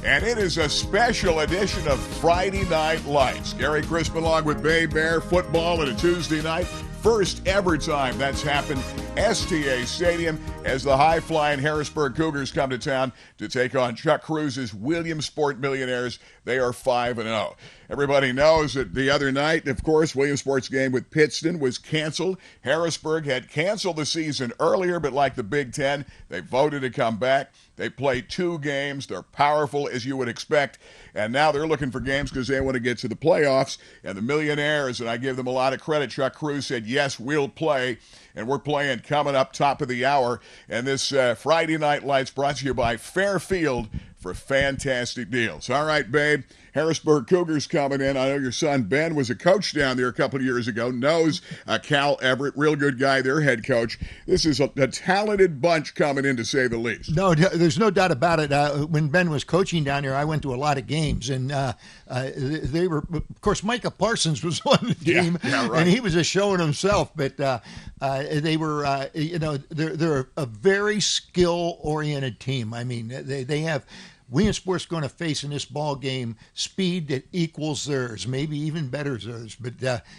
and it is a special edition of Friday Night Lights. Gary Crispin along with Bay Bear football at a Tuesday night. First ever time that's happened. STA Stadium as the high-flying Harrisburg Cougars come to town to take on Chuck Cruise's Williamsport Millionaires. They are 5-0. Everybody knows that the other night, of course, Williamsport's game with Pittston was canceled. Harrisburg had canceled the season earlier, but like the Big Ten, they voted to come back. They played 2 games. They're powerful, as you would expect. And now they're looking for games because they want to get to the playoffs. And the Millionaires, and I give them a lot of credit, Chuck Cruise said, yes, we'll play. And we're playing coming up top of the hour. And this Friday Night Lights brought to you by Fairfield for fantastic deals. All right, babe. Harrisburg Cougars coming in. I know your son Ben was a coach down there a couple of years ago. Knows Cal Everett, real good guy, their head coach. This is a talented bunch coming in, to say the least. No, there's no doubt about it. When Ben was coaching down there, I went to a lot of games, and they were, of course, Micah Parsons was on the team, right. And he was just showing himself. But they were, they're a very skill-oriented team. I mean, they have. Williamsport's going to face in this ball game speed that equals theirs, maybe even better theirs. But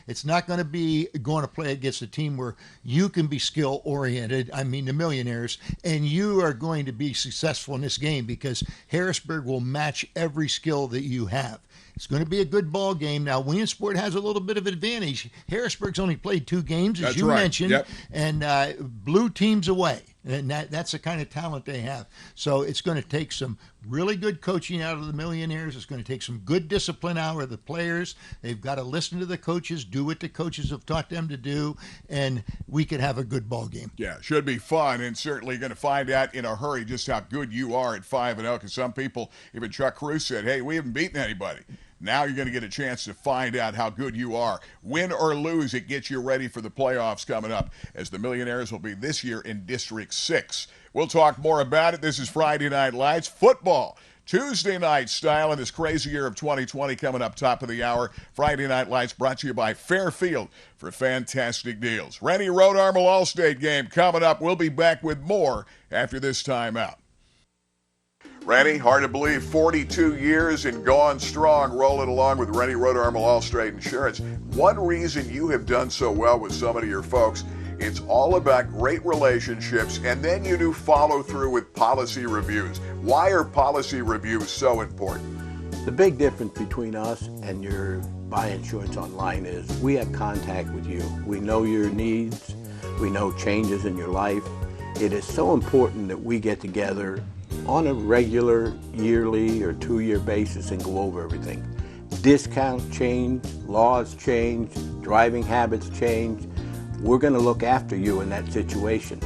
it's not going to be going to play against a team where you can be skill-oriented, I mean the Millionaires, and you are going to be successful in this game because Harrisburg will match every skill that you have. It's going to be a good ball game. Now, Williamsport has a little bit of advantage. Harrisburg's only played 2 games, as you mentioned, and blew teams away. And that's the kind of talent they have. So it's going to take some really good coaching out of the Millionaires. It's going to take some good discipline out of the players. They've got to listen to the coaches, do what the coaches have taught them to do, and we could have a good ball game. Yeah, should be fun, and certainly going to find out in a hurry just how good you are at 5-0, because some people, even Chuck Cruise said, hey, we haven't beaten anybody. Now you're going to get a chance to find out how good you are. Win or lose, it gets you ready for the playoffs coming up, as the Millionaires will be this year in District 6. We'll talk more about it. This is Friday Night Lights. Football, Tuesday night style in this crazy year of 2020 coming up top of the hour. Friday Night Lights brought to you by Fairfield for fantastic deals. Rennie Road Armel All-State game coming up. We'll be back with more after this timeout. Rennie, hard to believe, 42 years and going strong, rolling along with Rennie Road Armel All-State Insurance. One reason you have done so well with so many of your folks, it's all about great relationships, and then you do follow through with policy reviews. Why are policy reviews so important? The big difference between us and your buy insurance online is we have contact with you. We know your needs. We know changes in your life. It is so important that we get together on a regular, yearly, or 2-year basis and go over everything. Discounts change, laws change, driving habits change. We're going to look after you in that situation.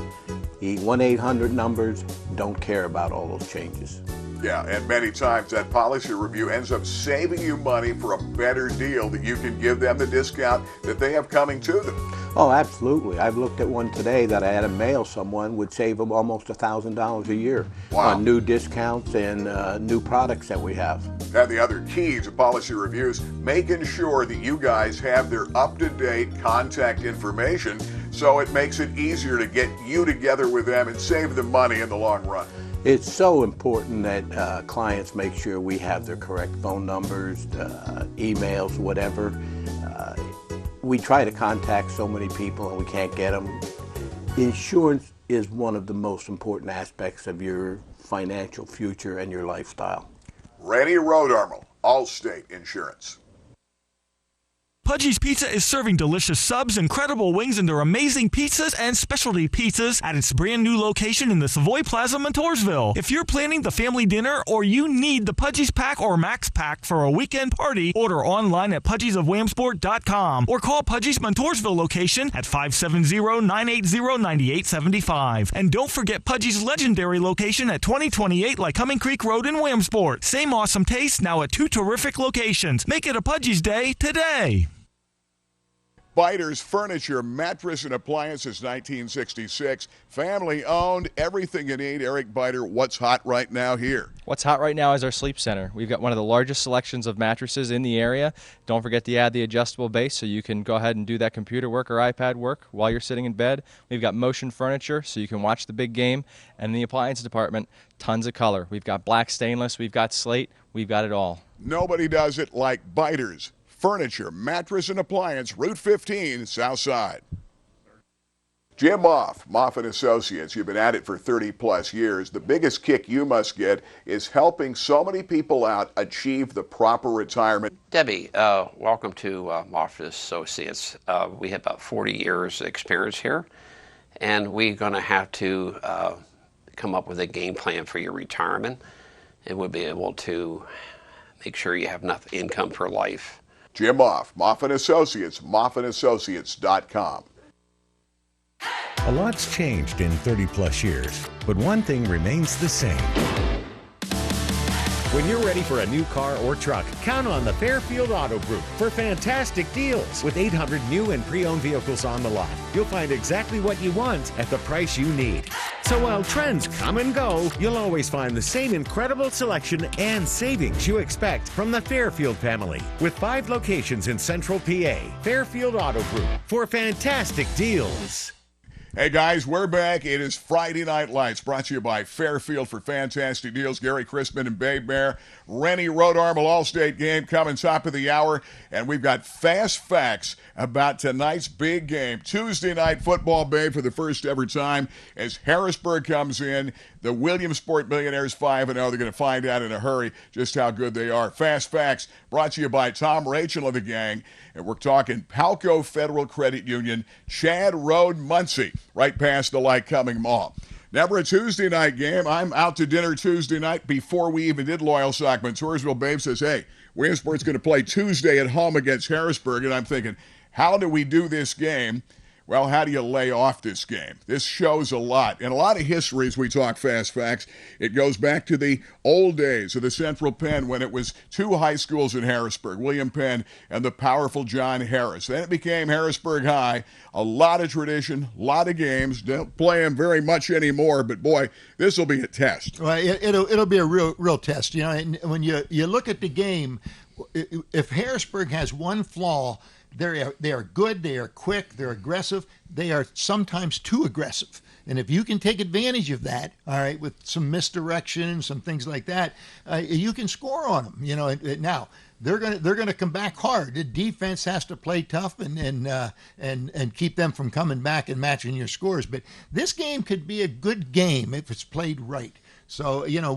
The 1-800 numbers don't care about all those changes. Yeah, and many times that policy review ends up saving you money for a better deal that you can give them the discount that they have coming to them. Oh, absolutely. I've looked at one today that I had to mail someone would save them almost $1,000 a year on new discounts and new products that we have. And the other key to policy reviews, making sure that you guys have their up-to-date contact information so it makes it easier to get you together with them and save them money in the long run. It's so important that clients make sure we have their correct phone numbers, emails, whatever. We try to contact so many people and we can't get them. Insurance is one of the most important aspects of your financial future and your lifestyle. Rennie Road Armel, Allstate Insurance. Pudgy's Pizza is serving delicious subs, incredible wings, and their amazing pizzas and specialty pizzas at its brand new location in the Savoy Plaza, Montoursville. If you're planning the family dinner or you need the Pudgy's Pack or Max Pack for a weekend party, order online at pudgysofwilliamsport.com or call Pudgy's Montoursville location at 570-980-9875. And don't forget Pudgy's legendary location at 2028 Lycoming Creek Road in Williamsport. Same awesome taste, now at 2 terrific locations. Make it a Pudgy's Day today. Biters Furniture, Mattress and Appliances, 1966. Family owned, everything you need. Eric Biter, what's hot right now here? What's hot right now is our sleep center. We've got one of the largest selections of mattresses in the area. Don't forget to add the adjustable base so you can go ahead and do that computer work or iPad work while you're sitting in bed. We've got motion furniture so you can watch the big game. And in the appliance department, tons of color. We've got black stainless, we've got slate, we've got it all. Nobody does it like Biters Furniture, Mattress and Appliance, Route 15, South Side. Jim Moff and Associates, you've been at it for 30-plus years. The biggest kick you must get is helping so many people out achieve the proper retirement. Debbie, welcome to Moff and Associates. We have about 40 years experience here, and we're going to have to come up with a game plan for your retirement, and we'll be able to make sure you have enough income for life. Jim Moff and Associates, moffandassociates.com. A lot's changed in 30-plus years, but one thing remains the same. When you're ready for a new car or truck, count on the Fairfield Auto Group for fantastic deals. With 800 new and pre-owned vehicles on the lot, you'll find exactly what you want at the price you need. So while trends come and go, you'll always find the same incredible selection and savings you expect from the Fairfield family. With 5 locations in Central PA, Fairfield Auto Group for fantastic deals. Hey guys, we're back. It is Friday Night Lights, brought to you by Fairfield for fantastic deals. Gary Crispin and Babe Bear. Rennie Road Armel All-State game coming top of the hour. And we've got fast facts about tonight's big game. Tuesday night football, Babe, for the first ever time as Harrisburg comes in. The Williamsport Millionaires 5-0. They're going to find out in a hurry just how good they are. Fast facts brought to you by Tom Rachel of the gang. And we're talking Palco Federal Credit Union, Chad Road, Muncie, right past the Lycoming Mall. Never a Tuesday night game. I'm out to dinner Tuesday night before we even did Loyal Sockman. Toursville Babe says, hey, Williamsport's going to play Tuesday at home against Harrisburg. And I'm thinking, how do we do this game? Well, how do you lay off this game? This shows a lot. And a lot of history as we talk fast facts. It goes back to the old days of the Central Penn when it was 2 high schools in Harrisburg, William Penn and the powerful John Harris. Then it became Harrisburg High. A lot of tradition, a lot of games. Don't play them very much anymore, but boy, this will be a test. Well, it'll be a real test. You know, and when you look at the game, if Harrisburg has one flaw, they are good, they are quick, they're aggressive, they are sometimes too aggressive. And if you can take advantage of that, all right, with some misdirection, some things like that, you can score on them. You know, now they're gonna come back hard. The defense has to play tough and keep them from coming back and matching your scores. But this game could be a good game if it's played right. So, you know,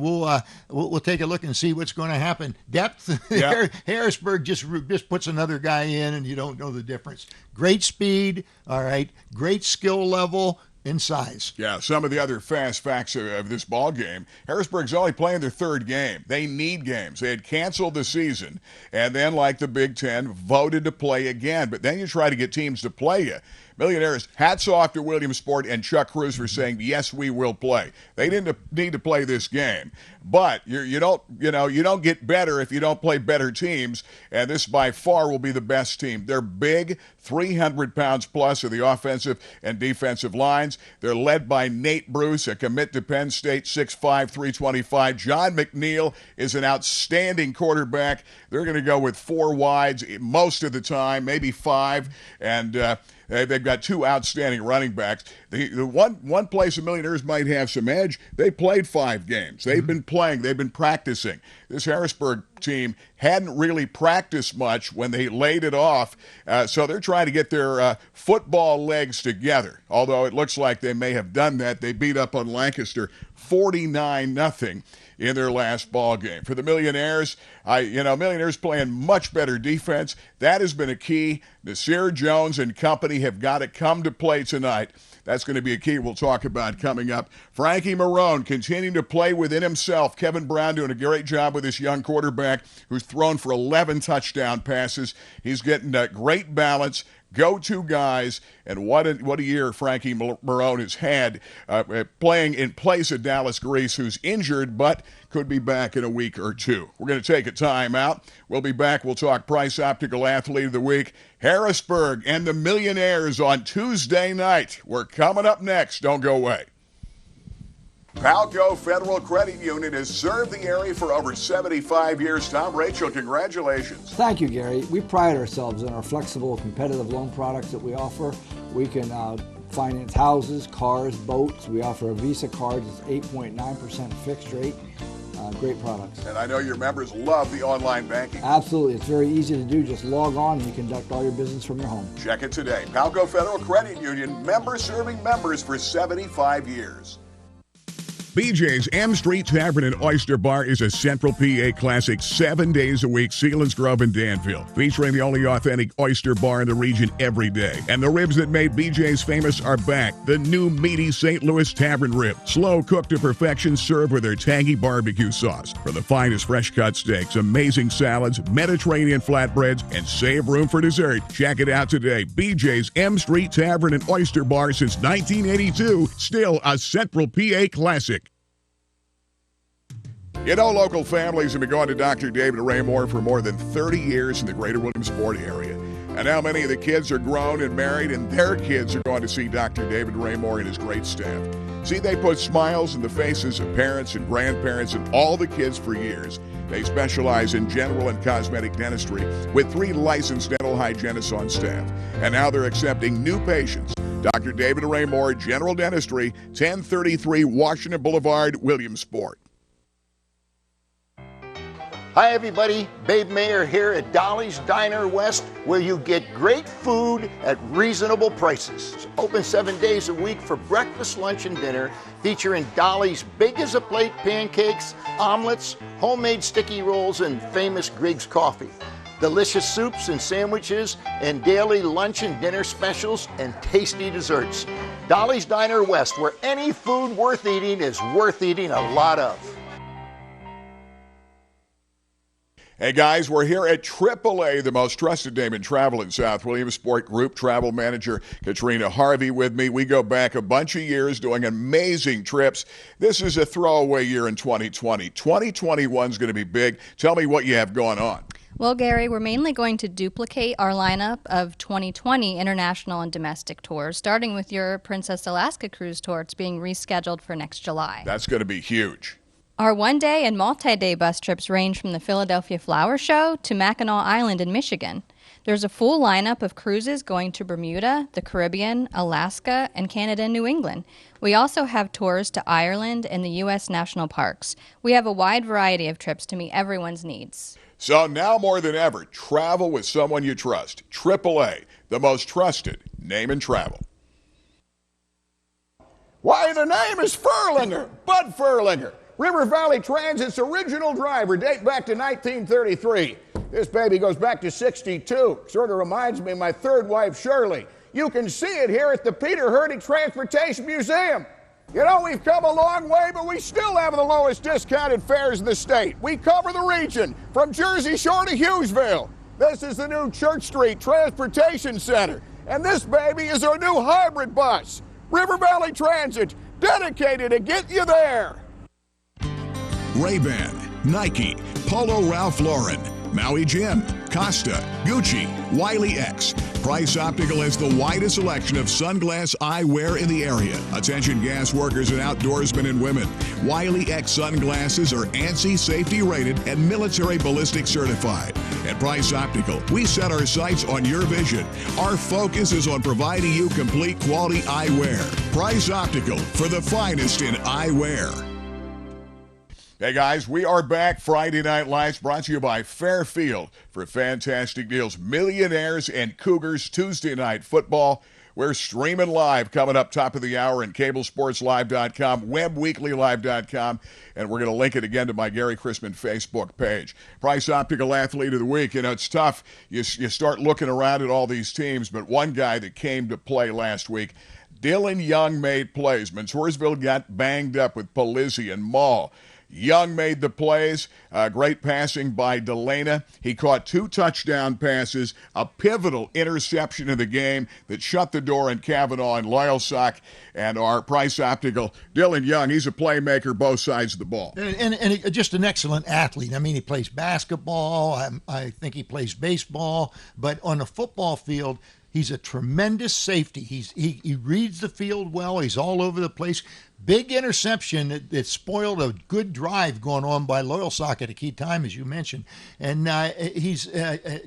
we'll take a look and see what's going to happen. Depth, yeah. Harrisburg just puts another guy in, and you don't know the difference. Great speed, all right, great skill level and size. Yeah, some of the other fast facts of this ball game. Harrisburg's only playing their 3rd game. They need games. They had canceled the season, and then, like the Big Ten, voted to play again. But then you try to get teams to play you. Millionaires, hats off to Williamsport and Chuck Cruz for saying, yes, we will play. They didn't need to play this game. But you don't get better if you don't play better teams, and this by far will be the best team. They're big, 300 pounds plus of the offensive and defensive lines. They're led by Nate Bruce, a commit to Penn State, 6'5", 325. John McNeil is an outstanding quarterback. They're going to go with 4 wides most of the time, maybe 5, and they've got 2 outstanding running backs. The one place the Millionaires might have some edge, they played 5 games. They've been playing. They've been practicing. This Harrisburg team hadn't really practiced much when they laid it off, so they're trying to get their football legs together, although it looks like they may have done that. They beat up on Lancaster 49-0 in their last ball game. For the Millionaires, Millionaires playing much better defense. That has been a key. Nasir Jones and company have got to come to play tonight. That's going to be a key we'll talk about coming up. Frankie Marone continuing to play within himself. Kevin Brown doing a great job with this young quarterback who's thrown for 11 touchdown passes. He's getting great balance, go-to guys, and what a year Frankie Marone has had playing in place of Dallas Grease, who's injured but could be back in a week or two. We're going to take a time out. We'll be back. We'll talk Price Optical Athlete of the Week, Harrisburg, and the Millionaires on Tuesday night. We're coming up next. Don't go away. Palco Federal Credit Union has served the area for over 75 years. Tom, Rachel, congratulations. Thank you, Gary. We pride ourselves on our flexible, competitive loan products that we offer. We can finance houses, cars, boats. We offer a Visa card that's 8.9% fixed rate. Great products. And I know your members love the online banking. Absolutely. It's very easy to do. Just log on and you conduct all your business from your home. Check it today. Palco Federal Credit Union, members serving members for 75 years. BJ's M Street Tavern and Oyster Bar is a Central PA classic 7 days a week, Sealands Grove and Danville, featuring the only authentic oyster bar in the region every day. And the ribs that made BJ's famous are back. The new meaty St. Louis Tavern rib, slow cooked to perfection, served with their tangy barbecue sauce. For the finest fresh cut steaks, amazing salads, Mediterranean flatbreads, and save room for dessert. Check it out today. BJ's M Street Tavern and Oyster Bar since 1982, still a Central PA classic. You know, local families have been going to Dr. David Raymore for more than 30 years in the greater Williamsport area. And now many of the kids are grown and married, and their kids are going to see Dr. David Raymore and his great staff. See, they put smiles in the faces of parents and grandparents and all the kids for years. They specialize in general and cosmetic dentistry with 3 licensed dental hygienists on staff. And now they're accepting new patients. Dr. David Raymore, General Dentistry, 1033 Washington Boulevard, Williamsport. Hi everybody, Babe Mayer here at Dolly's Diner West, where you get great food at reasonable prices. It's open 7 days a week for breakfast, lunch, and dinner, featuring Dolly's big as a plate pancakes, omelets, homemade sticky rolls, and famous Griggs coffee. Delicious soups and sandwiches, and daily lunch and dinner specials, and tasty desserts. Dolly's Diner West, where any food worth eating is worth eating a lot of. Hey guys, we're here at AAA, the most trusted name in travel in South Williamsport. Group Travel Manager Katrina Harvey with me. We go back a bunch of years doing amazing trips. This is a throwaway year in 2020. 2021 is going to be big. Tell me what you have going on. Well, Gary, we're mainly going to duplicate our lineup of 2020 international and domestic tours, starting with your Princess Alaska cruise tour. It's being rescheduled for next July. That's going to be huge. Our one-day and multi-day bus trips range from the Philadelphia Flower Show to Mackinac Island in Michigan. There's a full lineup of cruises going to Bermuda, the Caribbean, Alaska, and Canada and New England. We also have tours to Ireland and the U.S. national parks. We have a wide variety of trips to meet everyone's needs. So now more than ever, travel with someone you trust. AAA, the most trusted name in travel. Why, the name is Furlinger, Bud Furlinger. River Valley Transit's original driver, date back to 1933. This baby goes back to 62. Sort of reminds me of my third wife, Shirley. You can see it here at the Peter Hurdig Transportation Museum. You know, we've come a long way, but we still have the lowest discounted fares in the state. We cover the region from Jersey Shore to Hughesville. This is the new Church Street Transportation Center. And this baby is our new hybrid bus. River Valley Transit, dedicated to get you there. Ray-Ban, Nike, Polo Ralph Lauren, Maui Jim, Costa, Gucci, Wiley X. Price Optical has the widest selection of sunglass eyewear in the area. Attention gas workers and outdoorsmen and women. Wiley X sunglasses are ANSI safety rated and military ballistic certified. At Price Optical, we set our sights on your vision. Our focus is on providing you complete quality eyewear. Price Optical, for the finest in eyewear. Hey guys, we are back. Friday Night Lights brought to you by Fairfield for fantastic deals. Millionaires and Cougars Tuesday Night Football. We're streaming live coming up top of the hour in cablesportslive.com, webweeklylive.com, and we're going to link it again to my Gary Chrisman Facebook page. Price Optical Athlete of the Week. You know, it's tough. You start looking around at all these teams, but one guy that came to play last week, Dylan Young, made plays. Montoursville got banged up with Polizzi and Mall. Young made the plays. Great passing by Delana. He caught 2 touchdown passes, a pivotal interception in the game that shut the door on Kavanaugh and Loyalsock. And our Price Optical, Dylan Young, he's a playmaker both sides of the ball. And just an excellent athlete. I mean, he plays basketball. I think he plays baseball. But on the football field, he's a tremendous safety. He reads the field well. He's all over the place. Big interception that spoiled a good drive going on by Loyalsock at a key time, as you mentioned. And he's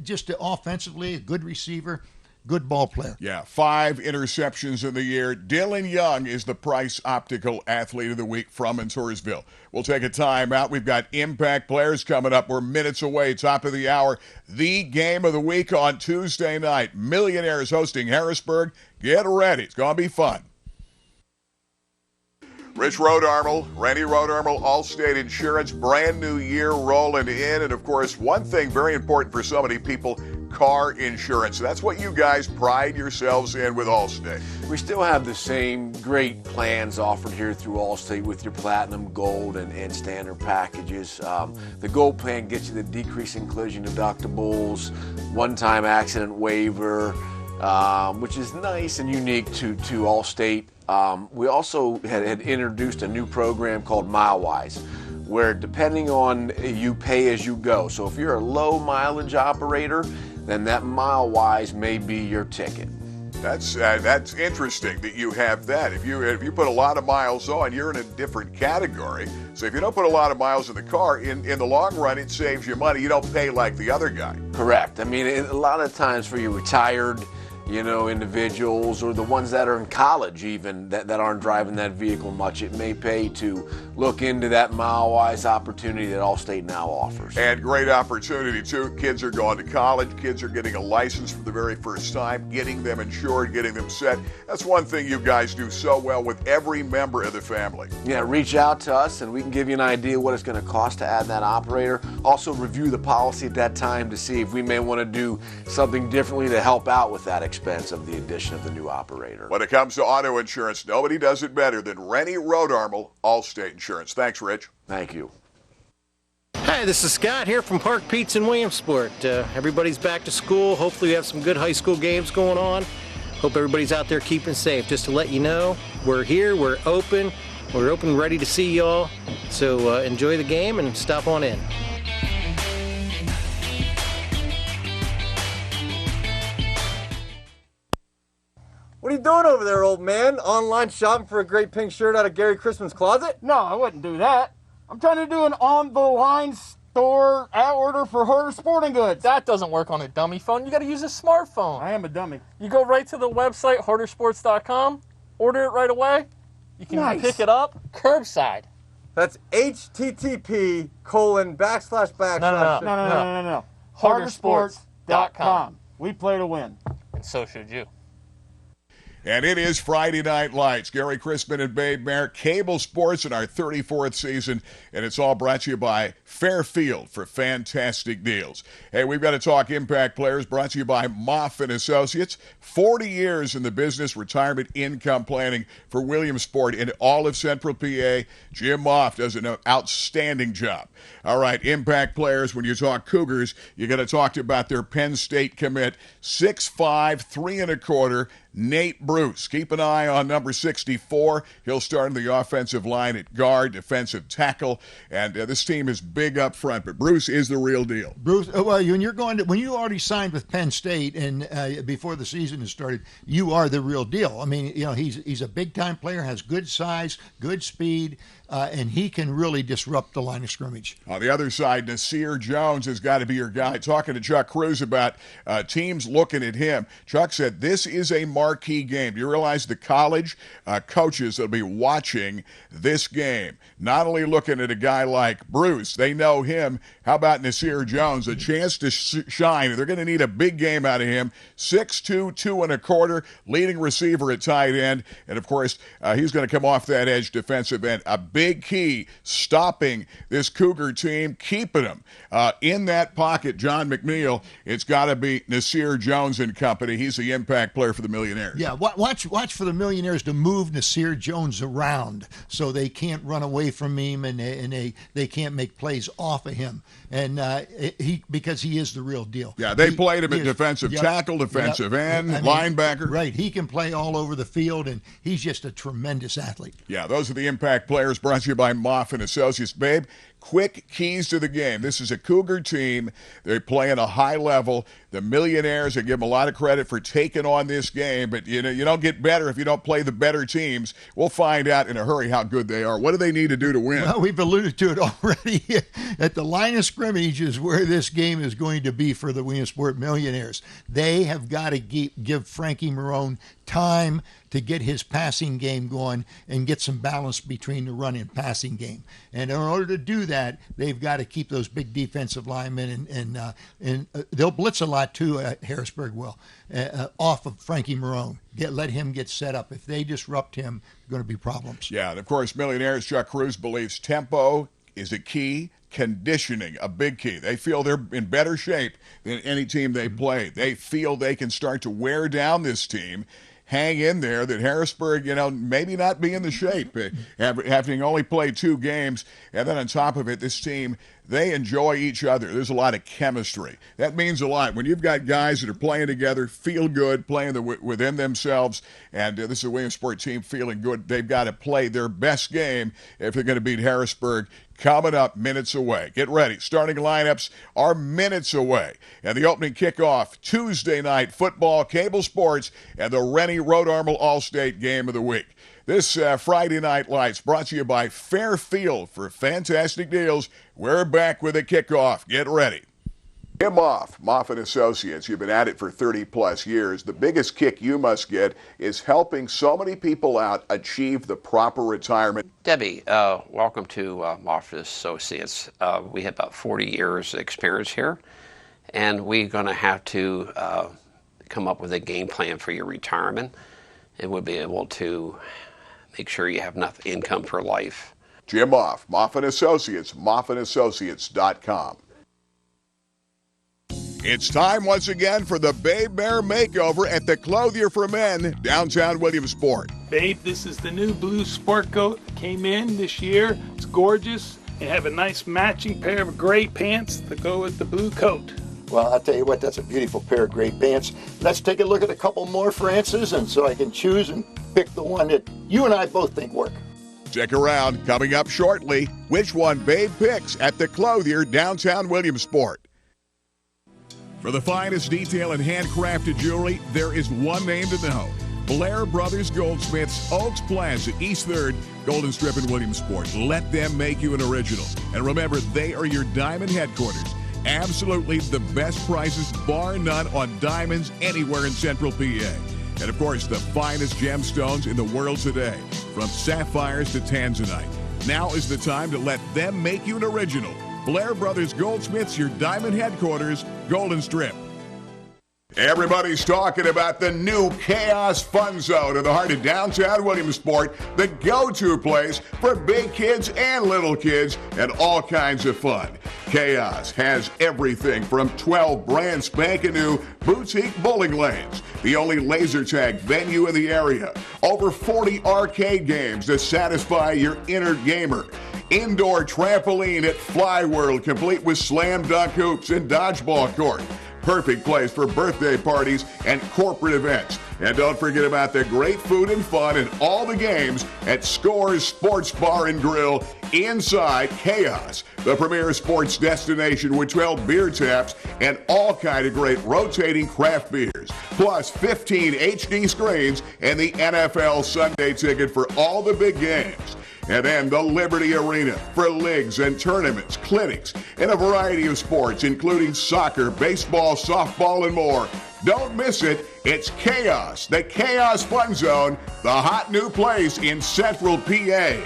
just offensively a good receiver. Good ball player. Yeah, 5 interceptions in the year. Dylan Young is the Price Optical Athlete of the Week from Montoursville. We'll take a time out. We've got Impact Players coming up. We're minutes away, top of the hour. The game of the week on Tuesday night. Millionaires hosting Harrisburg. Get ready. It's going to be fun. Rich Rodarmel, Randy Rodarmel, Allstate Insurance, brand new year rolling in. And, of course, one thing very important for so many people, car insurance. That's what you guys pride yourselves in with Allstate. We still have the same great plans offered here through Allstate with your Platinum, Gold, and Standard packages. The Gold plan gets you the decrease in collision deductibles, one-time accident waiver, which is nice and unique to Allstate. We also had introduced a new program called MileWise, where depending on you pay as you go. So if you're a low mileage operator, then that MileWise may be your ticket. That's interesting that you have that. If you put a lot of miles on, you're in a different category. So if you don't put a lot of miles in the car, in the long run, it saves you money. You don't pay like the other guy. Correct. I mean, a lot of times for your retired individuals or the ones that are in college even that aren't driving that vehicle much, it may pay to look into that MileWise opportunity that Allstate now offers. And great opportunity too. Kids are going to college. Kids are getting a license for the very first time, getting them insured, getting them set. That's one thing you guys do so well with every member of the family. Yeah, reach out to us and we can give you an idea what it's going to cost to add that operator. Also review the policy at that time to see if we may want to do something differently to help out with that expense of the addition of the new operator. When it comes to auto insurance, nobody does it better than Rennie Rodarmel, Allstate Insurance. Thanks, Rich. Thank you. Hi, this is Scott here from Park Pete's in Williamsport. Everybody's back to school. Hopefully we have some good high school games going on. Hope everybody's out there keeping safe. Just to let you know, we're here, we're open, ready to see y'all. So enjoy the game and stop on in. What are you doing over there, old man? Online shopping for a great pink shirt out of Gary Crispin's closet? No, I wouldn't do that. I'm trying to do an on-the-line store order for Herder Sporting Goods. That doesn't work on a dummy phone. You got to use a smartphone. I am a dummy. You go right to the website, hardersports.com, order it right away. You can pick it up curbside. That's http:// No. Hardersports.com. We play to win. And so should you. And it is Friday Night Lights. Gary Crispin and Babe Mayer, cable sports in our 34th season, and it's all brought to you by Fairfield for fantastic deals. Hey, we've got to talk Impact Players, brought to you by Moff & Associates. 40 years in the business, retirement income planning for Williamsport in all of Central PA. Jim Moff does an outstanding job. All right, Impact Players, when you talk Cougars, you got to talk about their Penn State commit, 6'5", 3 1/4, Nate Bruce. Keep an eye on number 64. He'll start in the offensive line at guard, defensive tackle, and this team is big up front, but Bruce is the real deal. Bruce, well, when you already signed with Penn State and before the season has started, you are the real deal. I mean, he's a big-time player, has good size, good speed, and he can really disrupt the line of scrimmage. On the other side, Nasir Jones has got to be your guy. Talking to Chuck Cruz about teams looking at him, Chuck said this is a marquee game. Do you realize the college coaches that will be watching this game, not only looking at a guy like Bruce, they know him. How about Nasir Jones? A chance to shine. They're going to need a big game out of him. 6'2", 2 1/4, leading receiver at tight end. And, of course, he's going to come off that edge defensive end. A big key stopping this Cougar team, keeping them in that pocket. John McNeil, it's got to be Nasir Jones and company. He's the impact player for the Millionaires. Yeah, watch for the Millionaires to move Nasir Jones around so they can't run away from him and they can't make plays off of him. And because he is the real deal. Yeah, they played him at defensive tackle, defensive end, linebacker. Right, he can play all over the field, and he's just a tremendous athlete. Yeah, those are the impact players brought to you by Moff and Associates. Babe, quick keys to the game. This is a Cougar team. They're playing a high level. The Millionaires, I give them a lot of credit for taking on this game, but you don't get better if you don't play the better teams. We'll find out in a hurry how good they are. What do they need to do to win? Well, we've alluded to it already. At the line of scrimmage is where this game is going to be for the Williamsport Millionaires. They have got to give Frankie Marone time to get his passing game going and get some balance between the run and passing game. And in order to do that, they've got to keep those big defensive linemen and they'll blitz a lot too. Harrisburg will off of Frankie Marone. Let him get set up. If they disrupt him, going to be problems. Yeah, and of course, Millionaires Chuck Cruz believes tempo is a key. Conditioning, a big key. They feel they're in better shape than any team they play. They feel they can start to wear down this team. Hang in there, that Harrisburg, maybe not be in the shape, having only played 2 games. And then on top of it, this team, they enjoy each other. There's a lot of chemistry. That means a lot. When you've got guys that are playing together, feel good, playing within themselves, and this is a Williamsport team feeling good, they've got to play their best game if they're going to beat Harrisburg. Coming up minutes away. Get ready. Starting lineups are minutes away. And the opening kickoff, Tuesday night football, cable sports, and the Rennie Rhode Armel All-State Game of the Week. This Friday Night Lights brought to you by Fairfield for fantastic deals. We're back with a kickoff. Get ready. Jim Moff and Associates. You've been at it for 30-plus years. The biggest kick you must get is helping so many people out achieve the proper retirement. Debbie, welcome to Moff and Associates. We have about 40 years experience here, and we're going to have to come up with a game plan for your retirement, and we'll be able to make sure you have enough income for life. Jim Moff and Associates, moffandassociates.com. It's time once again for the Babe Bear Makeover at the Clothier for Men, downtown Williamsport. Babe, this is the new blue sport coat that came in this year. It's gorgeous and have a nice matching pair of gray pants that go with the blue coat. Well, I'll tell you what, that's a beautiful pair of gray pants. Let's take a look at a couple more, Francis, and so I can choose and pick the one that you and I both think work. Stick around. Coming up shortly, which one Babe picks at the Clothier, downtown Williamsport. For the finest detail and handcrafted jewelry, there is one name to know. Blair Brothers Goldsmiths, Oaks Plaza, East 3rd, Golden Strip in Williamsport. Let them make you an original. And remember, they are your diamond headquarters. Absolutely the best prices, bar none, on diamonds anywhere in Central PA. And of course, the finest gemstones in the world today, from sapphires to tanzanite. Now is the time to let them make you an original. Blair Brothers Goldsmiths, your diamond headquarters, Golden Strip. Everybody's talking about the new Chaos Fun Zone in the heart of downtown Williamsport, the go-to place for big kids and little kids and all kinds of fun. Chaos has everything from 12 brand spanking new boutique bowling lanes, the only laser tag venue in the area, over 40 arcade games to satisfy your inner gamer, indoor trampoline at Fly World, complete with slam dunk hoops and dodgeball court. Perfect place for birthday parties and corporate events. And don't forget about the great food and fun and all the games at Scores Sports Bar and Grill inside Chaos, the premier sports destination with 12 beer taps and all kind of great rotating craft beers. Plus 15 HD screens and the NFL Sunday ticket for all the big games. And then the Liberty Arena for leagues and tournaments, clinics, and a variety of sports, including soccer, baseball, softball, and more. Don't miss it. It's Chaos, the Chaos Fun Zone, the hot new place in Central PA.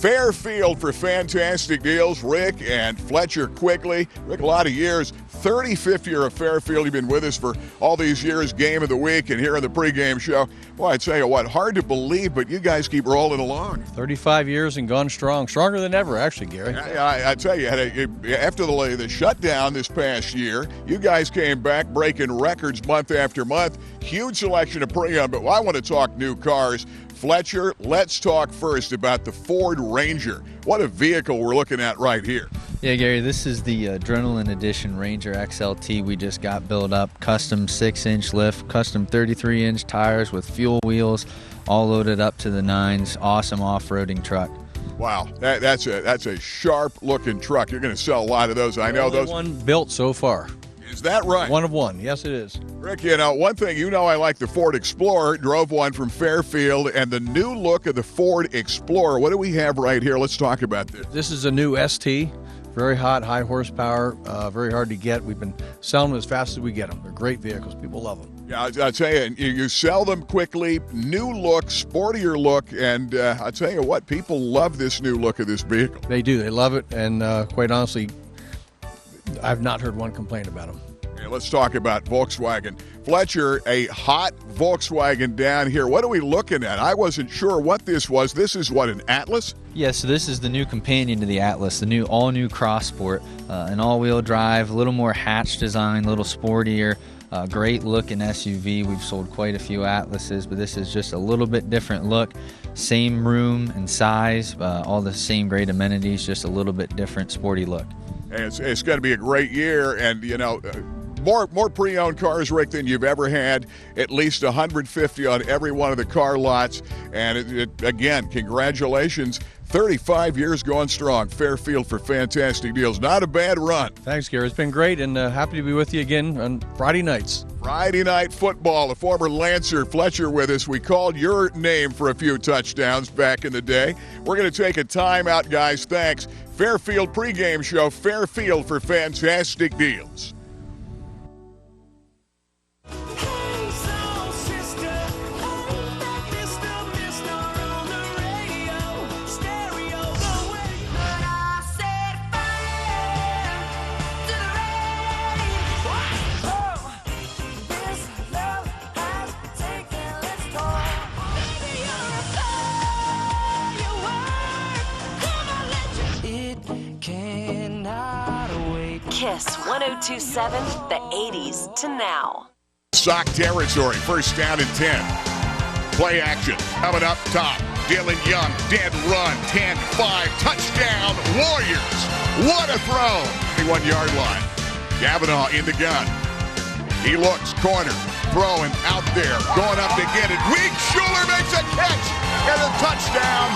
Fairfield for fantastic deals. Rick and Fletcher Quigley. Rick, a lot of years. 35th year of Fairfield. You've been with us for all these years, game of the week, and here on the pregame show. Boy, I tell you what, hard to believe, but you guys keep rolling along. 35 years and gone strong. Stronger than ever, actually, Gary. I tell you, after the shutdown this past year, you guys came back breaking records month after month. Huge selection of pre-owned, but I want to talk new cars. Fletcher, let's talk first about the Ford Ranger. What a vehicle we're looking at right here. Yeah, Gary, this is the Adrenaline Edition Ranger XLT we just got built up. Custom 6-inch lift, custom 33-inch tires with fuel wheels, all loaded up to the nines. Awesome off-roading truck. Wow, that's a sharp-looking truck. You're going to sell a lot of those. I know those. One built so far. Is that right? One of one. Yes, it is. Rick, one thing, I like the Ford Explorer. Drove one from Fairfield, and the new look of the Ford Explorer. What do we have right here? Let's talk about this. This is a new ST. Very hot, high horsepower, very hard to get. We've been selling them as fast as we get them. They're great vehicles. People love them. Yeah, I'll tell you, you sell them quickly, new look, sportier look, and I'll tell you what, people love this new look of this vehicle. They do. They love it, and quite honestly, I've not heard one complaint about them. Okay, let's talk about Volkswagen. Fletcher, a hot Volkswagen down here. What are we looking at? I wasn't sure what this was. This is what, an Atlas? Yeah, so this is the new companion to the Atlas, the all-new Cross Sport, an all-wheel drive, a little more hatch design, a little sportier, great looking SUV. We've sold quite a few Atlases, but this is just a little bit different look. Same room and size, all the same great amenities, just a little bit different sporty look. And it's going to be a great year, and more pre-owned cars, Rick, than you've ever had. At least 150 on every one of the car lots. And again, congratulations. 35 years going strong. Fairfield for fantastic deals. Not a bad run. Thanks, Gary. It's been great, and happy to be with you again on Friday nights. Friday night football. The former Lancer Fletcher with us. We called your name for a few touchdowns back in the day. We're going to take a timeout, guys. Thanks. Fairfield pregame show. Fairfield for fantastic deals. Kiss 1027, the 80s to now. Sock territory, first down and 10. Play action, coming up top. Dylan Young, dead run, 10-5, touchdown, Warriors. What a throw, 21-yard line. Cavanaugh in the gun. He looks, corner, throwing out there, going up to get it. Weak, Schuler makes a catch, and a touchdown.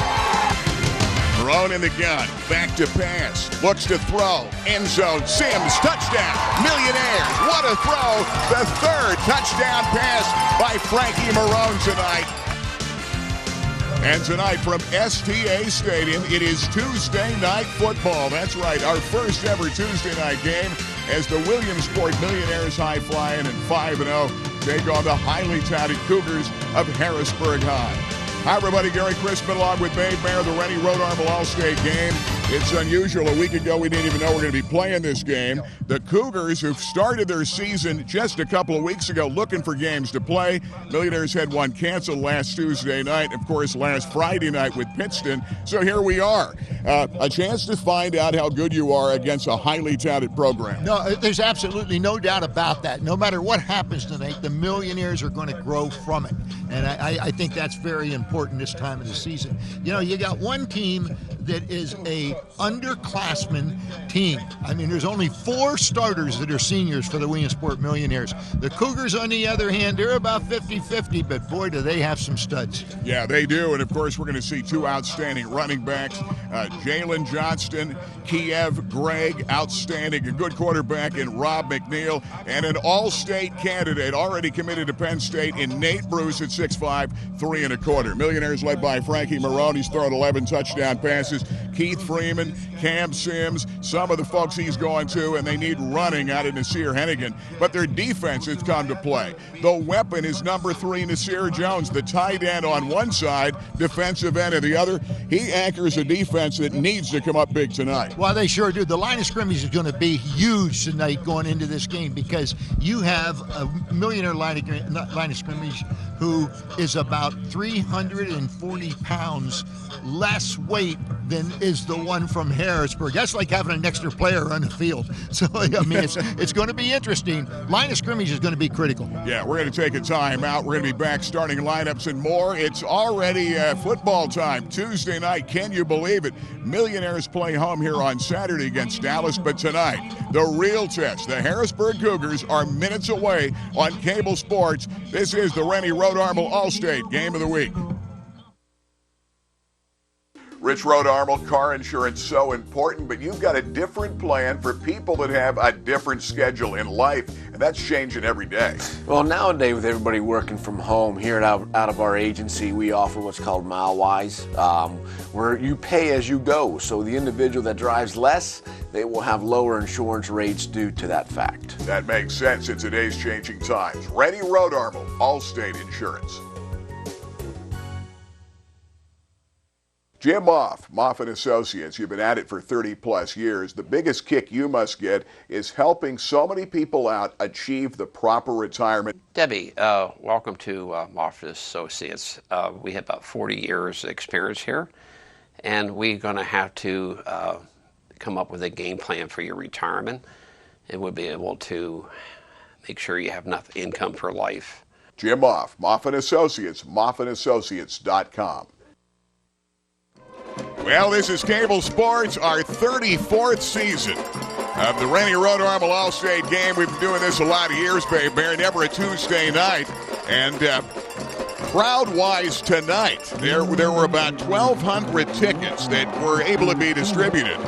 Thrown in the gun, back to pass, looks to throw, end zone, Sims, touchdown, Millionaires, what a throw, the third touchdown pass by Frankie Marone tonight. And tonight from STA Stadium, it is Tuesday night football. That's right, our first ever Tuesday night game as the Williamsport Millionaires high flying and 5-0 take on the highly touted Cougars of Harrisburg High. Hi, everybody. Gary Crispin along with Babe Mayer, the Rennie Rhode Armor All-State game. It's unusual. A week ago, we didn't even know we're going to be playing this game. The Cougars, who've started their season just a couple of weeks ago looking for games to play. Millionaires had one canceled last Tuesday night, of course, last Friday night with Pittston. So here we are. A chance to find out how good you are against a highly touted program. No, there's absolutely no doubt about that. No matter what happens tonight, the Millionaires are going to grow from it. And I think that's very important this time of the season. You got one team that is a underclassmen team. I mean, there's only 4 starters that are seniors for the Williamsport Millionaires. The Cougars, on the other hand, they're about 50-50, but boy, do they have some studs. Yeah, they do. And, of course, we're going to see 2 outstanding running backs, Jalen Johnston, Kiev Gregg, outstanding, a good quarterback in Rob McNeil, and an all-state candidate already committed to Penn State in Nate Bruce at 6'5", 3 1/4. Millionaires led by Frankie Marone. He's thrown 11 touchdown passes. defenses. Keith Freeman, Cam Sims, some of the folks he's going to, and they need running out of Nasir Hennigan. But their defense has come to play. The weapon is number 3, Nasir Jones, the tight end on one side, defensive end on the other. He anchors a defense that needs to come up big tonight. Well, they sure do. The line of scrimmage is going to be huge tonight going into this game because you have a millionaire line of scrimmage who is about 340 pounds less weight than is the one from Harrisburg. That's like having an extra player on the field. So, I mean, it's going to be interesting. Line of scrimmage is going to be critical. Yeah, we're going to take a time out. We're going to be back starting lineups and more. It's already football time. Tuesday night, can you believe it? Millionaires play home here on Saturday against Dallas, but tonight, the real test. The Harrisburg Cougars are minutes away on cable sports. This is the Rennie Rodarmel Allstate Game of the Week. Rich Rodarmel, car insurance so important, but you've got a different plan for people that have a different schedule in life, and that's changing every day. Well, nowadays with everybody working from home, here out of our agency, we offer what's called MileWise, where you pay as you go. So the individual that drives less, they will have lower insurance rates due to that fact. That makes sense in today's changing times. Rennie Rodarmel, Allstate Insurance. Jim Moff & Associates, you've been at it for 30-plus years. The biggest kick you must get is helping so many people out achieve the proper retirement. Debbie, welcome to Moff & Associates. We have about 40 years experience here, and we're going to have to come up with a game plan for your retirement, and we'll be able to make sure you have enough income for life. Jim Moff & Associates, moffandassociates.com. Well, this is Cable Sports, our 34th season of the Rennie Rodarmel All-State Game. We've been doing this a lot of years, Babe Bear, never a Tuesday night. And crowd-wise tonight, there were about 1,200 tickets that were able to be distributed.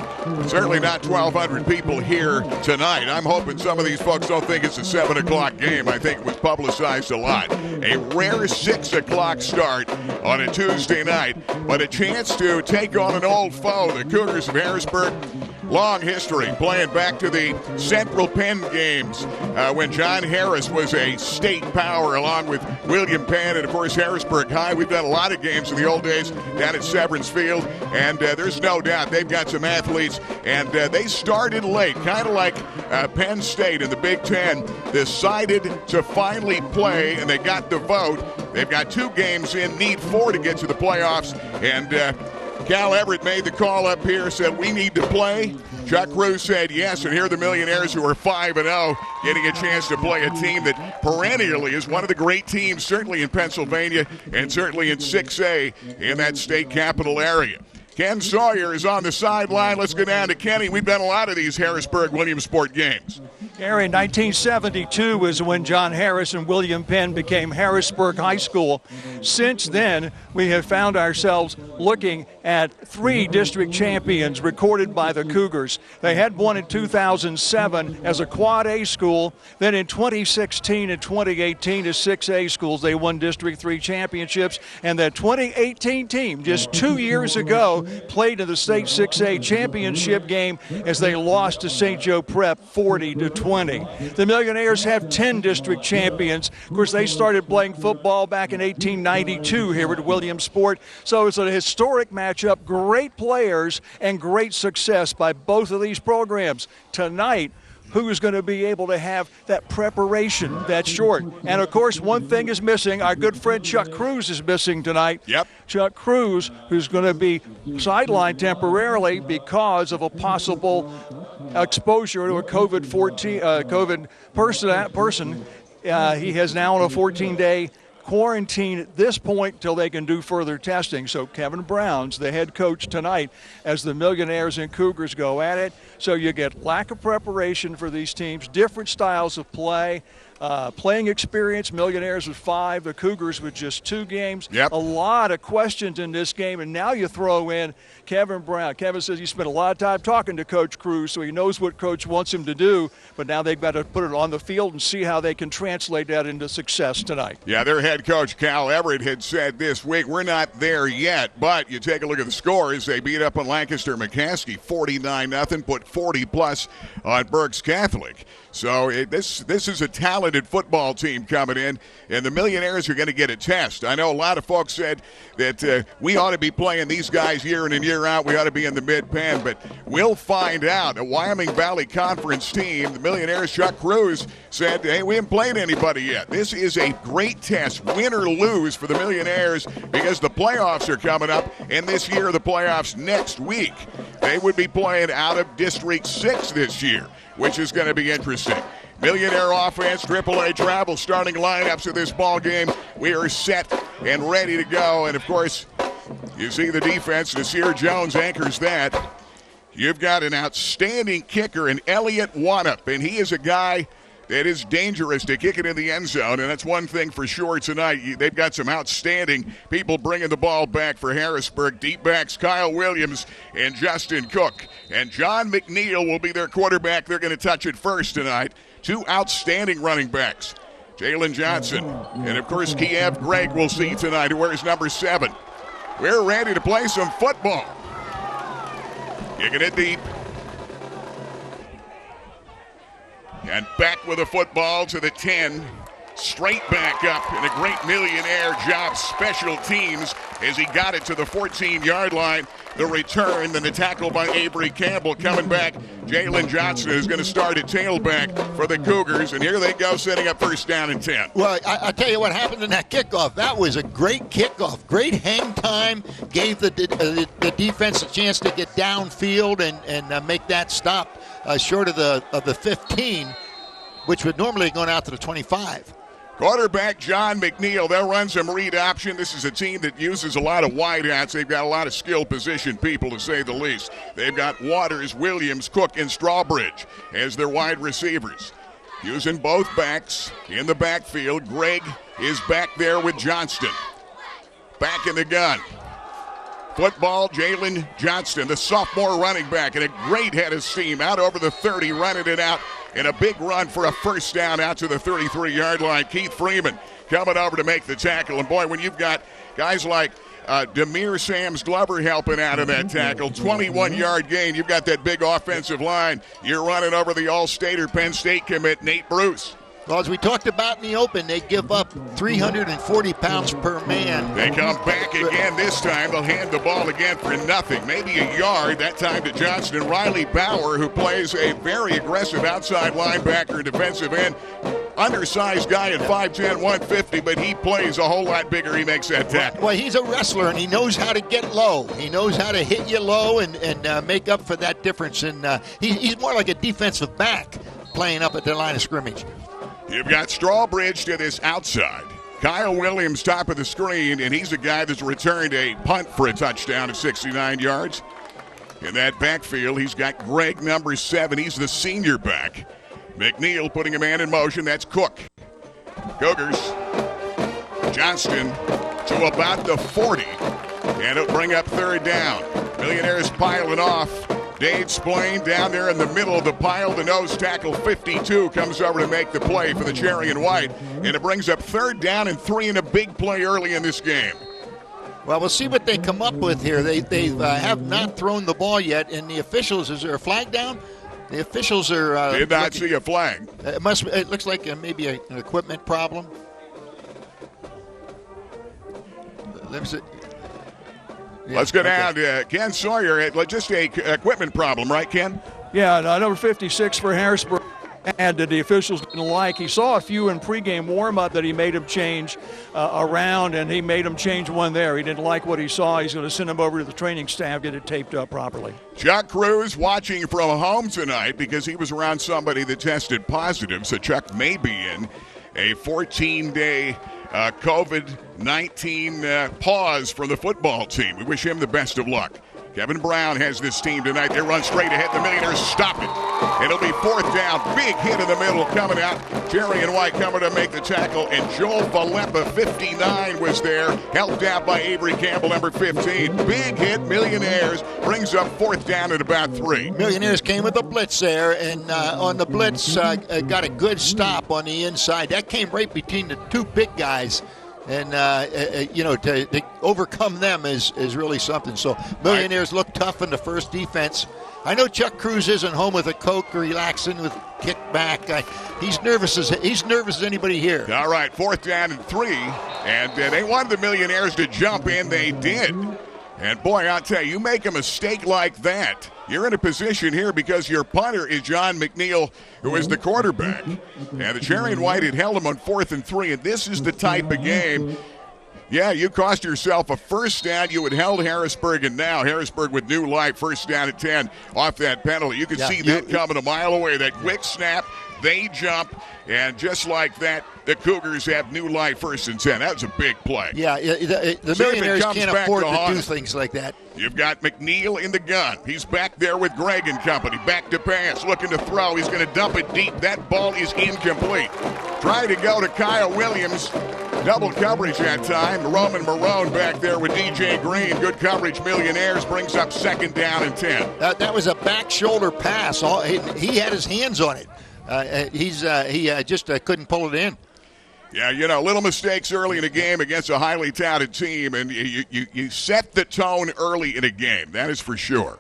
Certainly not 1,200 people here tonight. I'm hoping some of these folks don't think it's a 7 o'clock game. I think it was publicized a lot. A rare 6 o'clock start on a Tuesday night, but a chance to take on an old foe, the Cougars of Harrisburg. Long history, playing back to the Central Penn games when John Harris was a state power along with William Penn and, of course, Harrisburg High. We've done a lot of games in the old days down at Severance Field, and there's no doubt they've got some athletes, and they started late, kind of like Penn State in the Big Ten, decided to finally play, and they got the vote. They've got 2 games in, need 4 to get to the playoffs, and Cal Everett made the call up here, said we need to play. Chuck Cruz said yes, and here are the Millionaires who are 5-0, getting a chance to play a team that perennially is one of the great teams, certainly in Pennsylvania and certainly in 6A in that state capital area. Ken Sawyer is on the sideline. Let's go down to Kenny. We've done a lot of these Harrisburg Williamsport games. Gary, 1972 was when John Harris and William Penn became Harrisburg High School. Since then, we have found ourselves looking at 3 district champions recorded by the Cougars. They had one in 2007 as a Quad A school. Then in 2016 and 2018 as 6A schools, they won District 3 championships. And the 2018 team, just 2 years ago, played in the state 6A championship game as they lost to St. Joe Prep 40-20. The Millionaires have 10 district champions. Of course, they started playing football back in 1892 here at Williamsport. So it's a historic matchup, great players and great success by both of these programs. Tonight, who is going to be able to have that preparation that's short? And, of course, one thing is missing. Our good friend Chuck Cruz is missing tonight. Yep. Chuck Cruz, who's going to be sidelined temporarily because of a possible exposure to a COVID person. He has now on a 14-day quarantine at this point till they can do further testing. So Kevin Brown's the head coach tonight as the Millionaires and Cougars go at it. So you get lack of preparation for these teams, different styles of play. playing experience. Millionaires with 5, the Cougars with just 2 games. Yep. A lot of questions in this game, and now you throw in Kevin Brown. Kevin says he spent a lot of time talking to Coach Cruz, so he knows what Coach wants him to do, but now they've got to put it on the field and see how they can translate that into success tonight. Yeah, their head coach, Cal Everett, had said this week, we're not there yet, but you take a look at the scores. They beat up on Lancaster McCaskey 49-0, put 40-plus on Berks Catholic. So this is a talented football team coming in, and the Millionaires are going to get a test. I know a lot of folks said that we ought to be playing these guys year in and year out. We ought to be in the mid-pen, but we'll find out. A Wyoming Valley Conference team, the Millionaires, Chuck Cruz, said, hey, we haven't played anybody yet. This is a great test, win or lose, for the Millionaires because the playoffs are coming up, and this year the playoffs next week. They would be playing out of District 6 this year, which is going to be interesting. Millionaire offense, AAA travel, starting lineups of this ball game. We are set and ready to go. And, of course, you see the defense. Nasir Jones anchors that. You've got an outstanding kicker in Elliott Wanup, and he is a guy that is dangerous to kick it in the end zone, and that's one thing for sure tonight. They've got some outstanding people bringing the ball back for Harrisburg. Deep backs Kyle Williams and Justin Cook. And John McNeil will be their quarterback. They're going to touch it first tonight. 2 outstanding running backs, Jalen Johnson, and, of course, Kiev Gregg we'll see tonight, who wears number 7. We're ready to play some football. Kicking it deep. And back with the football to the 10. Straight back up, and a great Millionaire job, special teams, as he got it to the 14-yard line. The return, then the tackle by Avery Campbell coming back. Jalen Johnson is going to start at tailback for the Cougars, and here they go, setting up first down and 10. Well, I tell you what happened in that kickoff. That was a great kickoff. Great hang time. Gave the defense a chance to get downfield and make that stop short of the 15, which would normally have gone out to the 25. Quarterback John McNeil, they'll run some read option. This is a team that uses a lot of wideouts. They've got a lot of skilled position people, to say the least. They've got Waters, Williams, Cook, and Strawbridge as their wide receivers. Using both backs in the backfield. Gregg is back there with Johnston. Back in the gun. Football, Jalen Johnston, the sophomore running back, and a great head of steam out over the 30, running it out. And a big run for a first down out to the 33-yard line. Keith Freeman coming over to make the tackle. And, boy, when you've got guys like Demir Sams Glover helping out of that tackle, 21-yard gain, you've got that big offensive line. You're running over the All-Stater Penn State commit, Nate Bruce. Well, as we talked about in the open, they give up 340 pounds per man. They come back again this time. They'll hand the ball again for nothing. Maybe a yard, that time to Johnston. Riley Bauer, who plays a very aggressive outside linebacker, defensive end. Undersized guy at 5'10", 150, but he plays a whole lot bigger. He makes that tackle. Well, he's a wrestler, and he knows how to get low. He knows how to hit you low and make up for that difference. And he's more like a defensive back playing up at the line of scrimmage. You've got Strawbridge to this outside. Kyle Williams top of the screen, and he's a guy that's returned a punt for a touchdown at 69 yards. In that backfield, he's got Gregg, number 7. He's the senior back. McNeil putting a man in motion. That's Cook. Cougars. Johnston to about the 40, and it'll bring up third down. Millionaires piling off. Dade Splain down there in the middle of the pile. The nose tackle, 52, comes over to make the play for the Cherry and White. And it brings up third down and 3 in a big play early in this game. Well, we'll see what they come up with here. They have not thrown the ball yet. And the officials, is there a flag down? The officials are... Did not see a flag. It looks like maybe an equipment problem. Let's go down to Ken Sawyer. Just a equipment problem, right, Ken? Yeah, number 56 for Harrisburg. And that the officials didn't like. He saw a few in pregame warm-up that he made him change around, and he made him change one there. He didn't like what he saw. He's going to send him over to the training staff, get it taped up properly. Chuck Cruz watching from home tonight because he was around somebody that tested positive, so Chuck may be in a 14-day COVID-19 pause for the football team. We wish him the best of luck. Kevin Brown has this team tonight. They run straight ahead. The Millionaires stop it. It'll be fourth down. Big hit in the middle coming out. Jerry and White coming to make the tackle, and Joel Valeppa, 59, was there, helped out by Avery Campbell, number 15. Big hit. Millionaires brings up fourth down at about 3. Millionaires came with a blitz there, and on the blitz got a good stop on the inside. That came right between the two big guys. And, to overcome them is really something. So Millionaires look tough in the first defense. I know Chuck Cruz isn't home with a Coke, relaxing with kickback. He's nervous as anybody here. All right, fourth down and 3. And they wanted the Millionaires to jump in. They did. And, boy, I'll tell you make a mistake like that, you're in a position here because your punter is John McNeil, who is the quarterback. And the Cherry and White had held him on 4th and 3, and this is the type of game. Yeah, you cost yourself a first down. You had held Harrisburg, and now Harrisburg with new life, first down at 10 off that penalty. You could see that coming a mile away, that quick snap. They jump, and just like that, the Cougars have new life, 1st and 10. That was a big play. Yeah, the Millionaires can't afford to do things like that. You've got McNeil in the gun. He's back there with Greg and company. Back to pass, looking to throw. He's going to dump it deep. That ball is incomplete. Trying to go to Kyle Williams. Double coverage that time. Roman Marone back there with DJ Green. Good coverage. Millionaires brings up 2nd down and 10. That was a back shoulder pass. He had his hands on it. He just couldn't pull it in. Yeah, little mistakes early in a game against a highly touted team, and you set the tone early in a game. That is for sure.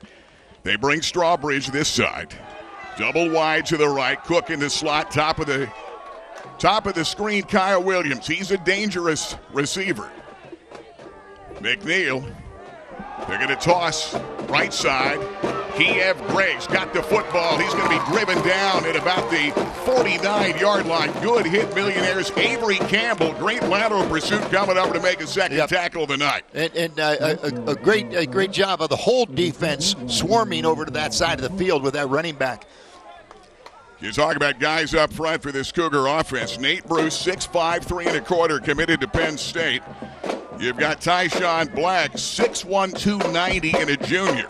They bring Strawbridge this side. Double wide to the right. Cook in the slot, top of the screen, Kyle Williams. He's a dangerous receiver. McNeil, they're going to toss right side. Kiev Greg's got the football. He's going to be driven down at about the 49-yard line. Good hit, Millionaires. Avery Campbell, great lateral pursuit coming over to make a second tackle of the night. And a great job of the whole defense swarming over to that side of the field with that running back. You talk about guys up front for this Cougar offense. Nate Bruce, 6'5", 3 1/4, committed to Penn State. You've got Tyshawn Black, 6'1", 290, and a junior.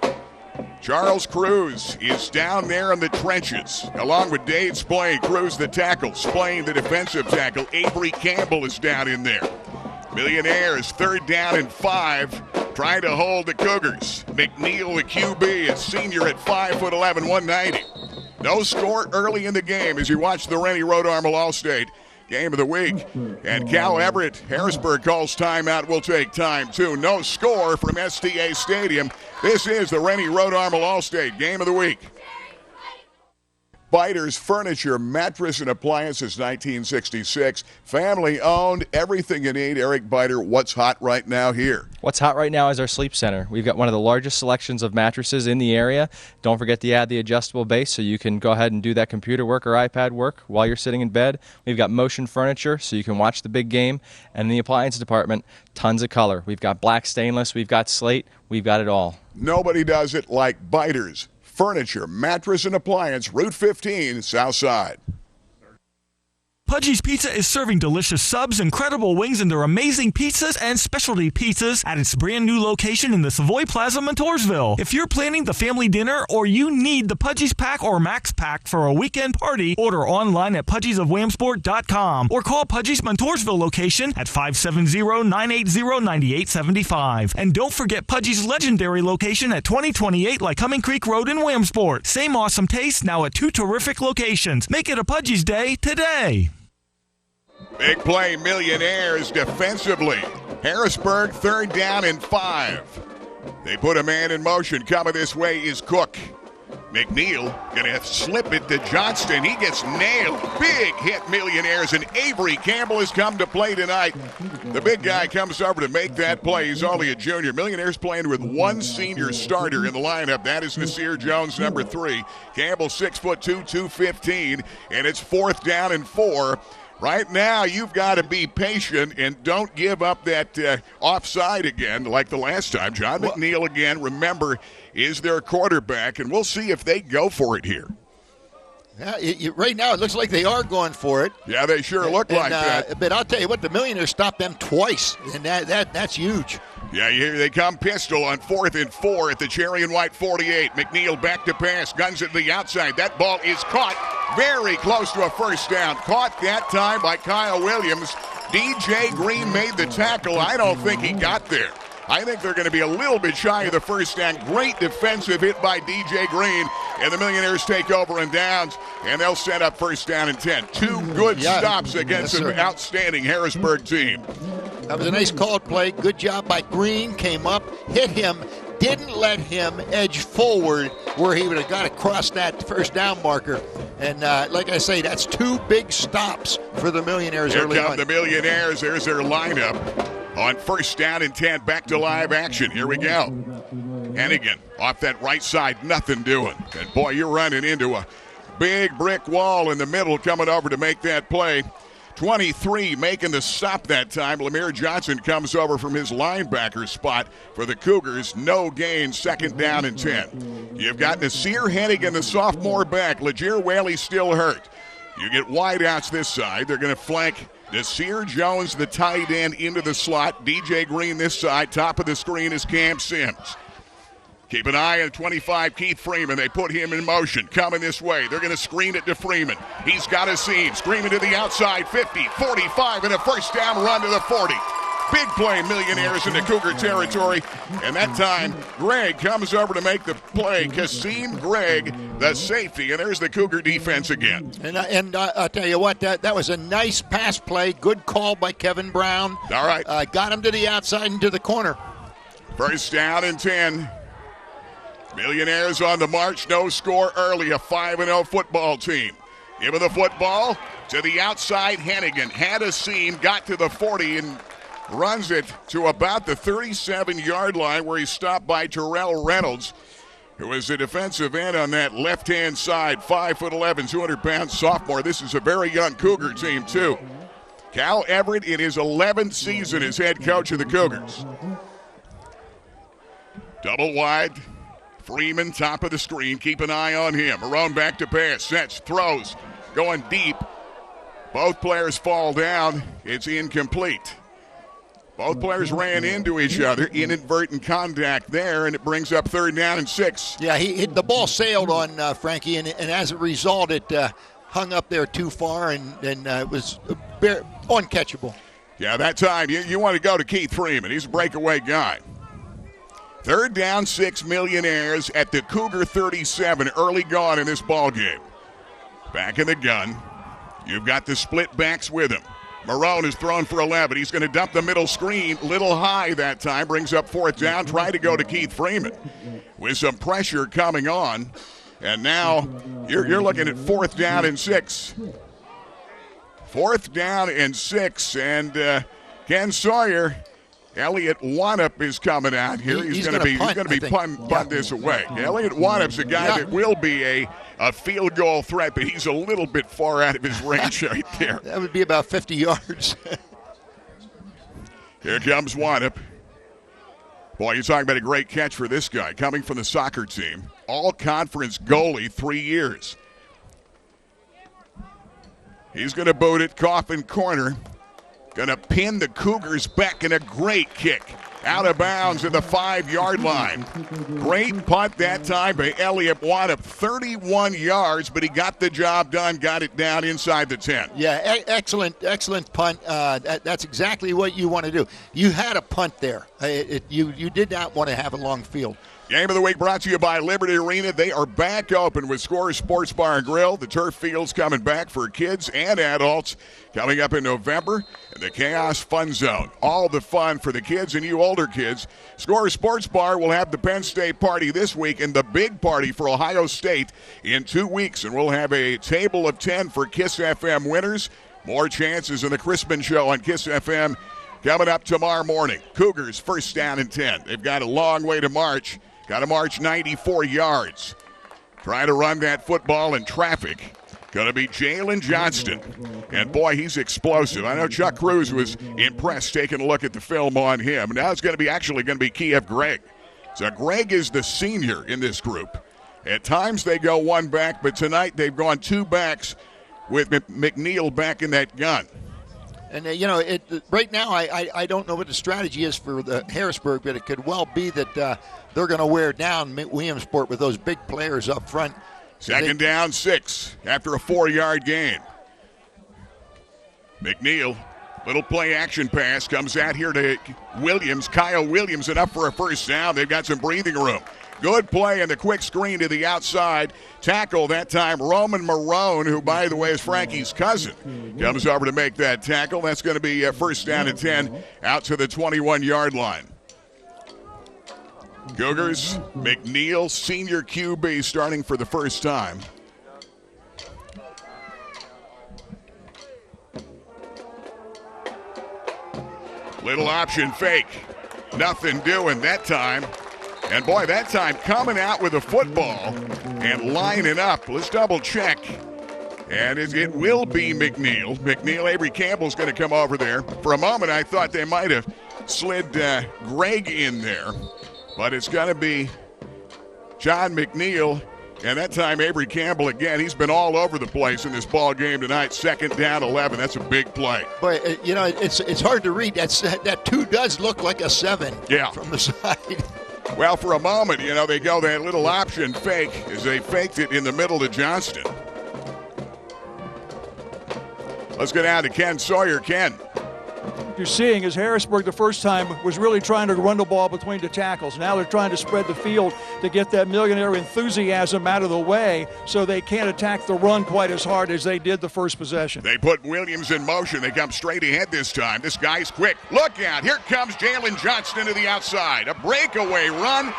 Charles Cruz is down there in the trenches, along with Dave Splain. Cruz the tackle, Splain the defensive tackle. Avery Campbell is down in there. Millionaires, 3rd down and 5, trying to hold the Cougars. McNeil, the QB, a senior at 5'11", 190. No score early in the game as you watch the Rennie Road Armor All-State Game of the Week. And Cal Everett, Harrisburg calls timeout. We'll take time, too. No score from STA Stadium. This is the Rennie Road Armor All-State Game of the Week. Biters Furniture, Mattress and Appliances, 1966. Family owned, everything you need. Eric Biter, what's hot right now here? What's hot right now is our sleep center. We've got one of the largest selections of mattresses in the area. Don't forget to add the adjustable base so you can go ahead and do that computer work or iPad work while you're sitting in bed. We've got motion furniture so you can watch the big game. And in the appliance department, tons of color. We've got black stainless, we've got slate, we've got it all. Nobody does it like Biters Furniture, Mattress and Appliance, Route 15, South Side. Pudgy's Pizza is serving delicious subs, incredible wings, and their amazing pizzas and specialty pizzas at its brand new location in the Savoy Plaza, Montoursville. If you're planning the family dinner or you need the Pudgy's Pack or Max Pack for a weekend party, order online at pudgysofwilliamsport.com or call Pudgy's Montoursville location at 570-980-9875. And don't forget Pudgy's legendary location at 2028 Lycoming Creek Road in Williamsport. Same awesome taste, now at 2 terrific locations. Make it a Pudgy's Day today. Big play, Millionaires defensively. Harrisburg, 3rd down and 5. They put a man in motion. Coming this way is Cook. McNeil going to slip it to Johnston. He gets nailed. Big hit, Millionaires, and Avery Campbell has come to play tonight. The big guy comes over to make that play. He's only a junior. Millionaires playing with one senior starter in the lineup. That is Nasir Jones, number 3. Campbell, 6'2", 215, and it's 4th down and 4. Right now, you've got to be patient and don't give up that offside again like the last time. John McNeil, again, remember, is their quarterback, and we'll see if they go for it here. Yeah, right now, it looks like they are going for it. Yeah, they sure look like that. But I'll tell you what, the Millionaires stopped them twice, and that's huge. Yeah, here they come pistol on 4th and 4 at the cherry and white 48. McNeil back to pass, guns it to the outside. That ball is caught very close to a first down. Caught that time by Kyle Williams. DJ Green made the tackle. I don't think he got there. I think they're going to be a little bit shy of the first down. Great defensive hit by DJ Green. And the Millionaires take over and downs, and they'll set up first down and 10. Two good stops against an outstanding Harrisburg team. That was a nice called play. Good job by Green. Came up, hit him, didn't let him edge forward where he would have got across that first down marker. And like I say, that's two big stops for the Millionaires early on. Here come the Millionaires. There's their lineup on first down and 10. Back to live action. Here we go. Hennigan off that right side, nothing doing. And boy, you're running into a big brick wall in the middle coming over to make that play. 23 making the stop that time. Lemire Johnson comes over from his linebacker spot for the Cougars. No gain, second down and 10. You've got Nasir Hennigan, the sophomore back. Legier Whaley still hurt. You get wideouts this side. They're going to flank Nasir Jones, the tight end, into the slot. DJ Green this side. Top of the screen is Cam Sims. Keep an eye on 25, Keith Freeman. They put him in motion, coming this way. They're going to screen it to Freeman. He's got a seam, screaming to the outside, 50, 45, and a first down run to the 40. Big play, Millionaires into Cougar territory. And that time, Gregg comes over to make the play. Kasim Gregg, the safety. And there's the Cougar defense again. And I'll tell you what, that was a nice pass play. Good call by Kevin Brown. All right. Got him to the outside and to the corner. First down and 10. Millionaires on the march, no score early, a 5-0 football team. Give him the football to the outside. Hennigan had a seam, got to the 40 and runs it to about the 37-yard line where he's stopped by Terrell Reynolds, who is the defensive end on that left-hand side, 5'11", 200-pound sophomore. This is a very young Cougar team, too. Cal Everett in his 11th season as head coach of the Cougars. Double wide. Freeman, top of the screen. Keep an eye on him. Marone back to pass. Sets, throws, going deep. Both players fall down. It's incomplete. Both players ran into each other. Inadvertent contact there, and it brings up third down and 6. Yeah, the ball sailed on Frankie, and as a result, it hung up there too far, and it was uncatchable. Yeah, that time you want to go to Keith Freeman. He's a breakaway guy. Third down, 6, Millionaires at the Cougar 37, early gone in this ball game. Back in the gun. You've got the split backs with him. Marone is thrown for 11. He's going to dump the middle screen. Little high that time. Brings up fourth down. Try to go to Keith Freeman with some pressure coming on. And now you're looking at fourth down and 6. Fourth down and 6. And Ken Sawyer... Elliott Wanup is coming out here. He's going to punt this away. Elliott Wanup's a guy that will be a field goal threat, but he's a little bit far out of his range right there. That would be about 50 yards. Here comes Wanup. Boy, you're talking about a great catch for this guy, coming from the soccer team. All-conference goalie, 3 years. He's going to boot it, Coffin corner. Going to pin the Cougars back in a great kick. Out of bounds at the 5-yard line. Great punt that time by Elliott Wanup. 31 yards, but he got the job done, got it down inside the 10. Yeah, excellent punt. That's exactly what you want to do. You had a punt there. You did not want to have a long field. Game of the week brought to you by Liberty Arena. They are back open with Scores Sports Bar and Grill. The turf field's coming back for kids and adults coming up in November. And the Chaos Fun Zone. All the fun for the kids and you older kids. Scores Sports Bar will have the Penn State party this week and the big party for Ohio State in 2 weeks. And we'll have a table of 10 for Kiss FM winners. More chances in the Crispin Show on Kiss FM coming up tomorrow morning. Cougars first down and 10. They've got a long way to march. Got to march 94 yards. Trying to run that football in traffic. Going to be Jalen Johnston. And, boy, he's explosive. I know Chuck Cruz was impressed taking a look at the film on him. Now it's going to be Kiev Gregg. So Gregg is the senior in this group. At times they go one back, but tonight they've gone two backs with McNeil back in that gun. And, right now I don't know what the strategy is for the Harrisburg, but it could well be that they're going to wear down Williamsport with those big players up front. Second down 6 after a 4-yard gain. McNeil, little play action pass, comes out here to Kyle Williams, and up for a first down. They've got some breathing room. Good play and the quick screen to the outside. Tackle that time, Roman Marone, who, by the way, is Frankie's cousin, comes over to make that tackle. That's going to be a first down and 10 out to the 21-yard line. Cougars, McNeil, senior QB, starting for the first time. Little option fake. Nothing doing that time. And boy, that time coming out with a football and lining up. Let's double check. And it will be McNeil. Avery Campbell's going to come over there. For a moment, I thought they might have slid Greg in there. But it's going to be John McNeil. And that time, Avery Campbell again. He's been all over the place in this ball game tonight. Second down, 11. That's a big play. But it's hard to read. That 2 does look like a 7. Yeah. From the side. Well, for a moment, they go that little option fake as they faked it in the middle to Johnston. Let's go down to Ken Sawyer. Ken. You're seeing is Harrisburg the first time was really trying to run the ball between the tackles. Now they're trying to spread the field to get that millionaire enthusiasm out of the way so they can't attack the run quite as hard as they did the first possession. They put Williams in motion. They come straight ahead this time. This guy's quick. Look out. Here comes Jalen Johnston to the outside. A breakaway run.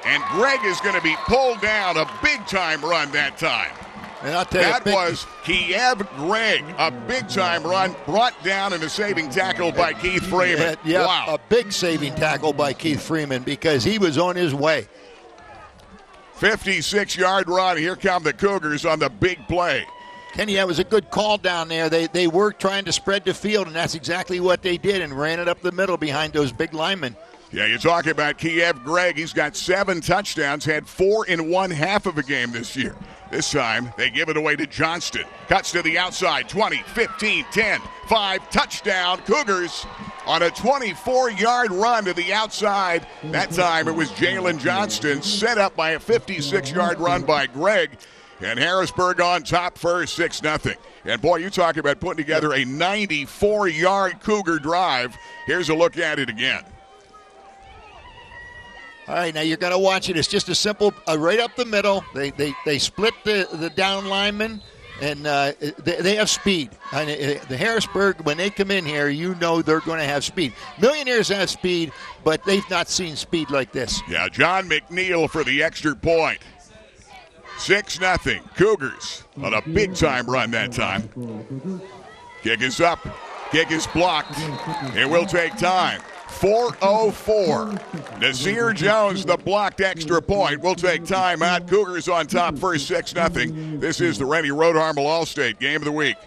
And Greg is going to be pulled down. A big-time run that time. And I'll tell you, that was Kiev Gregg, a big-time run, brought down in a saving tackle by Keith Freeman. Yeah, wow. A big saving tackle by Keith Freeman because he was on his way. 56-yard run. Here come the Cougars on the big play. Kenny, that was a good call down there. They were trying to spread the field, and that's exactly what they did and ran it up the middle behind those big linemen. Yeah, you're talking about Kiev Gregg. He's got 7 touchdowns, had 4 in one half of a game this year. This time, they give it away to Johnston. Cuts to the outside, 20, 15, 10, 5, touchdown. Cougars on a 24-yard run to the outside. That time it was Jalen Johnston, set up by a 56-yard run by Gregg. And Harrisburg on top first, 6-0. And boy, you talk about putting together a 94-yard Cougar drive. Here's a look at it again. All right, now you're going to watch it. It's just a simple, right up the middle. They split the down linemen, and they have speed. The Harrisburg, when they come in here, they're going to have speed. Millionaires have speed, but they've not seen speed like this. Yeah, John McNeil for the extra point. 6-0. Cougars on a big-time run that time. Kick is up. Kick is blocked. It will take time. 4:04. Nasir Jones, the blocked extra point. We'll take time out. Cougars on top first, 6-0. This is the Rennie Road-Harmel All-State Game of the Week.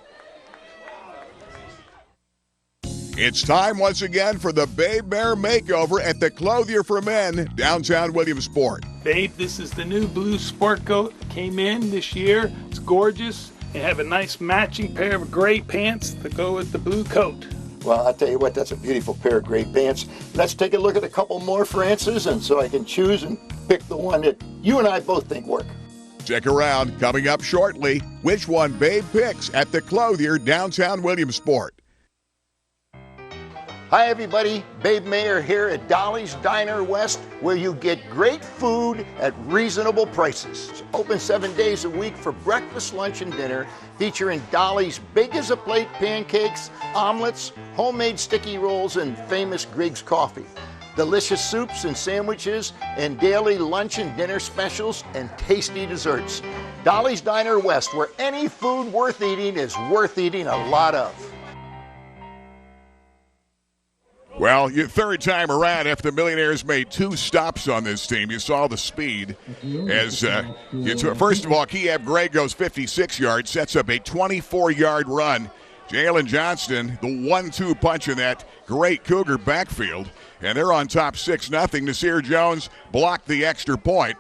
It's time once again for the Babe Bear Makeover at the Clothier for Men, downtown Williamsport. Babe, this is the new blue sport coat that came in this year. It's gorgeous. They have a nice matching pair of gray pants that go with the blue coat. Well, I'll tell you what, that's a beautiful pair of gray pants. Let's take a look at a couple more, Francis, and so I can choose and pick the one that you and I both think work. Stick around. Coming up shortly, which one Babe picks at the Clothier, downtown Williamsport. Hi, everybody. Babe Mayer here at Dolly's Diner West, where you get great food at reasonable prices. It's open 7 days a week for breakfast, lunch, and dinner, featuring Dolly's big-as-a-plate pancakes, omelets, homemade sticky rolls, and famous Griggs coffee. Delicious soups and sandwiches, and daily lunch and dinner specials, and tasty desserts. Dolly's Diner West, where any food worth eating is worth eating a lot of. Well, your third time around after the Millionaires made 2 stops on this team. You saw the speed. First of all, Kiev Gregg goes 56 yards, sets up a 24-yard run. Jalen Johnston, the 1-2 punch in that great Cougar backfield. And they're on top 6-0. Nasir Jones blocked the extra point.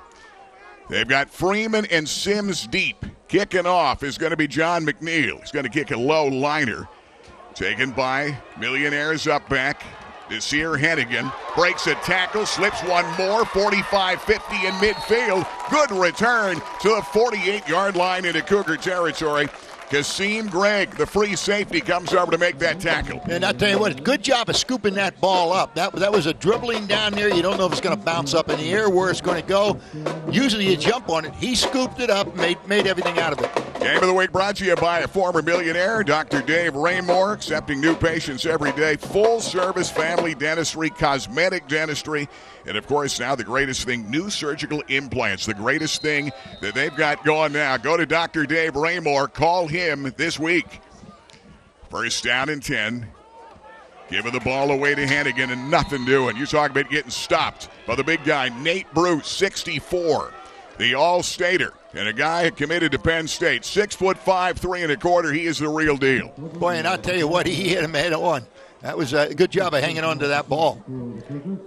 They've got Freeman and Sims deep. Kicking off is going to be John McNeil. He's going to kick a low liner. Taken by Millionaires up back. Desir Hennigan breaks a tackle, slips one more, 45-50 in midfield. Good return to the 48-yard line into Cougar territory. Kasim Gregg, the free safety, comes over to make that tackle. And I'll tell you what, good job of scooping that ball up. That was a dribbling down there. You don't know if it's going to bounce up in the air, where it's going to go. Usually you jump on it. He scooped it up, made everything out of it. Game of the week brought to you by a former millionaire, Dr. Dave Raymore, accepting new patients every day. Full-service family dentistry, cosmetic dentistry, and, of course, now the greatest thing, new surgical implants, the greatest thing that they've got going now. Go to Dr. Dave Raymore. Call him this week. First down and 10. Giving the ball away to Hannigan and nothing doing. You talk about getting stopped by the big guy, Nate Bruce, 64. The All-Stater. And a guy committed to Penn State, 6'5", 3¼ He is the real deal. Boy, and I'll tell you what, he hit him head on. That was a good job of hanging on to that ball.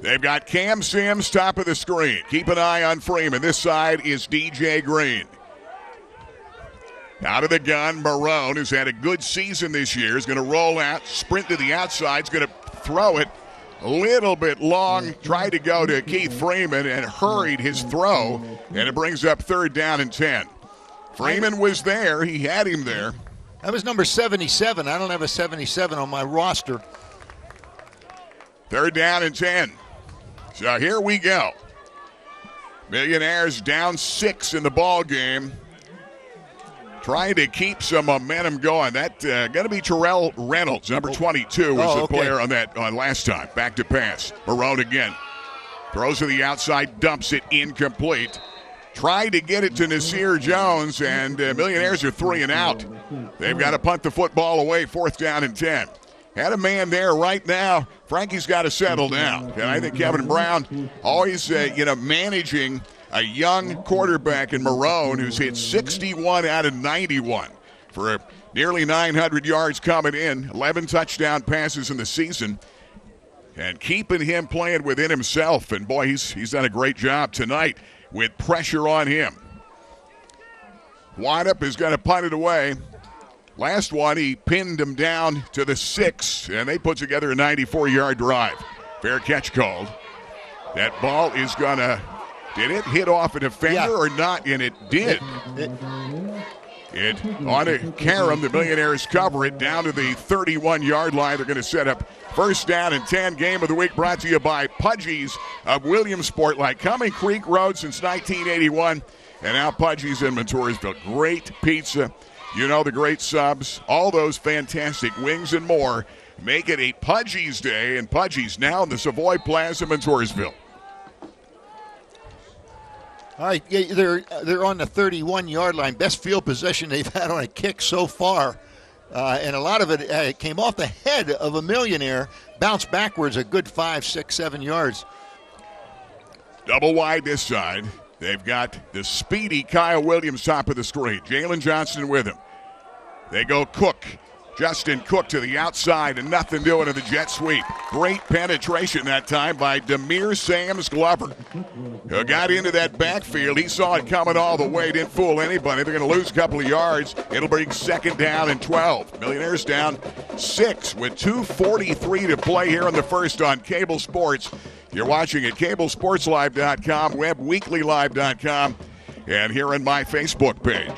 They've got Cam Sims, top of the screen. Keep an eye on Freeman. This side is DJ Green. Out of the gun, Marone, who's had a good season this year, is going to roll out, sprint to the outside, is going to throw it a little bit long, tried to go to Keith Freeman and hurried his throw, and it brings up 3rd down and 10. Freeman was there. He had him there. That was number 77. I don't have a 77 on my roster. 3rd down and 10. So here we go. Millionaires down 6 in the ball game. Trying to keep some momentum going. That going to be Terrell Reynolds, number 22, was the player on that last time. Back to pass. Marone again. Throws to the outside, dumps it incomplete. Tried to get it to Nasir Jones, and Millionaires are 3 and out. They've got to punt the football away, 4th down and 10. Had a man there right now. Frankie's got to settle down. And I think Kevin Brown always, managing a young quarterback in Marone who's hit 61 out of 91 for nearly 900 yards coming in, 11 touchdown passes in the season, and keeping him playing within himself. And, boy, he's done a great job tonight with pressure on him. Windup is going to punt it away. Last one, he pinned him down to the 6, and they put together a 94-yard drive. Fair catch called. That ball is going to... Did it hit off a defender or not? And it did. It on a Karam, the Millionaires cover it down to the 31-yard line. They're going to set up 1st down and 10. Game of the week brought to you by Pudgy's of Williamsport, like Cumming Creek Road since 1981. And now Pudgy's in Montoursville. Great pizza. You know, the great subs, all those fantastic wings and more. Make it a Pudgy's day, and Pudgy's now in the Savoy Plaza, Montoursville. All right, they're on the 31-yard line. Best field possession they've had on a kick so far. And a lot of it came off the head of a Millionaire, bounced backwards a good 5, 6, 7 yards. Double wide this side. They've got the speedy Kyle Williams top of the screen. Jalen Johnson with him. They go Cook. Justin Cook to the outside and nothing doing to the jet sweep. Great penetration that time by Demir Sams Glover, who got into that backfield. He saw it coming all the way. Didn't fool anybody. They're going to lose a couple of yards. It'll bring 2nd down and 12. Millionaires down 6 with 2:43 to play here in the first on Cable Sports. You're watching at cablesportslive.com, webweeklylive.com, and here on my Facebook page.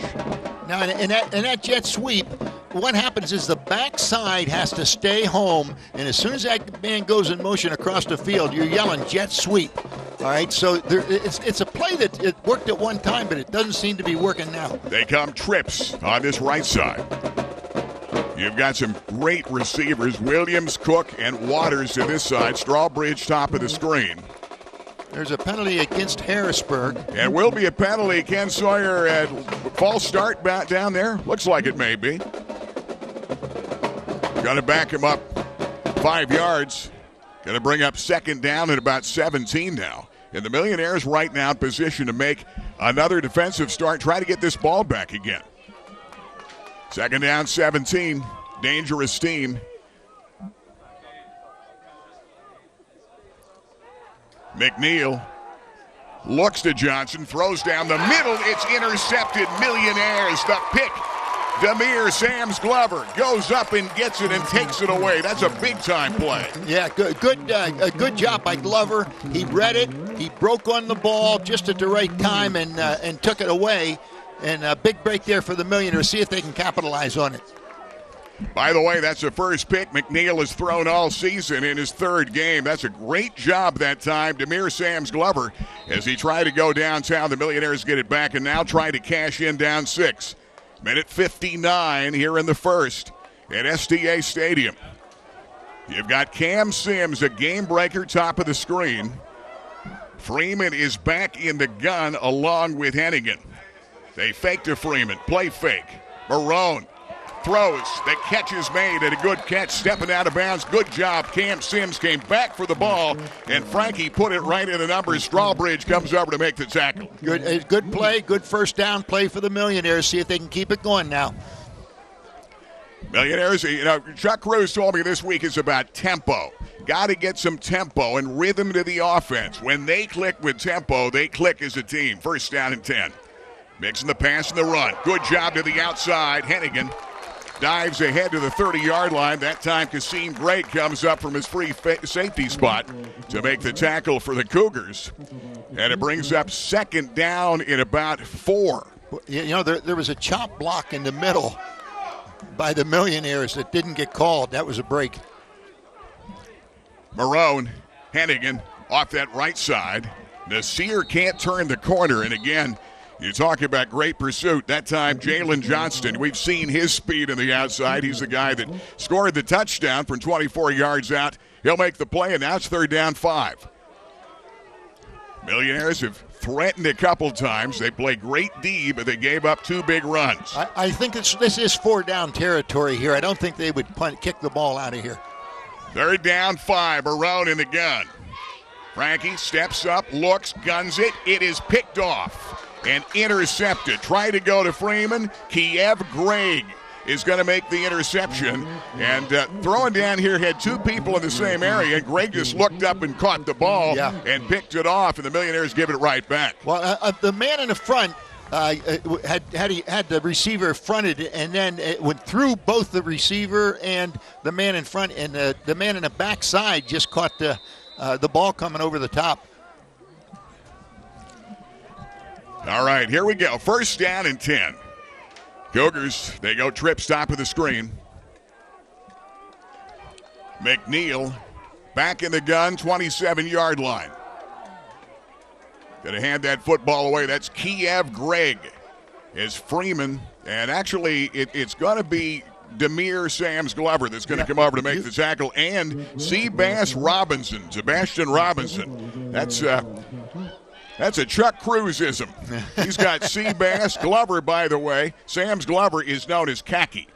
Now, in that jet sweep, what happens is the backside has to stay home, and as soon as that man goes in motion across the field, you're yelling jet sweep. All right, so it's a play that it worked at one time, but it doesn't seem to be working now. They come trips on this right side. You've got some great receivers, Williams, Cook, and Waters to this side. Strawbridge top of the screen. There's a penalty against Harrisburg. And will be a penalty. Ken Sawyer at false start back down there. Looks like it may be. Going to back him up 5 yards. Going to bring up 2nd down at about 17 now. And the Millionaires right now in position to make another defensive start. Try to get this ball back again. 2nd down, 17. Dangerous team. McNeil looks to Johnson, throws down the middle. It's intercepted. Millionaires, the pick Demir Sam's Glover goes up and gets it and takes it away. That's a big-time play. Yeah, good job by Glover. He read it. He broke on the ball just at the right time and took it away. And a big break there for the Millionaires. See if they can capitalize on it. By the way, that's the first pick McNeil has thrown all season in his third game. That's a great job that time. Demir Sam's Glover, as he tried to go downtown, the Millionaires get it back and now try to cash in down 6. Minute 59 here in the first at STA Stadium. You've got Cam Sims, a game breaker, top of the screen. Freeman is back in the gun along with Hennigan. They fake to Freeman, play fake. Marone throws, the catch is made, and a good catch, stepping out of bounds. Good job. Cam Sims came back for the ball, and Frankie put it right in the numbers. Strawbridge comes over to make the tackle. Good play, good first down play for the Millionaires. See if they can keep it going now. Millionaires, Chuck Cruz told me this week is about tempo. Got to get some tempo and rhythm to the offense. When they click with tempo, they click as a team. First down and 10. Mixing the pass and the run. Good job to the outside. Hennigan dives ahead to the 30-yard line. That time, Kasim Gray comes up from his free safety spot to make the tackle for the Cougars. And it brings up second down in about 4. There was a chop block in the middle by the Millionaires that didn't get called. That was a break. Marone, Hennigan off that right side. Nasir can't turn the corner. And again, you talk about great pursuit. That time, Jalen Johnston, we've seen his speed on the outside. He's the guy that scored the touchdown from 24 yards out. He'll make the play, and now it's third down 5. Millionaires have threatened a couple times. They play great D, but they gave up 2 big runs. I think this is 4-down territory here. I don't think they would kick the ball out of here. Third down 5, Marone in the gun. Frankie steps up, looks, guns it. It is picked off and intercepted. Try to go to Freeman. Kiev Gregg is going to make the interception. And throwing down here had 2 people in the same area. And Gregg just looked up and caught the ball and picked it off. And the Millionaires give it right back. Well, the man in the front had the receiver fronted, and then it went through both the receiver and the man in front. And the man in the backside just caught the ball coming over the top. All right, here we go. First down and 10. Cougars, they go trips top of the screen. McNeil back in the gun, 27-yard line. Going to hand that football away. That's Kiev Gregg as Freeman. And actually, it's going to be Demir Sam's Glover that's going to come over to make the tackle. And Sebastian Robinson. That's a Chuck Cruzism. He's got Seabass. Glover, by the way. Sam's Glover is known as khaki.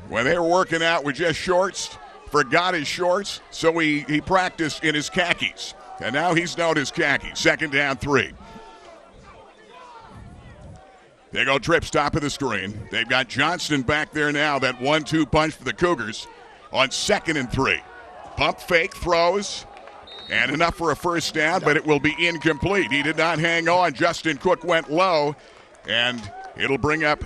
When they were working out with just shorts, forgot his shorts, so he practiced in his khakis. And now he's known as khaki. Second down 3. They go trips top of the screen. They've got Johnston back there now, that 1-2 punch for the Cougars on 2nd and 3. Pump fake, throws. And enough for a first down, but it will be incomplete. He did not hang on. Justin Cook went low, and it'll bring up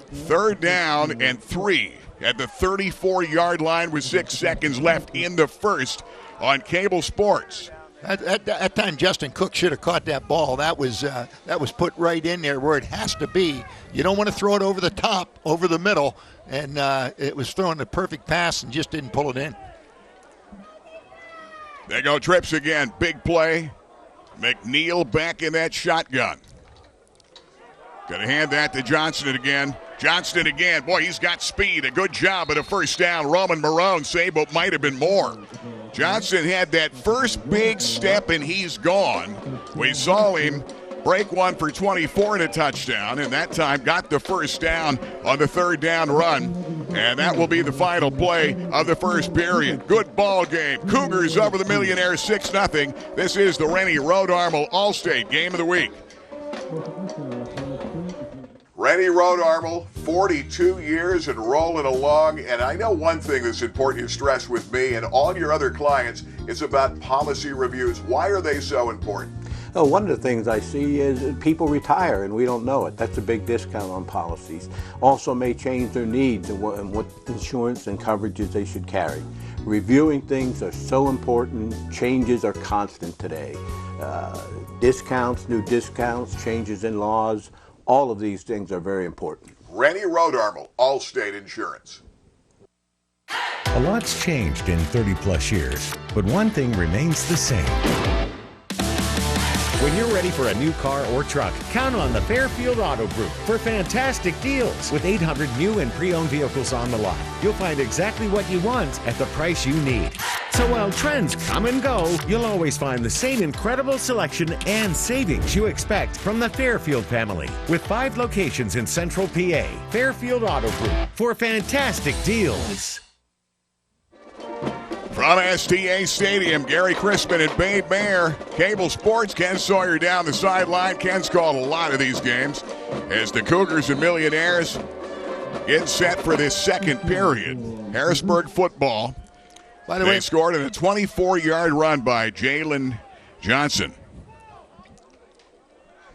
third down and 3 at the 34-yard line with 6 seconds left in the first on Cable Sports. At that time, Justin Cook should have caught that ball. That was put right in there where it has to be. You don't want to throw it over the top, over the middle, and it was throwing the perfect pass and just didn't pull it in. They go trips again. Big play. McNeil back in that shotgun. Going to hand that to Johnston again. Johnston again. Boy, he's got speed. A good job at a first down. Roman Marone saved, but might have been more. Johnston had that first big step, and he's gone. We saw him break one for 24 and a touchdown, and that time got the first down on the third down run. And that will be the final play of the first period. Good ball game. Cougars over the Millionaires 6-0. This is the Rennie Road Armel All-State Game of the Week. Rennie Road Armel, 42 years and rolling along. And I know one thing that's important to stress with me and all your other clients is about policy reviews. Why are they so important? One of the things I see is people retire and we don't know it. That's a big discount on policies. Also may change their needs and what insurance and coverages they should carry. Reviewing things are so important. Changes are constant today. Discounts, new discounts, changes in laws, all of these things are very important. Rennie Rodarmel, Allstate Insurance. A lot's changed in 30-plus years, but one thing remains the same. When you're ready for a new car or truck, count on the Fairfield Auto Group for fantastic deals. With 800 new and pre-owned vehicles on the lot, you'll find exactly what you want at the price you need. So while trends come and go, you'll always find the same incredible selection and savings you expect from the Fairfield family. With 5 locations in Central PA, Fairfield Auto Group for fantastic deals. From STA Stadium, Gary Crispin and Babe Mayer. Cable Sports, Ken Sawyer down the sideline. Ken's called a lot of these games as the Cougars and Millionaires get set for this second period. Harrisburg football. By the way, scored in a 24-yard run by Jalen Johnson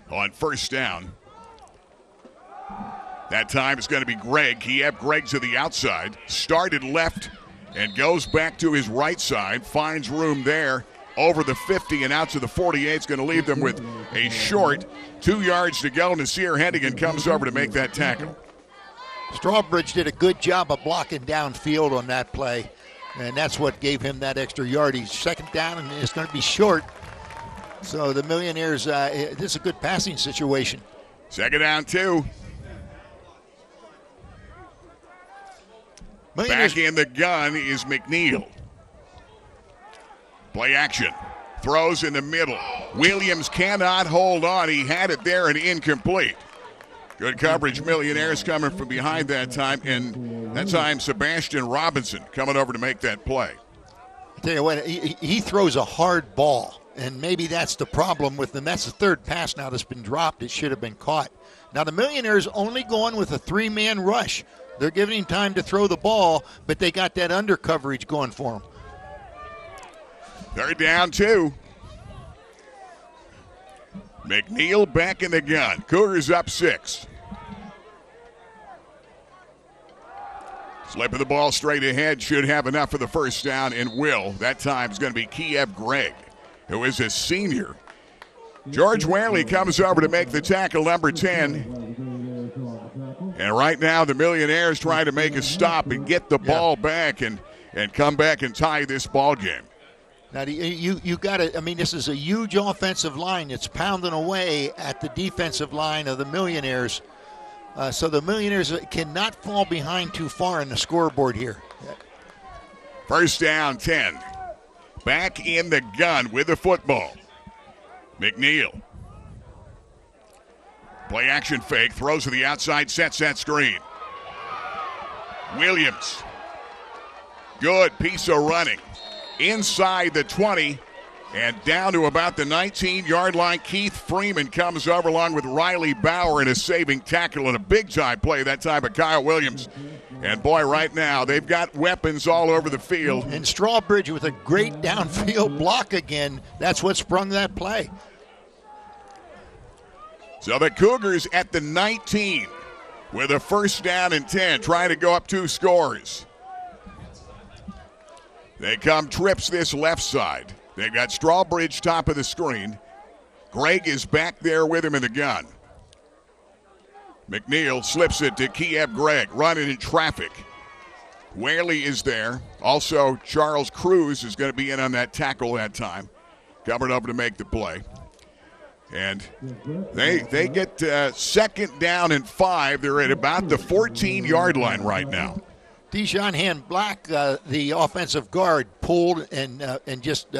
on first down. That time it's going to be Greg. Greg to the outside. Started left and goes back to his right side. Finds room there over the 50 and out to the 48. It's going to leave them with a short 2 yards to go. Nasir Hennigan comes over to make that tackle. Strawbridge did a good job of blocking downfield on that play, and that's what gave him that extra yardage. Second down, and it's going to be short. So the Millionaires, this is a good passing situation. Second down, 2. Back in the gun is McNeil. Play action. Throws in the middle. Williams cannot hold on. He had it there and incomplete. Good coverage. Millionaires coming from behind that time. And that time, Sebastian Robinson coming over to make that play. I tell you what, he throws a hard ball. And maybe that's the problem with them. That's the third pass now that's been dropped. It should have been caught. Now the Millionaires only going with a 3-man rush. They're giving him time to throw the ball, but they got that under coverage going for him. Third down, 2. McNeil back in the gun. Cougars up 6. Slipping the ball straight ahead. Should have enough for the first down and will. That time is going to be Kiev Gregg, who is a senior. George Whaley comes over to make the tackle, number 10. And right now, the Millionaires trying to make a stop and get the ball back and come back and tie this ball game. Now, you got to, I mean, this is a huge offensive line. It's pounding away at the defensive line of the Millionaires. So the Millionaires cannot fall behind too far in the scoreboard here. First down, 10. Back in the gun with the football. McNeil. Play action fake, throws to the outside, sets that screen. Williams. Good piece of running. Inside the 20 and down to about the 19-yard line. Keith Freeman comes over along with Riley Bauer in a saving tackle and a big-time play that time by Kyle Williams. And, boy, right now they've got weapons all over the field. And Strawbridge with a great downfield block again. That's what sprung that play. So the Cougars at the 19 with a first down and 10, trying to go up 2 scores. They come trips this left side. They've got Strawbridge top of the screen. Gregg is back there with him in the gun. McNeil slips it to Kiev Gregg, running in traffic. Whaley is there. Also, Charles Cruz is going to be in on that tackle that time. Covered over to make the play. And they get second down and 5. They're at about the 14-yard line right now. Dijon Hand Black, the offensive guard, pulled and just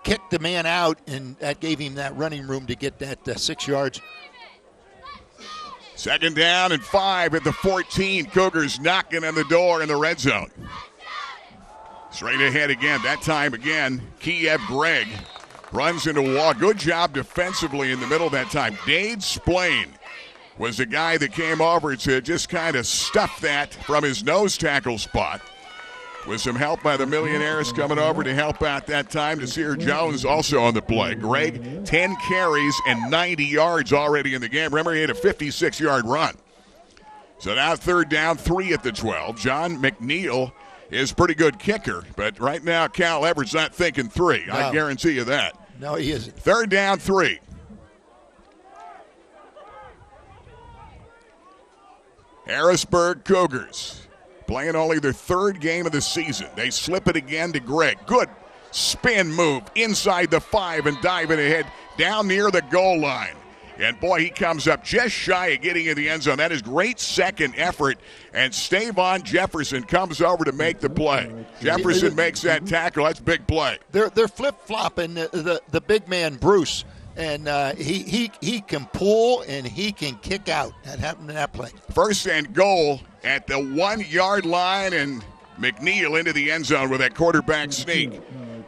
kicked the man out, and that gave him that running room to get that 6 yards. Second down and 5 at the 14. Cougars knocking on the door in the red zone. Straight ahead again. That time again, Kiev Gregg runs into a wall. Good job defensively in the middle that time. Dade Splain was the guy that came over to just kind of stuff that from his nose tackle spot. with some help by the Millionaires coming over to help out that time. Desir Jones also on the play. Greg, 10 carries and 90 yards already in the game. Remember, he had a 56-yard run. So now 3rd down, 3 at the 12. John McNeil is pretty good kicker, but right now Cal Everett's not thinking 3. No. I guarantee you that. No, he isn't. 3rd down, 3. Harrisburg Cougars playing only their 3rd game of the season. They slip it again to Greg. Good spin move inside the 5 and diving ahead down near the goal line. And, boy, he comes up just shy of getting in the end zone. That is great second effort. And Stavon Jefferson comes over to make the play. Jefferson makes that tackle. That's a big play. They're flip-flopping the big man, Bruce. And he can pull and he can kick out. That happened in that play. 1st and goal at the 1-yard line. And McNeil into the end zone with that quarterback sneak.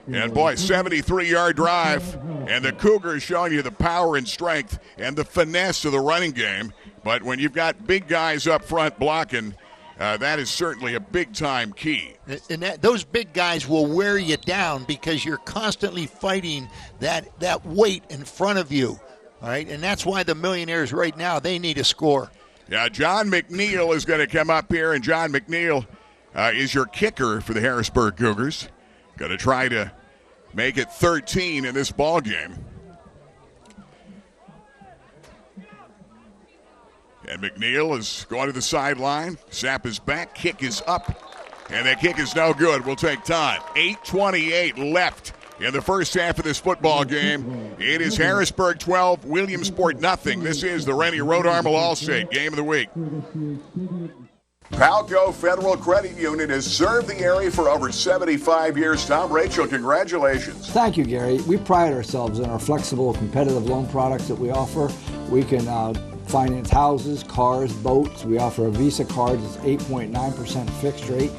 And, boy, 73-yard drive. And the Cougars showing you the power and strength and the finesse of the running game. But when you've got big guys up front blocking, that is certainly a big-time key. And those big guys will wear you down because you're constantly fighting that weight in front of you. All right, and that's why the Millionaires right now, they need a score. Yeah, John McNeil is going to come up here, and John McNeil is your kicker for the Harrisburg Cougars. Going to try to make it 13 in this ball game. And McNeil is going to the sideline. Sap is back. Kick is up. And that kick is no good. We'll take time. 8:28 left in the first half of this football game. It is Harrisburg 12, Williamsport nothing. This is the Rennie Road Armor All-State Game of the Week. Palco Federal Credit Union has served the area for over 75 years. Tom, Rachel, congratulations. Thank you, Gary. We pride ourselves in our flexible, competitive loan products that we offer. We can finance houses, cars, boats. We offer a Visa card that's 8.9% fixed rate.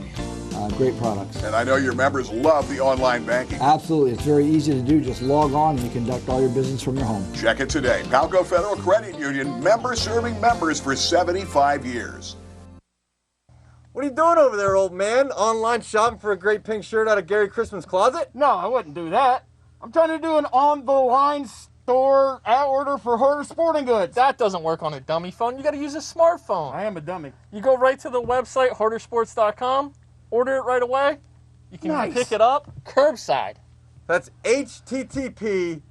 Great products. And I know your members love the online banking. Absolutely. It's very easy to do. Just log on and you conduct all your business from your home. Check it today. Palco Federal Credit Union, member serving members for 75 years. What are you doing over there, old man? Online shopping for a great pink shirt out of Gary Crispin's closet? No, I wouldn't do that. I'm trying to do an on-the-line store ad order for Hoarder Sporting Goods. That doesn't work on a dummy phone. You got to use a smartphone. I am a dummy. You go right to the website, hoardersports.com, order it right away. You can pick it up curbside. That's http://.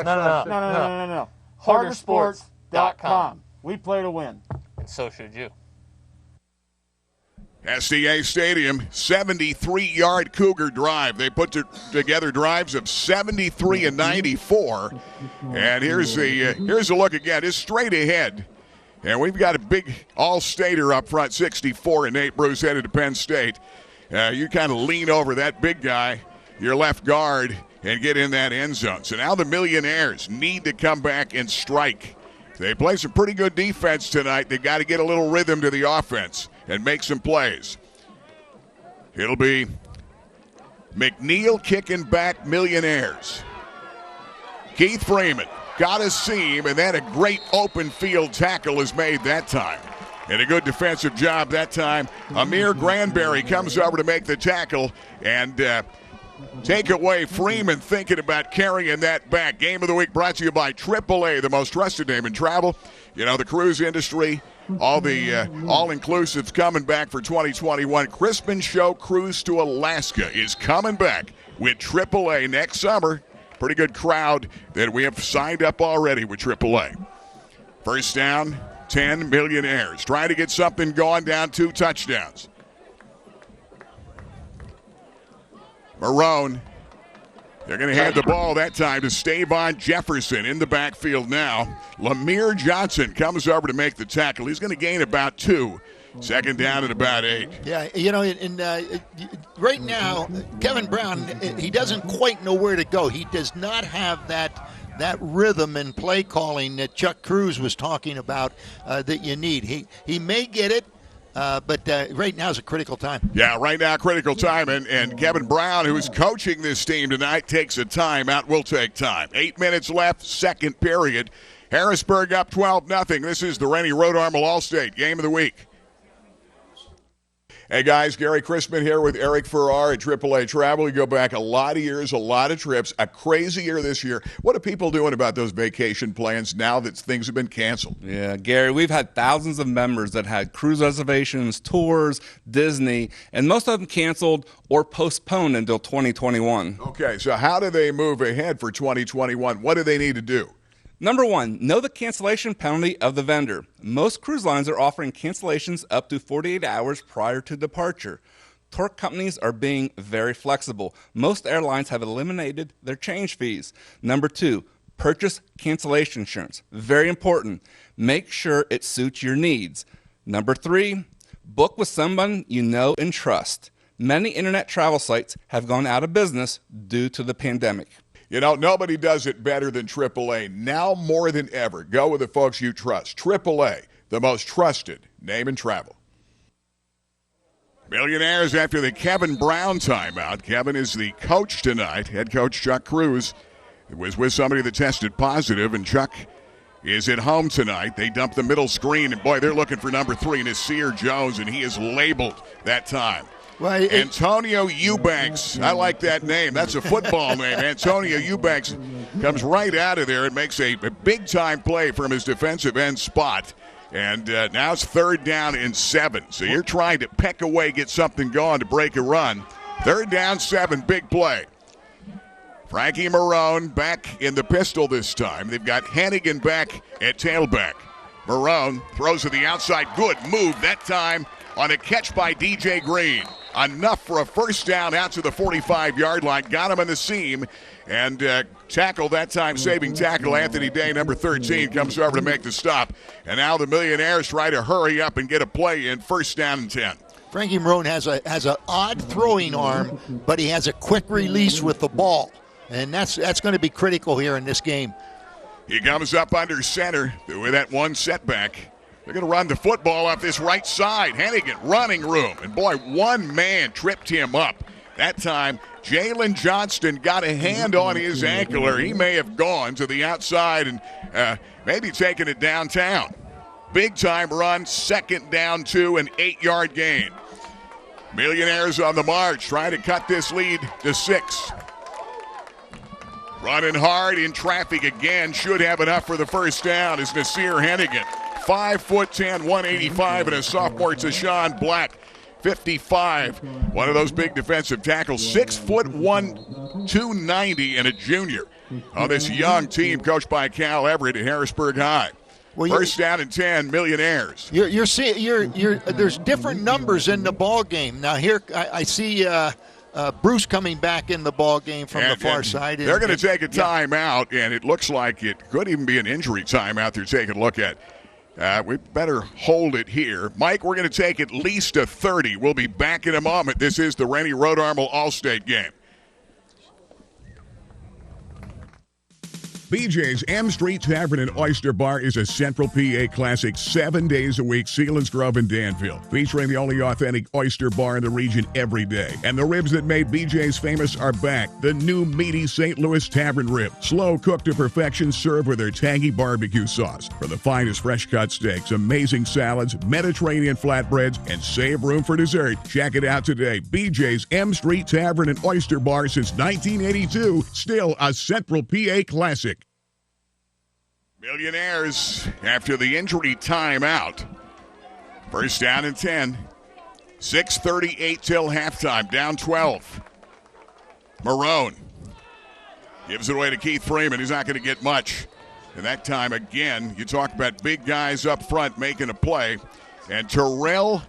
No. Hoardersports.com. We play to win. And so should you. SDA Stadium, 73-yard Cougar drive. They put together drives of 73 and 94. And here's a look again. It's straight ahead. And we've got a big all-stater up front, 64, and Nate Bruce headed to Penn State. You kind of lean over that big guy, your left guard, and get in that end zone. So now the Millionaires need to come back and strike. They play some pretty good defense tonight. They've got to get a little rhythm to the offense and make some plays. It'll be McNeil kicking back Millionaires. Keith Freeman got a seam, and then a great open field tackle is made that time. And a good defensive job that time. Amir Granberry comes over to make the tackle and take away Freeman thinking about carrying that back. Game of the Week brought to you by AAA, the most trusted name in travel. You know, the cruise industry, all the all-inclusives coming back for 2021. Crispin Show Cruise to Alaska is coming back with AAA next summer. Pretty good crowd that we have signed up already with AAA. First down, 10 Millionaires. Trying to get something going, down 2 touchdowns. Marone, they're going to hand the ball that time to Stavon Jefferson in the backfield now. Lamir Johnson comes over to make the tackle. He's going to gain about 2. Second down at about 8. Yeah, you know, right now, Kevin Brown, he doesn't quite know where to go. He does not have that rhythm and play calling that Chuck Cruz was talking about that you need. He may get it, but right now is a critical time. Yeah, right now, critical time. And Kevin Brown, who's coaching this team tonight, takes a timeout. We'll take time. 8 minutes left, second period. Harrisburg up 12-0. This is the Rennie Road Armor All-State Game of the Week. Hey, guys, Gary Chrisman here with Eric Farrar at AAA Travel. We go back a lot of years, a lot of trips, a crazy year this year. What are people doing about those vacation plans now that things have been canceled? Yeah, Gary, we've had thousands of members that had cruise reservations, tours, Disney, and most of them canceled or postponed until 2021. Okay, so how do they move ahead for 2021? What do they need to do? Number one, know the cancellation penalty of the vendor. Most cruise lines are offering cancellations up to 48 hours prior to departure. Tour companies are being very flexible. Most airlines have eliminated their change fees. Number two, purchase cancellation insurance. Very important. Make sure it suits your needs. Number three, book with someone you know and trust. Many internet travel sites have gone out of business due to the pandemic. You know, nobody does it better than AAA. Now more than ever, go with the folks you trust. AAA, the most trusted name in travel. Millionaires after the Kevin Brown timeout. Kevin is the coach tonight. Head coach Chuck Cruz was with somebody that tested positive, and Chuck is at home tonight. They dump the middle screen, and boy, they're looking for number 3, Nasir Jones, and he is labeled that time. Well, Antonio Eubanks. I like that name. That's a football name. Antonio Eubanks comes right out of there and makes a big-time play from his defensive end spot. And now it's 3rd down and 7. So you're trying to peck away, get something going to break a run. 3rd down, 7, big play. Frankie Marone back in the pistol this time. They've got Hannigan back at tailback. Marone throws to the outside. Good move that time on a catch by DJ Green. Enough for a 1st down out to the 45-yard line. Got him in the seam. And tackle that time, saving tackle. Anthony Day, number 13, comes over to make the stop. And now the Millionaires try to hurry up and get a play in. 1st down and 10. Frankie Marone has an odd throwing arm, but he has a quick release with the ball. And that's going to be critical here in this game. He comes up under center with that one setback. They're going to run the football off this right side. Hannigan, running room. And, boy, one man tripped him up. That time, Jalen Johnston got a hand on his ankle, or he may have gone to the outside and maybe taken it downtown. Big-time run, 2nd down 2, an 8-yard gain. Millionaires on the march, trying to cut this lead to 6. Running hard in traffic again, should have enough for the 1st down is Nasir Hannigan. 5'10", 185, and a sophomore Tashawn Black, 55. One of those big defensive tackles, 6'1", 290, and a junior on this young team coached by Cal Everett at Harrisburg High. Well, 1st down and 10, Millionaires. You're seeing there's different numbers in the ball game. Now here I see Bruce coming back in the ball game from the far side. They're going to take a timeout, and it looks like it could even be an injury timeout they're taking a look at. We better hold it here. Mike, we're going to take at least a 30. We'll be back in a moment. This is the Rennie Road Armel All-State game. BJ's M Street Tavern and Oyster Bar is a Central PA classic 7 days a week, Sealands Grove and Danville, featuring the only authentic oyster bar in the region every day. And the ribs that made BJ's famous are back. The new meaty St. Louis Tavern rib, slow cooked to perfection, served with their tangy barbecue sauce. For the finest fresh-cut steaks, amazing salads, Mediterranean flatbreads, and save room for dessert. Check it out today. BJ's M Street Tavern and Oyster Bar since 1982, still a Central PA classic. Millionaires after the injury timeout. 1st down and 10. 6:38 till halftime. Down 12. Marone gives it away to Keith Freeman. He's not going to get much. And that time, again, you talk about big guys up front making a play. And Terrell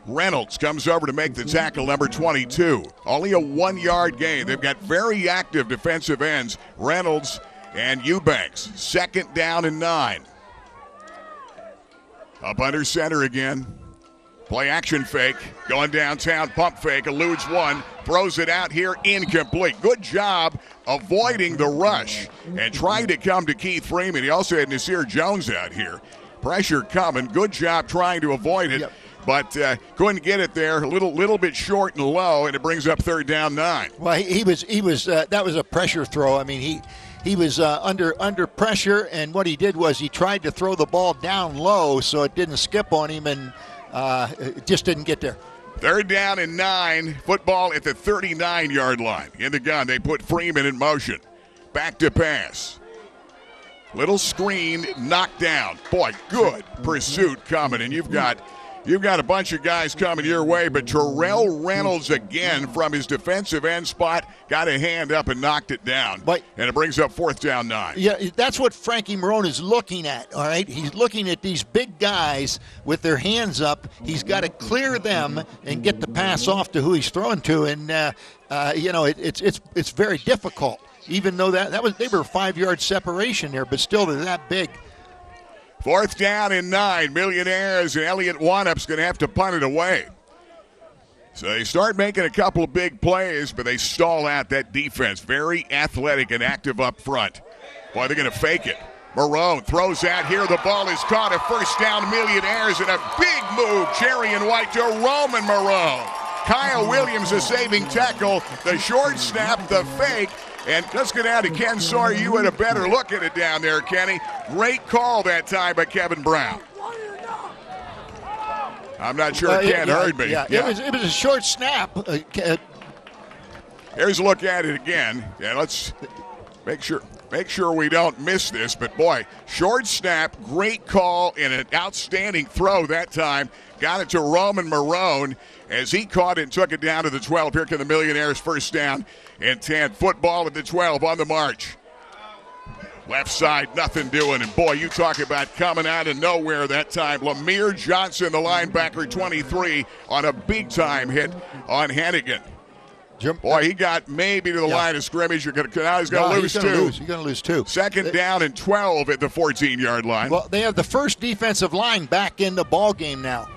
Reynolds comes over to make the tackle, number 22. Only a 1-yard gain. They've got very active defensive ends. Reynolds and Eubanks, 2nd down and 9. Up under center again. Play action fake. Going downtown, pump fake, eludes one. Throws it out here, incomplete. Good job avoiding the rush and trying to come to Keith Freeman. He also had Nasir Jones out here. Pressure coming. Good job trying to avoid it. Yep. But couldn't get it there. A little bit short and low, and it brings up 3rd down 9. Well, he was. That was a pressure throw. I mean, he was under pressure, and what he did was he tried to throw the ball down low so it didn't skip on him, and it just didn't get there. Third down and 9. Football at the 39-yard line. In the gun, they put Freeman in motion. Back to pass. Little screen, knocked down. Boy, good pursuit coming, and you've got a bunch of guys coming your way, but Terrell Reynolds again from his defensive end spot got a hand up and knocked it down. And it brings up 4th down 9. Yeah, that's what Frankie Marone is looking at, all right? He's looking at these big guys with their hands up. He's got to clear them and get the pass off to who he's throwing to, and, it's very difficult, even though they were 5-yard separation there, but still they're that big. 4th down and 9. Millionaires and Elliott Wannup's going to have to punt it away. So they start making a couple of big plays, but they stall out that defense. Very athletic and active up front. Boy, they're going to fake it. Marone throws out here. The ball is caught. A 1st down, Millionaires, and a big move. Cherry and White to Roman Marone. Kyle Williams, a saving tackle. The short snap, the fake. And let's get down to Ken Sawyer. You had a better look at it down there, Kenny. Great call that time by Kevin Brown. I'm not sure Ken heard me. Yeah. It was a short snap. Here's a look at it again. Yeah, let's make sure we don't miss this. But, boy, short snap, great call, and an outstanding throw that time. Got it to Roman Marone as he caught it and took it down to the 12. Here come the Millionaires, 1st down and 10. Football at the 12 on the march. Left side, nothing doing. And, boy, you talk about coming out of nowhere that time. Lamere Johnson, the linebacker, 23, on a big-time hit on Hannigan. Boy, he got maybe to the line of scrimmage. He's going to lose 2. He's going to lose 2. 2nd down and 12 at the 14-yard line. Well, they have the first defensive line back in the ball game now.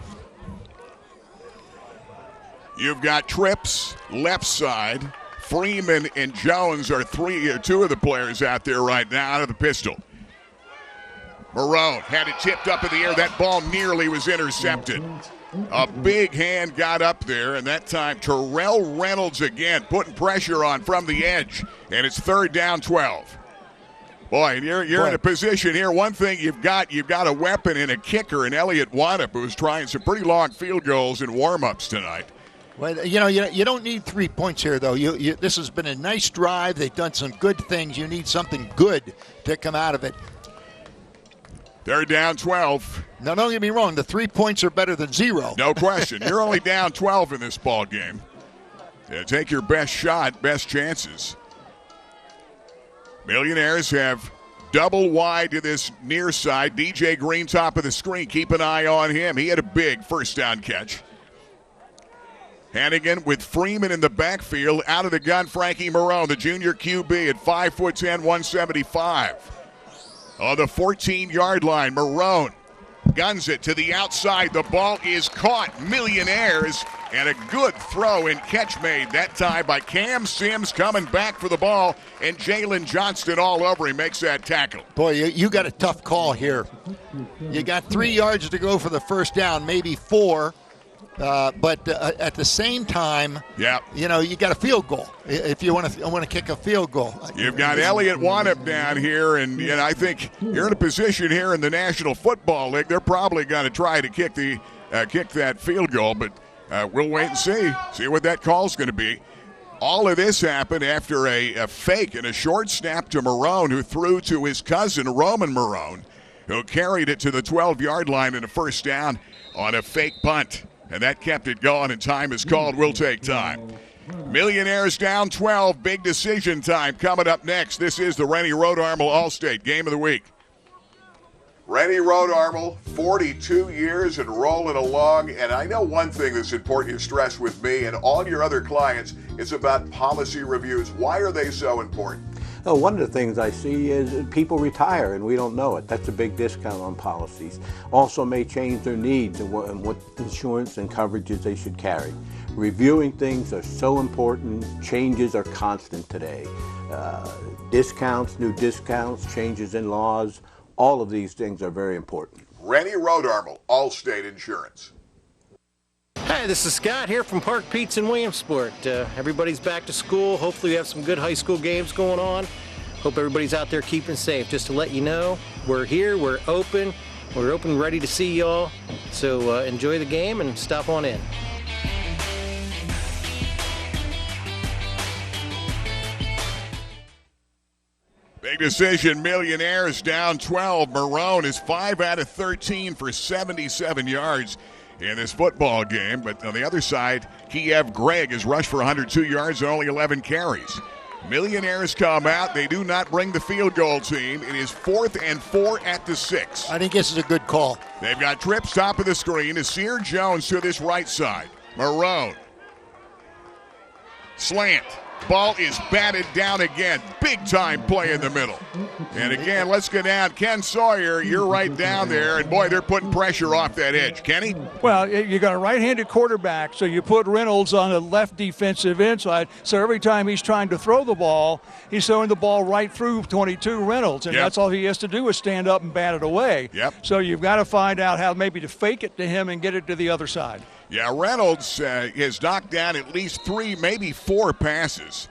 You've got Trips, left side. Freeman and Jones are 2 of the players out there right now out of the pistol. Marone had it tipped up in the air. That ball nearly was intercepted. A big hand got up there, and that time Terrell Reynolds again putting pressure on from the edge, and it's 3rd down 12. Boy, and you're in a position here. One thing you've got a weapon and a kicker in Elliott Wannup, who's trying some pretty long field goals in warm-ups tonight. Well, you don't need 3 points here, though. This has been a nice drive. They've done some good things. You need something good to come out of it. 3rd down 12. Now, don't get me wrong. The 3 points are better than 0. No question. You're only down 12 in this ball game. Yeah, take your best shot, best chances. Millionaires have double wide to this near side. DJ Green, top of the screen. Keep an eye on him. He had a big 1st down catch. Hannigan with Freeman in the backfield. Out of the gun, Frankie Marone, the junior QB at 5'10", 175. On the 14-yard line, Marone guns it to the outside. The ball is caught. Millionaires, and a good throw and catch made that time by Cam Sims coming back for the ball, and Jalen Johnston all over him makes that tackle. Boy, you got a tough call here. You got 3 yards to go for the 1st down, maybe 4. But at the same time, you got a field goal if you want to kick a field goal. You've got Elliott Wannup down here, and I think you're in a position here in the National Football League. They're probably going to try to kick that field goal, but we'll wait and see what that call's going to be. All of this happened after a fake and a short snap to Marone, who threw to his cousin Roman Marone, who carried it to the 12-yard line in a 1st down on a fake punt. And that kept it going, and time is called. We'll take time. Millionaires down 12. Big decision time coming up next. This is the Rennie Rodarmel All-State Game of the Week. Rennie Rodarmel, 42 years and rolling along. And I know one thing that's important to stress with me and all your other clients is about policy reviews. Why are they so important? Oh, one of the things I see is people retire and we don't know it. That's a big discount on policies. Also may change their needs and what insurance and coverages they should carry. Reviewing things are so important. Changes are constant today. Discounts, new discounts, changes in laws, all of these things are very important. Rennie Rodarmel, Allstate Insurance. Hi, this is Scott here from Park Pizza in Williamsport. Everybody's back to school. Hopefully we have some good high school games going on. Hope everybody's out there keeping safe. Just to let you know, we're here, we're open, ready to see y'all. So enjoy the game and stop on in. decision. Millionaires down 12. Marone is 5 out of 13 for 77 yards in this football game. But on the other side, Kiev Gregg has rushed for 102 yards and only 11 carries. Millionaires come out. They do not bring the field goal team. It is 4th and 4 at the 6. I think this is a good call. They've got trips top of the screen. Nasir Jones to this right side. Marone. Slant. Ball is batted down again. Big time play in the middle. And again, let's go down. Ken Sawyer, you're right down there. And boy, they're putting pressure off that edge. Kenny? Well, you got a right-handed quarterback, so you put Reynolds on the left defensive inside. So every time he's trying to throw the ball, he's throwing the ball right through 22 Reynolds. And that's all he has to do is stand up and bat it away. So you've got to find out how maybe to fake it to him and get it to the other side. Yeah, Reynolds has knocked down at least 3, maybe 4 passes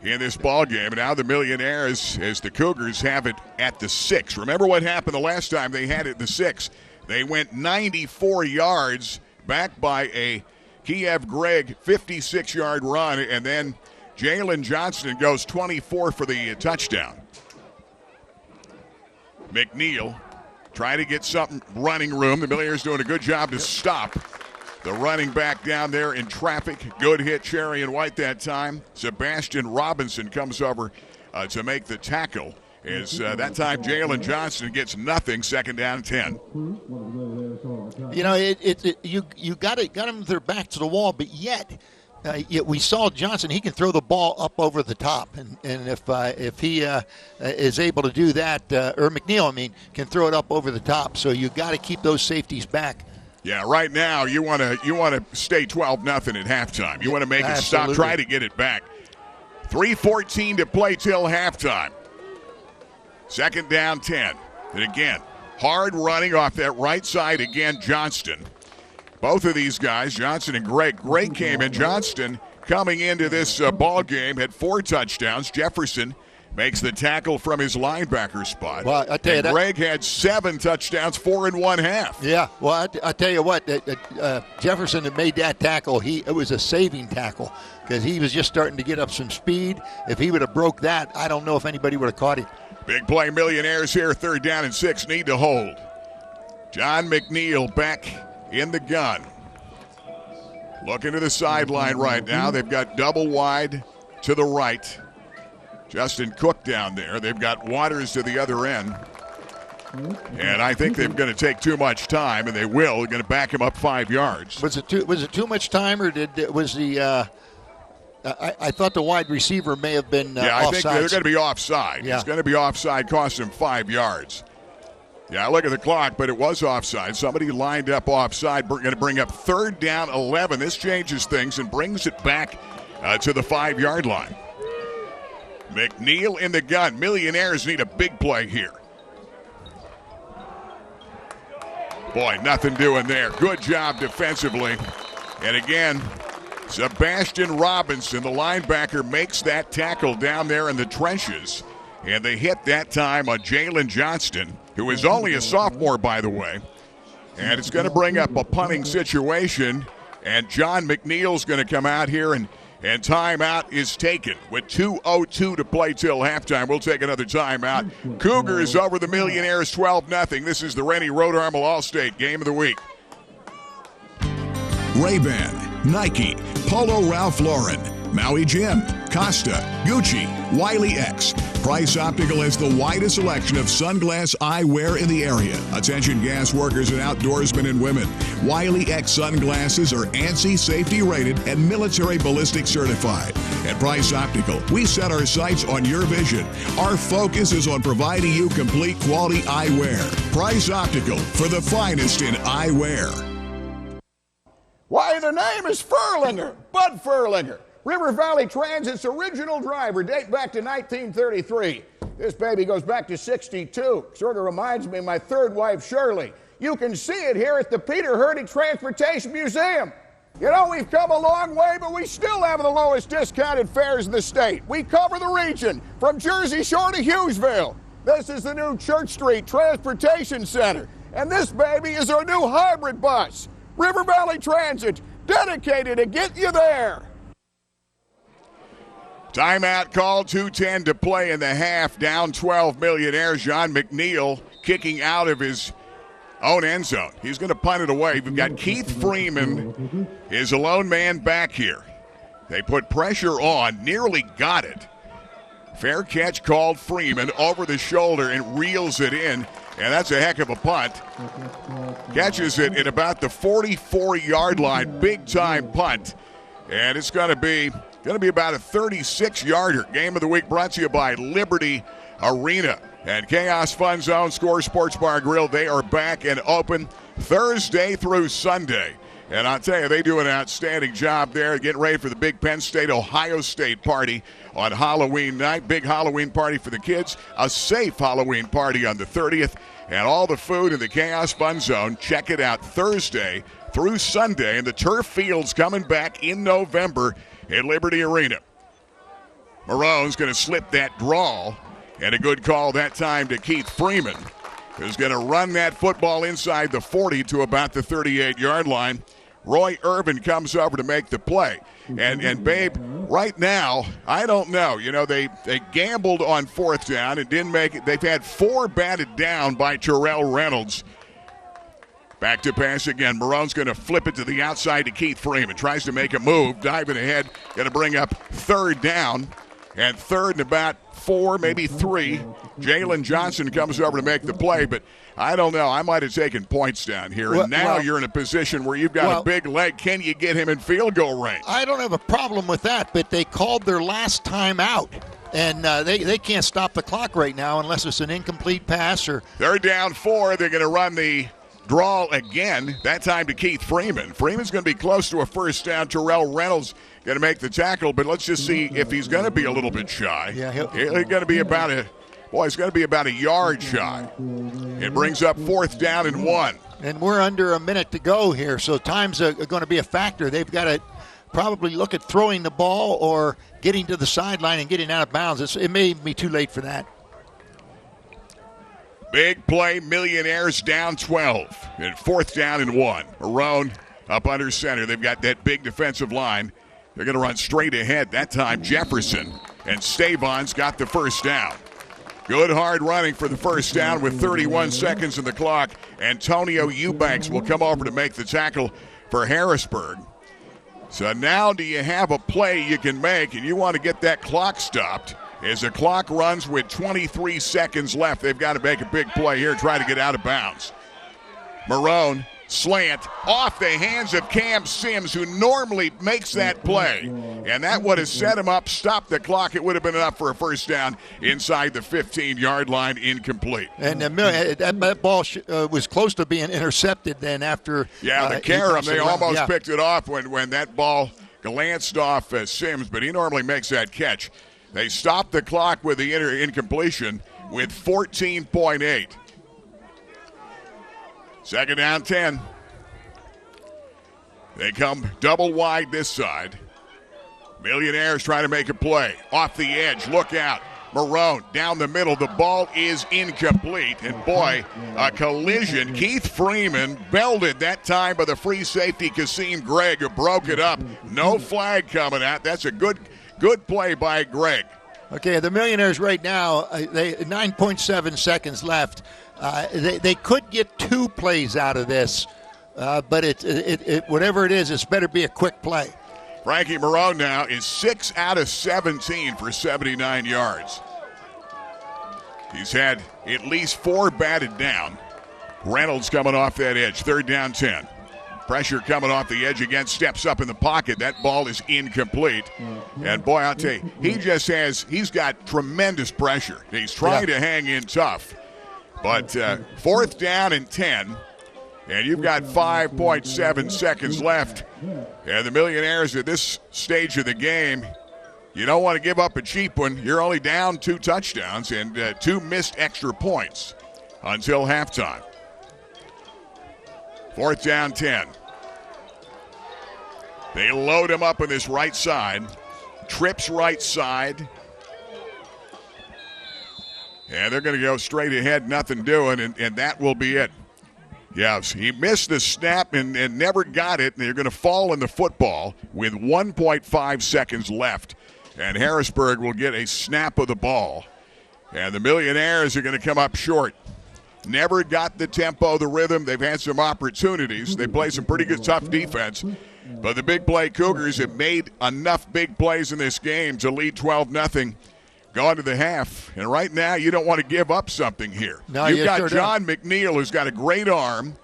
in this ball game. And now the Millionaires, as the Cougars, have it at the 6. Remember what happened the last time they had it at the 6. They went 94 yards back by a Kiev Gregg 56-yard run, and then Jalen Johnston goes 24 for the touchdown. McNeil trying to get something running room. The Millionaires doing a good job to stop the running back down there in traffic. Good hit, Cherry and White that time. Sebastian Robinson comes over to make the tackle. As that time Jalen Johnston gets nothing, 2nd down 10. You know, you got them their back to the wall, but yet we saw Johnson. He can throw the ball up over the top, and if he is able to do that, or McNeil, can throw it up over the top. So you got to keep those safeties back. Yeah, right now you want to stay 12-0 at halftime. You want to make it stop, try to get it back. 3:14 to play till halftime. 2nd down 10. And again, hard running off that right side again, Johnston. Both of these guys, Johnson and Gregg. Gregg came in. Johnston coming into this ball game had 4 touchdowns. Jefferson makes the tackle from his linebacker spot. Well, I tell you that Gregg had 7 touchdowns, 4 1/2. Yeah, well, I tell you what, Jefferson had made that tackle. It was a saving tackle because he was just starting to get up some speed. If he would have broke that, I don't know if anybody would have caught him. Big play, Millionaires here, 3rd down and 6, need to hold. John McNeil back in the gun. Looking to the sideline right now. They've got double wide to the right. Justin Cook down there. They've got Waters to the other end. And I think they're going to take too much time, and they will. They're going to back him up 5 yards. Was it too much time, or was the I thought the wide receiver may have been yeah, I think they're offsides. going to be offside. Yeah. It's going to be offside, cost him 5 yards. Yeah, I look at the clock, but it was offside. Somebody lined up offside. We're going to bring up 3rd down 11. This changes things and brings it back to the 5-yard line. McNeil in the gun. Millionaires need a big play here. Boy, nothing doing there. Good job defensively. And again, Sebastian Robinson, the linebacker, makes that tackle down there in the trenches. And they hit that time on Jalen Johnston, who is only a sophomore, by the way. And it's going to bring up a punting situation. And John McNeil's going to come out here, and timeout is taken with 2:02 to play till halftime. We'll take another timeout. Cougars over the Millionaires 12-0. This is the Rennie Road Armel All-State Game of the Week. Ray-Ban, Nike, Polo Ralph Lauren, Maui Jim, Costa, Gucci, Wiley X. Price Optical has the widest selection of sunglass eyewear in the area. Attention gas workers and outdoorsmen and women. Wiley X sunglasses are ANSI safety rated and military ballistic certified. At Price Optical, we set our sights on your vision. Our focus is on providing you complete quality eyewear. Price Optical, for the finest in eyewear. Why, the name is Furlinger, Bud Furlinger. River Valley Transit's original driver, date back to 1933. This baby goes back to 62. Sort of reminds me of my 3rd wife, Shirley. You can see it here at the Peter Hurdig Transportation Museum. You know, we've come a long way, but we still have the lowest discounted fares in the state. We cover the region from Jersey Shore to Hughesville. This is the new Church Street Transportation Center. And this baby is our new hybrid bus. River Valley Transit, dedicated to get you there. Timeout call, 2:10 to play in the half. Down 12 Millionaires. John McNeil kicking out of his own end zone. He's going to punt it away. We've got Keith Freeman is a lone man back here. They put pressure on, nearly got it. Fair catch called. Freeman over the shoulder and reels it in, and that's a heck of a punt. Catches it at about the 44-yard line, big-time punt, and it's going to be about a 36-yarder. Game of the week brought to you by Liberty Arena and Chaos Fun Zone, Score Sports Bar Grill. They are back and open Thursday through Sunday. And I'll tell you, they do an outstanding job there getting ready for the big Penn State-Ohio State party on Halloween night. Big Halloween party for the kids. A safe Halloween party on the 30th. And all the food in the Chaos Fun Zone. Check it out Thursday through Sunday. And the turf field's coming back in November at Liberty Arena. Marone's going to slip that draw. And a good call that time to Keith Freeman, who's going to run that football inside the 40 to about the 38-yard line. Roy Irvin comes over to make the play. And Babe, right now, I don't know. You know, they gambled on fourth down and didn't make it. They've had 4 batted down by Terrell Reynolds. Back to pass again. Marone's going to flip it to the outside to Keith Freeman. Tries to make a move, diving ahead. Going to bring up third down. And third and about 4, maybe 3. Jalen Johnson comes over to make the play, but I don't know. I might have taken points down here. And now you're in a position where you've got a big leg. Can you get him in field goal range? I don't have a problem with that, but they called their last time out. And they can't stop the clock right now unless it's an incomplete pass. Or they're down 4. They're going to run the draw again, that time to Keith Freeman. Freeman's going to be close to a first down. Terrell Reynolds going to make the tackle, but let's just see if he's going to be a little bit shy. Yeah, he's going to be about a yard shy. It brings up fourth down and 1. And we're under a minute to go here, so time's going to be a factor. They've got to probably look at throwing the ball or getting to the sideline and getting out of bounds. It may be too late for that. Big play, Millionaires down 12. And fourth down and 1. Marone up under center. They've got that big defensive line. They're going to run straight ahead. That time, Jefferson and Stavon's got the first down. Good hard running for the first down with 31 seconds in the clock. Antonio Eubanks will come over to make the tackle for Harrisburg. So now do you have a play you can make, and you want to get that clock stopped. As the clock runs with 23 seconds left, they've got to make a big play here, try to get out of bounds. Marone, slant, off the hands of Cam Sims, who normally makes that play. And that would have set him up, stopped the clock. It would have been enough for a first down inside the 15-yard line, incomplete. And that ball was close to being intercepted then after. Yeah, the carom, they almost picked it off when that ball glanced off Sims, but he normally makes that catch. They stopped the clock with the incompletion with 14.8. Second down 10. They come double wide this side. Millionaires trying to make a play. Off the edge, look out. Marone down the middle. The ball is incomplete. And boy, a collision. Keith Freeman belted that time by the free safety Kasim Gregg, who broke it up. No flag coming out. That's a good play by Gregg. Okay, the Millionaires right now, 9.7 seconds left. They could get 2 plays out of this, but it whatever it is, it's better be a quick play. Frankie Marone now is 6 out of 17 for 79 yards. He's had at least 4 batted down. Reynolds coming off that edge, third down 10. Pressure coming off the edge again, steps up in the pocket. That ball is incomplete. And boy, I'll tell you, he's got tremendous pressure. He's trying to hang in tough. But fourth down and 10, and you've got 5.7 seconds left. And the Millionaires at this stage of the game, you don't want to give up a cheap one. You're only down 2 touchdowns and 2 missed extra points until halftime. Fourth down 10. They load him up on this right side. Trips right side. And they're going to go straight ahead, nothing doing, and that will be it. Yes, he missed the snap and never got it, and they're going to fall in the football with 1.5 seconds left And Harrisburg will get a snap of the ball. And the Millionaires are going to come up short. Never got the tempo, the rhythm. They've had some opportunities. They play some pretty good, tough defense. But the big play Cougars have made enough big plays in this game to lead 12-0. Gone to the half. And right now, you don't want to give up something here. No, You've you got sure John McNeil, who's got a great arm.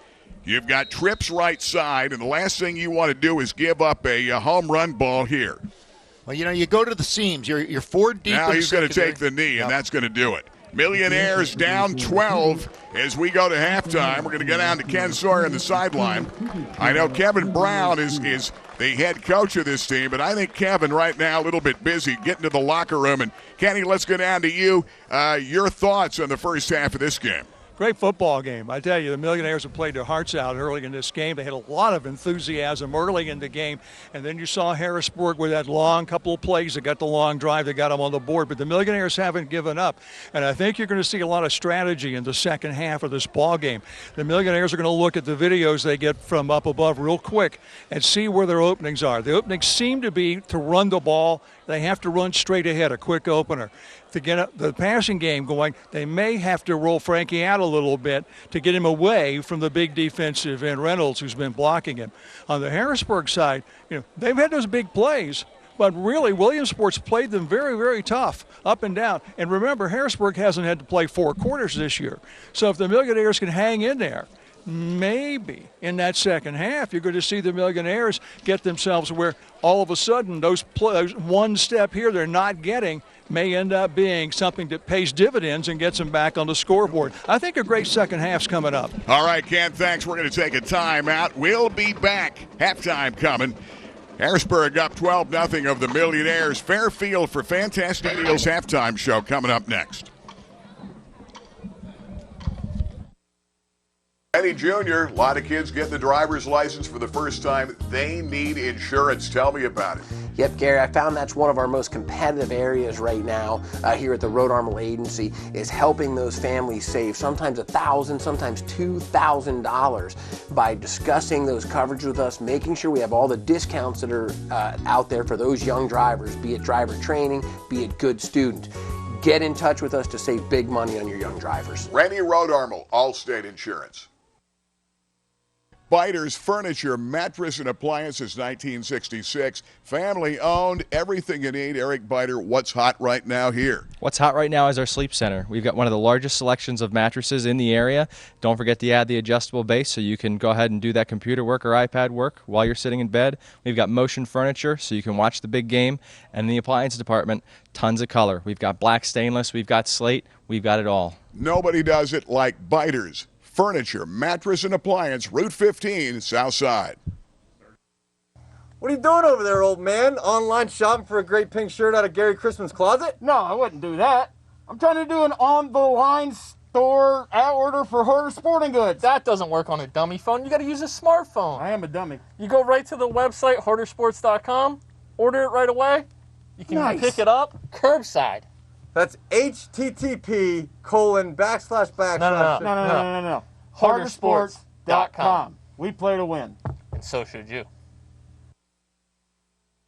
You've got Tripp's right side. And the last thing you want to do is give up a home run ball here. Well, you go to the seams. You're 4 deep. Now he's going to take the knee, and that's going to do it. Millionaires down 12 as we go to halftime. We're going to go down to Ken Sawyer on the sideline. I know Kevin Brown is the head coach of this team, but I think Kevin right now a little bit busy getting to the locker room. And Kenny, let's go down to you. Your thoughts on the first half of this game? Great football game. I tell you, the Millionaires have played their hearts out early in this game. They had a lot of enthusiasm early in the game. And then you saw Harrisburg with that long couple of plays that got the long drive that got them on the board. But the Millionaires haven't given up. And I think you're going to see a lot of strategy in the second half of this ball game. The Millionaires are going to look at the videos they get from up above real quick and see where their openings are. The openings seem to be to run the ball. They have to run straight ahead, a quick opener. To get the passing game going, they may have to roll Frankie out a little bit to get him away from the big defensive end Reynolds, who's been blocking him. On the Harrisburg side, they've had those big plays, but really Williamsport's played them very, very tough, up and down. And remember, Harrisburg hasn't had to play 4 quarters this year. So if the Millionaires can hang in there, maybe in that second half you're going to see the Millionaires get themselves where all of a sudden those one step here they're not getting may end up being something that pays dividends and gets them back on the scoreboard. I think a great second half's coming up. All right, Ken, thanks. We're going to take a timeout. We'll be back. Halftime coming. Harrisburg up 12-0 of the Millionaires. Fairfield for Fantastic Deals halftime show coming up next. Eddie Jr., a lot of kids get the driver's license for the first time. They need insurance. Tell me about it. Yep, Gary, I found that's one of our most competitive areas right now here at the Road Armor Agency is helping those families save sometimes $1,000, sometimes $2,000 by discussing those coverage with us, making sure we have all the discounts that are out there for those young drivers, be it driver training, be it good student. Get in touch with us to save big money on your young drivers. Randy Road Armor, Allstate Insurance. Biters Furniture, Mattress and Appliances, 1966. Family owned, everything you need. Eric Biter, what's hot right now here? What's hot right now is our sleep center. We've got one of the largest selections of mattresses in the area. Don't forget to add the adjustable base so you can go ahead and do that computer work or iPad work while you're sitting in bed. We've got motion furniture so you can watch the big game. And in the appliance department, tons of color. We've got black stainless, we've got slate, we've got it all. Nobody does it like Biters Furniture, Mattress and Appliance, Route 15, South Side. What are you doing over there, old man? Online shopping for a great pink shirt out of Gary Crispin's closet? No, I wouldn't do that. I'm trying to do an on-the-line store order for Hoarder Sporting Goods. That doesn't work on a dummy phone. You got to use a smartphone. I am a dummy. You go right to the website, hoardersports.com, order it right away. You can pick it up curbside. That's http:// No. Hoardersports.com. We play to win. And so should you.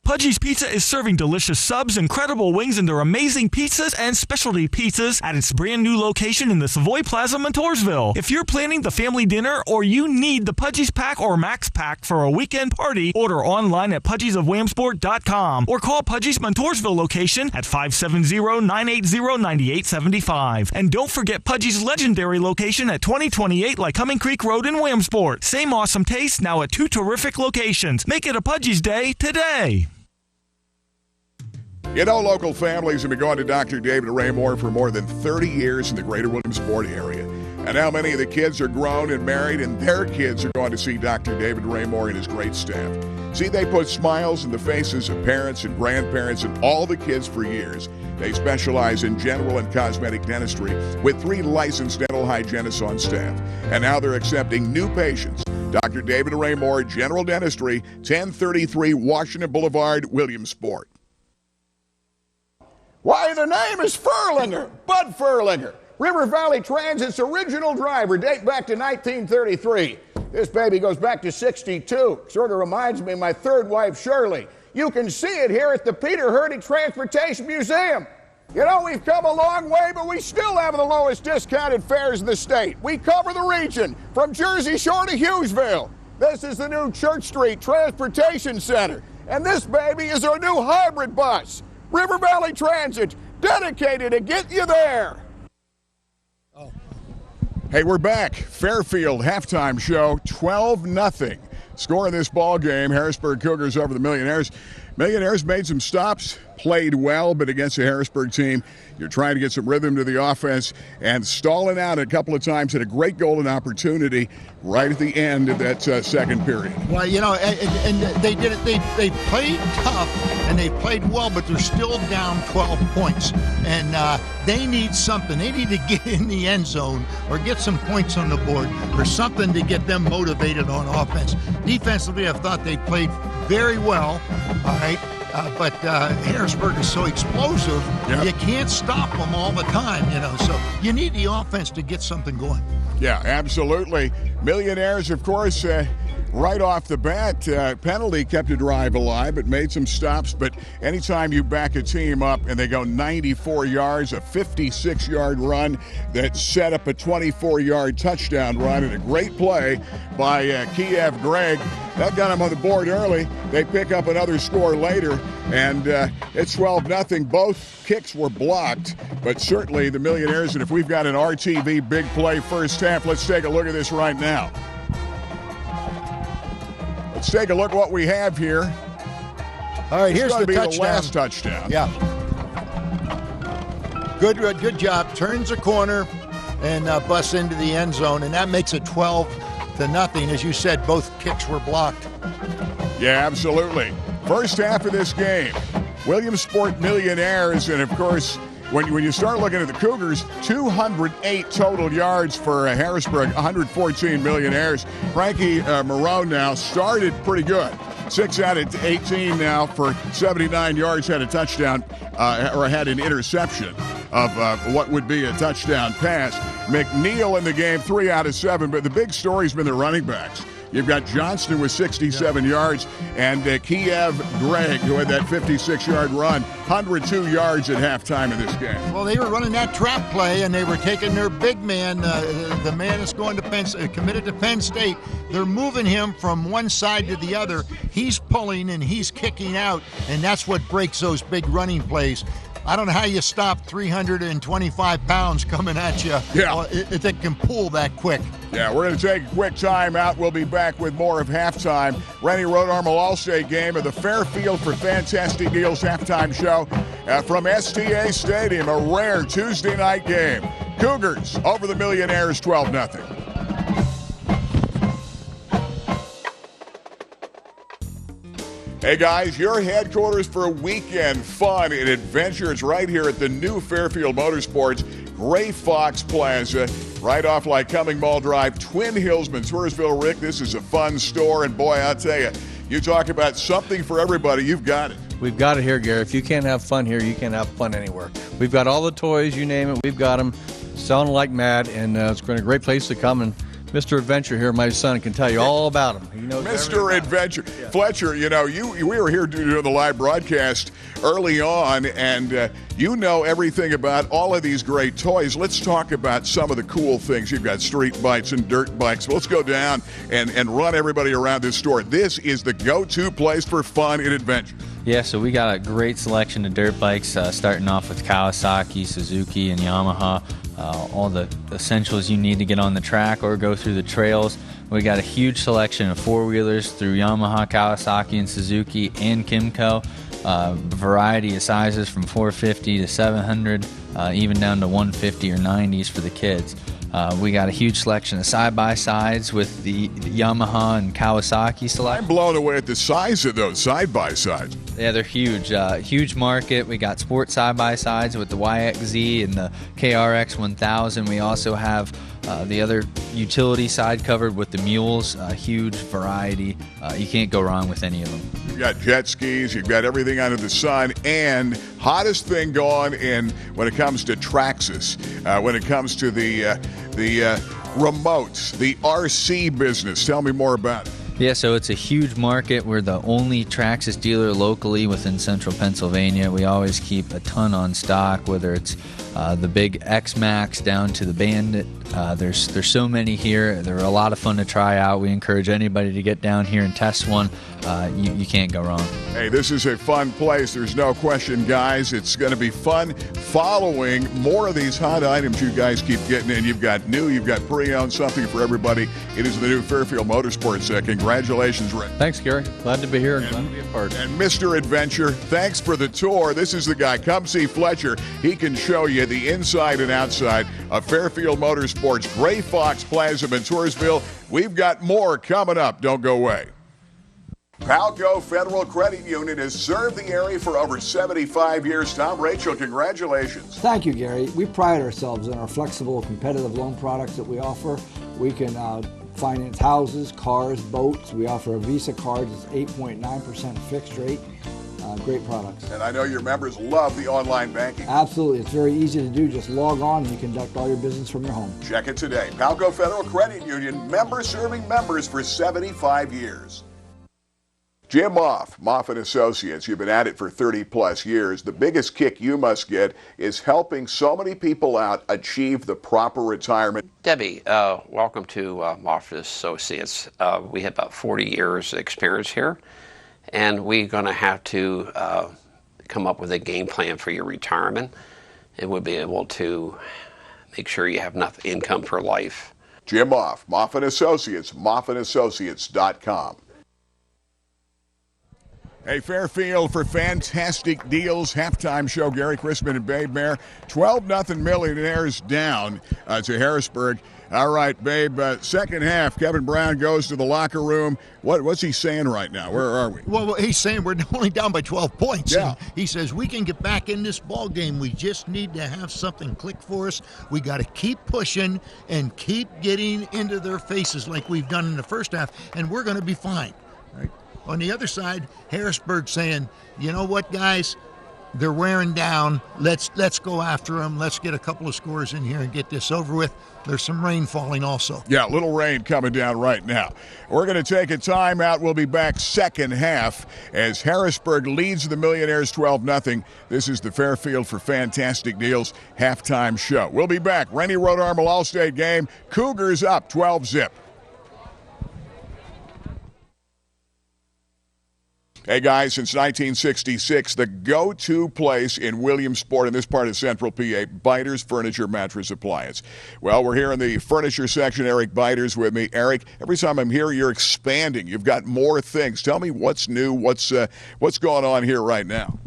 Pudgy's Pizza is serving delicious subs, incredible wings, and their amazing pizzas and specialty pizzas at its brand new location in the Savoy Plaza, Montoursville. If you're planning the family dinner or you need the Pudgy's Pack or Max Pack for a weekend party, order online at pudgy'sofwilliamsport.com or call Pudgy's Montoursville location at 570-980-9875. And don't forget Pudgy's legendary location at 2028 Lycoming Creek Road in Williamsport. Same awesome taste, now at 2 terrific locations. Make it a Pudgy's Day today. You know, local families have been going to Dr. David Raymore for more than 30 years in the greater Williamsport area. And now many of the kids are grown and married, and their kids are going to see Dr. David Raymore and his great staff. See, they put smiles in the faces of parents and grandparents and all the kids for years. They specialize in general and cosmetic dentistry with 3 licensed dental hygienists on staff. And now they're accepting new patients. Dr. David Raymore, General Dentistry, 1033 Washington Boulevard, Williamsport. Why, the name is Furlinger, Bud Furlinger. River Valley Transit's original driver, date back to 1933. This baby goes back to 62. Sort of reminds me of my third wife, Shirley. You can see it here at the Peter Hurdy Transportation Museum. You know, we've come a long way, but we still have the lowest discounted fares in the state. We cover the region from Jersey Shore to Hughesville. This is the new Church Street Transportation Center. And this baby is our new hybrid bus. River Valley Transit, dedicated to get you there. Hey, we're back. Fairfield halftime show, 12-0. Score in this ball game, Harrisburg Cougars over the Millionaires. Millionaires made some stops, played well, but against the Harrisburg team, you're trying to get some rhythm to the offense and stalling out a couple of times, had a great golden opportunity right at the end of that second period. Well, you know, and they did it. They played tough and they played well, but they're still down 12 points. And they need something. They need to get in the end zone or get some points on the board or something to get them motivated on offense. Defensively, I thought they played very well, all right? But Harrisburg is so explosive, you can't stop them all the time, you know. So you need the offense to get something going. Yeah, absolutely. Millionaires, of course, right off the bat, penalty kept a drive alive, but made some stops. But anytime you back a team up and they go 94 yards, a 56-yard run that set up a 24-yard touchdown run, and a great play by Kiev Gregg, that got them on the board early. They pick up another score later, and it's 12-0. Both kicks were blocked, but certainly the Millionaires, and if we've got an RTV big play first half, let's take a look at this right now. Let's take a look what we have here. All right, here's the touchdown. The last touchdown. Yeah. Good job. Turns a corner and busts into the end zone, and that makes it 12-0. As you said, both kicks were blocked. Yeah, absolutely. First half of this game, Williamsport Millionaires, and of course, when you start looking at the Cougars, 208 total yards for Harrisburg, 114 Millionaires. Frankie Marone now started pretty good. 6 out of 18 now for 79 yards, had a touchdown, or had an interception of what would be a touchdown pass. McNeil in the game, 3 out of 7, but the big story's been the running backs. You've got Johnston with 67 yards, and Kiev Gregg, who had that 56-yard run, 102 yards at halftime in this game. Well, they were running that trap play, and they were taking their big man, the man that's going to committed to Penn State. They're moving him from one side to the other. He's pulling and he's kicking out, and that's what breaks those big running plays. I don't know how you stop 325 pounds coming at you if it can pull that quick. Yeah, we're going to take a quick time out. We'll be back with more of halftime. Rennie Road Armor All-State game of the Fairfield for Fantastic Deals halftime show from STA Stadium, a rare Tuesday night game. Cougars over the Millionaires 12-0. Hey guys, your headquarters for weekend fun and adventure is right here at the new Fairfield Motorsports, Gray Fox Plaza, right off Lycoming Mall Drive, Twin Hills, Montoursville. Rick, this is a fun store, and boy, I'll tell you, you talk about something for everybody, you've got it. We've got it here, Gary. If you can't have fun here, you can't have fun anywhere. We've got all the toys, you name it, we've got them, selling like mad, and it's been a great place to come. And Mr. Adventure here, my son, can tell you all about him. He knows Mr. Adventure. Yeah. Fletcher, you know, we were here doing the live broadcast early on, and you know everything about all of these great toys. Let's talk about some of the cool things. You've got street bikes and dirt bikes. Let's go down and run everybody around this store. This is the go-to place for fun and adventure. Yeah, so we got a great selection of dirt bikes, starting off with Kawasaki, Suzuki, and Yamaha. All the essentials you need to get on the track or go through the trails. We got a huge selection of four-wheelers through Yamaha, Kawasaki, and Suzuki, and Kimco. Variety of sizes from 450 to 700, even down to 150 or 90s for the kids. We got a huge selection of side-by-sides with the Yamaha and Kawasaki selection. I'm blown away at the size of those side-by-sides. Yeah, they're huge. Huge market. We got sport side-by-sides with the YXZ and the KRX 1000. We also have the other utility side covered with the mules. Huge variety. You can't go wrong with any of them. You've got jet skis. You've got everything under the sun. And hottest thing going in when it comes to Traxxas, when it comes to the remotes, the RC business. Tell me more about it. Yeah, so it's a huge market. We're the only Traxxas dealer locally within central Pennsylvania. We always keep a ton on stock, whether it's the big X-Max down to the Bandit. There's so many here. They're a lot of fun to try out. We encourage anybody to get down here and test one. You can't go wrong. Hey, this is a fun place. There's no question, guys. It's going to be fun following more of these hot items you guys keep getting in. You've got new, you've got pre-owned, something for everybody. It is the new Fairfield Motorsports. Congratulations, Rick. Thanks, Gary. Glad to be here and glad to be a part. And Mr. Adventure, thanks for the tour. This is the guy. Come see Fletcher. He can show you the inside and outside of Fairfield Motorsports, Gray Fox Plaza in Toursville. We've got more coming up. Don't go away. Palco Federal Credit Union has served the area for over 75 years. Tom, Rachel, congratulations. Thank you, Gary. We pride ourselves in our flexible, competitive loan products that we offer. We can finance houses, cars, boats. We offer a Visa card that's 8.9% fixed rate. Great products. And I know your members love the online banking. Absolutely. It's very easy to do. Just log on and you conduct all your business from your home. Check it today. Palco Federal Credit Union, member serving members for 75 years. Jim Moff & Associates, you've been at it for 30-plus years. The biggest kick you must get is helping so many people out achieve the proper retirement. Debbie, welcome to Moff & Associates. We have about 40 years experience here, and we're going to have to come up with a game plan for your retirement, and we'll be able to make sure you have enough income for life. Jim Moff & Associates, moffandassociates.com. Hey, Fairfield for fantastic deals. Halftime show, Gary Chrisman and Babe Mayer. 12-0 Millionaires down to Harrisburg. All right, Babe, second half, Kevin Brown goes to the locker room. What's he saying right now? Where are we? Well, he's saying we're only down by 12 points. Yeah. And he says we can get back in this ball game. We just need to have something click for us. We got to keep pushing and keep getting into their faces like we've done in the first half, and we're going to be fine. Right? On the other side, Harrisburg saying, you know what, guys? They're wearing down. Let's go after them. Let's get a couple of scores in here and get this over with. There's some rain falling also. Yeah, little rain coming down right now. We're going to take a timeout. We'll be back second half as Harrisburg leads the Millionaires 12-0. This is the Fairfield for Fantastic Deals halftime show. We'll be back. Rennie Road Armel All-State game. Cougars up 12-0. Hey, guys, since 1966, the go-to place in Williamsport in this part of Central PA, Biters Furniture Mattress Appliance. Well, we're here in the furniture section. Eric Biters with me. Eric, every time I'm here, you're expanding. You've got more things. Tell me what's new, what's going on here right now.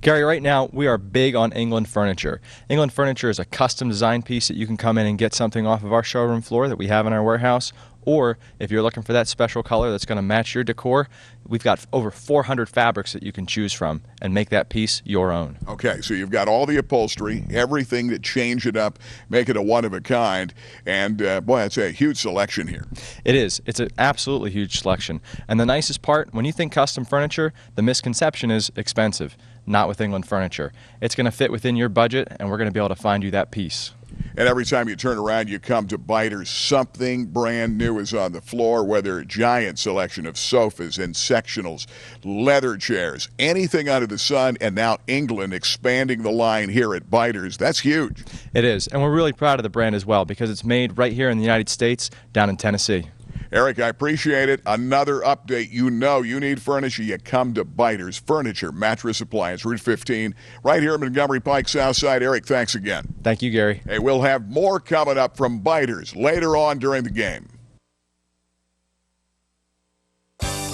Gary, right now we are big on England Furniture. England Furniture is a custom design piece that you can come in and get something off of our showroom floor that we have in our warehouse. Or if you're looking for that special color that's going to match your decor, we've got over 400 fabrics that you can choose from and make that piece your own. Okay, so you've got all the upholstery, everything to change it up, make it a one-of-a-kind, and boy, that's a huge selection here. It is. It's an absolutely huge selection. And the nicest part, when you think custom furniture, the misconception is expensive. Not with England Furniture. It's going to fit within your budget, and we're going to be able to find you that piece. And every time you turn around, you come to Biters, something brand new is on the floor, whether a giant selection of sofas and sectionals, leather chairs, anything under the sun, and now England expanding the line here at Biters. That's huge. It is, and we're really proud of the brand as well because it's made right here in the United States, down in Tennessee. Eric, I appreciate it. Another update. You know you need furniture, you come to Biters Furniture Mattress Appliance, Route 15, right here in Montgomery Pike, Southside. Eric, thanks again. Thank you, Gary. Hey, we'll have more coming up from Biters later on during the game.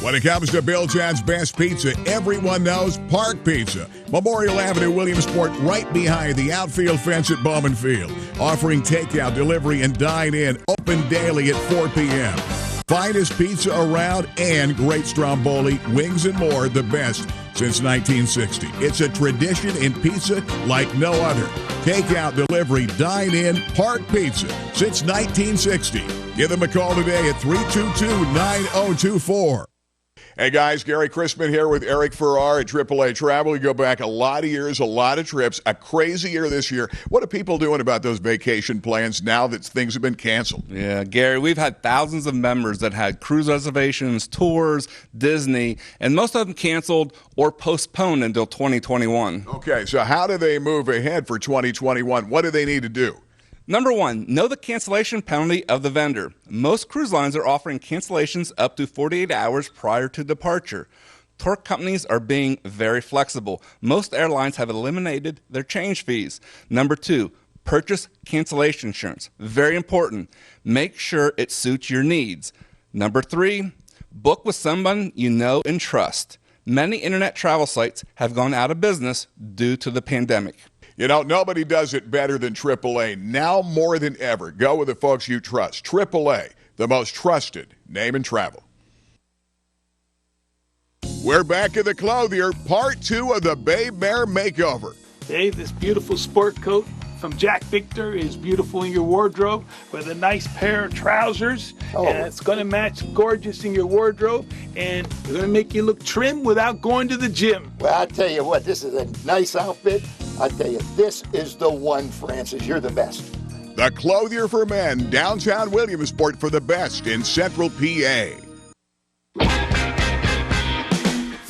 When it comes to Billtown's best pizza, everyone knows Park Pizza. Memorial Avenue, Williamsport, right behind the outfield fence at Bowman Field. Offering takeout, delivery, and dine-in, open daily at 4 p.m. Finest pizza around and great stromboli, wings, and more, the best since 1960. It's a tradition in pizza like no other. Takeout, delivery, dine-in, Park Pizza since 1960. Give them a call today at 322-9024. Hey, guys, Gary Chrisman here with Eric Farrar at AAA Travel. We go back a lot of years, a lot of trips, a crazy year this year. What are people doing about those vacation plans now that things have been canceled? Yeah, Gary, we've had thousands of members that had cruise reservations, tours, Disney, and most of them canceled or postponed until 2021. Okay, so how do they move ahead for 2021? What do they need to do? Number one, know the cancellation penalty of the vendor. Most cruise lines are offering cancellations up to 48 hours prior to departure. Tour companies are being very flexible. Most airlines have eliminated their change fees. Number two, purchase cancellation insurance. Very important. Make sure it suits your needs. Number three, book with someone you know and trust. Many internet travel sites have gone out of business due to the pandemic. You know, nobody does it better than AAA. Now more than ever, go with the folks you trust. AAA, the most trusted name in travel. We're back in the Clothier, part 2 of the Babe Bear Makeover. Dave, this beautiful sport coat from Jack Victor is beautiful in your wardrobe with a nice pair of trousers. And it's going to match gorgeous in your wardrobe, and it's going to make you look trim without going to the gym. Well, I'll tell you what, this is a nice outfit. I'll tell you, this is the one, Francis. You're the best. The Clothier for Men, downtown Williamsport for the best in central PA.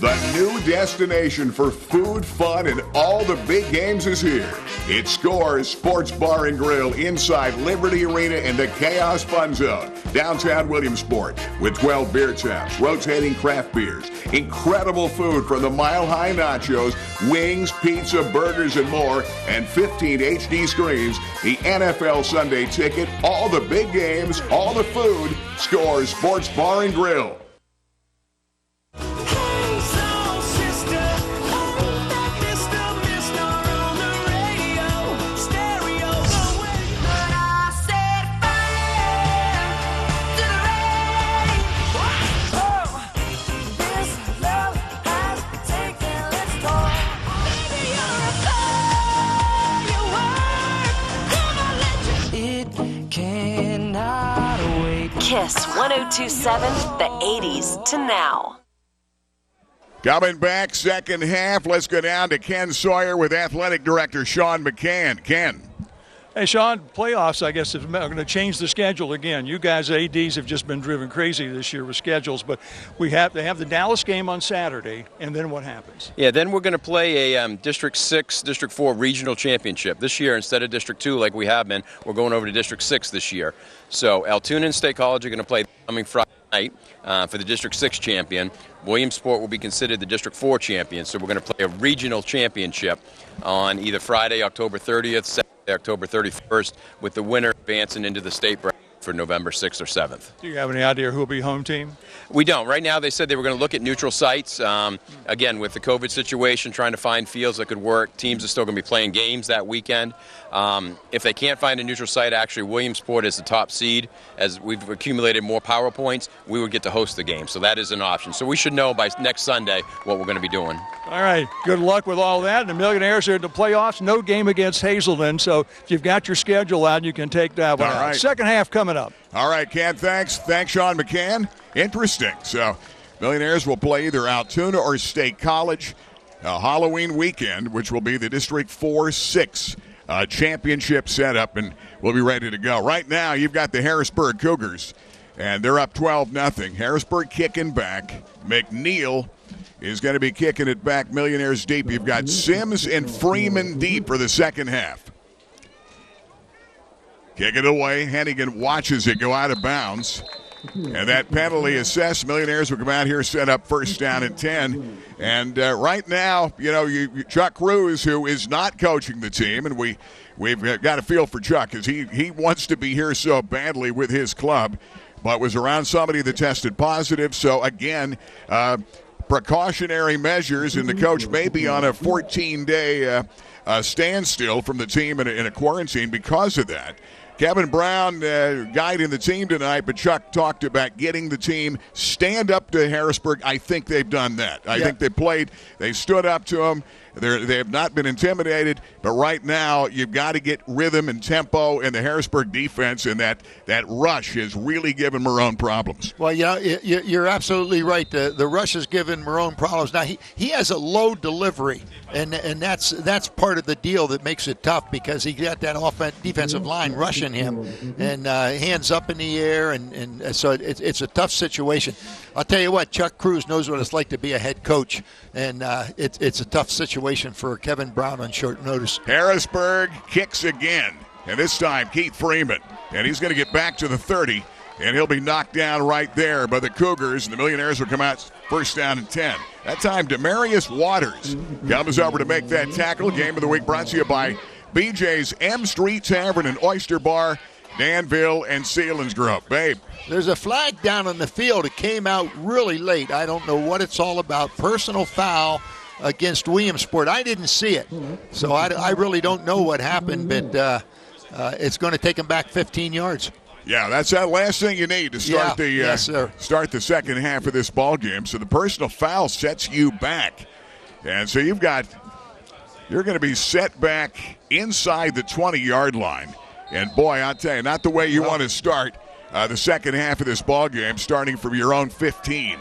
The new destination for food, fun, and all the big games is here. It Scores Sports Bar and Grill inside Liberty Arena in the Chaos Fun Zone, downtown Williamsport, with 12 beer taps, rotating craft beers, incredible food from the Mile High Nachos, wings, pizza, burgers, and more, and 15 HD screens, the NFL Sunday Ticket, all the big games, all the food. Scores Sports Bar and Grill. Kiss 1027, the 80s to now. Coming back, second half, let's go down to Ken Sawyer with Athletic Director Sean McCann. Ken. Hey, Sean, playoffs, I guess, are going to change the schedule again. You guys, ADs, have just been driven crazy this year with schedules, but they have the Dallas game on Saturday, and then what happens? Yeah, then we're going to play a District 6, District 4 regional championship. This year, instead of District 2 like we have been, we're going over to District 6 this year. So Altoona and State College are going to play coming Friday night for the District 6 champion. Williamsport will be considered the District 4 champion, so we're going to play a regional championship on either Friday, October 30th, Saturday, October 31st, with the winner advancing into the state bracket for November 6th or 7th. Do you have any idea who will be home team? We don't. Right now, they said they were going to look at neutral sites. Again, with the COVID situation, trying to find fields that could work. Teams are still going to be playing games that weekend. If they can't find a neutral site, actually, Williamsport is the top seed. As we've accumulated more power points, we would get to host the game. So that is an option. So we should know by next Sunday what we're going to be doing. All right. Good luck with all that. The Millionaires are in the playoffs. No game against Hazelden. So if you've got your schedule out, you can take that one out. Right. Second half coming up. All right, Ken, thanks. Thanks, Sean McCann. Interesting. So Millionaires will play either Altoona or State College Halloween weekend, which will be the District 4-6 championship setup, and we'll be ready to go. Right now, you've got the Harrisburg Cougars, and they're up 12-0. Harrisburg kicking back. McNeil is going to be kicking it back. Millionaires deep. You've got Sims and Freeman deep for the second half. Kick it away. Hennigan watches it go out of bounds. And that penalty assessed. Millionaires will come out here, set up first down and 10. And right now, you know, Chuck Cruz, who is not coaching the team, and we've got a feel for Chuck because he wants to be here so badly with his club, but was around somebody that tested positive. So, again, precautionary measures, and the coach may be on a 14-day standstill from the team in a quarantine because of that. Kevin Brown guiding the team tonight, but Chuck talked about getting the team stand up to Harrisburg. I think they've done that. I think they stood up to them, They have not been intimidated, but right now you've got to get rhythm and tempo in the Harrisburg defense, and that rush has really given Marone problems. Well, you're absolutely right. The rush has given Marone problems. Now he has a low delivery, and that's part of the deal that makes it tough, because he got that defensive line rushing him, and hands up in the air, and so it's a tough situation. I'll tell you what, Chuck Cruz knows what it's like to be a head coach, and it's a tough situation for Kevin Brown on short notice. Harrisburg kicks again, and this time Keith Freeman, and he's going to get back to the 30, and he'll be knocked down right there by the Cougars, and the Millionaires will come out first down and 10. That time, Demarius Waters comes over to make that tackle. Game of the week brought to you by BJ's M Street Tavern and Oyster Bar, Danville and Selinsgrove. Babe. There's a flag down on the field. It came out really late. I don't know what it's all about. Personal foul against Williamsport. I didn't see it, so I really don't know what happened, but it's going to take him back 15 yards. Yeah, that's that last thing you need to start start the second half of this ball game. So the personal foul sets you back, and so you're going to be set back inside the 20-yard line. And boy, I'll tell you, not the way you want to start the second half of this ball game, starting from your own 15.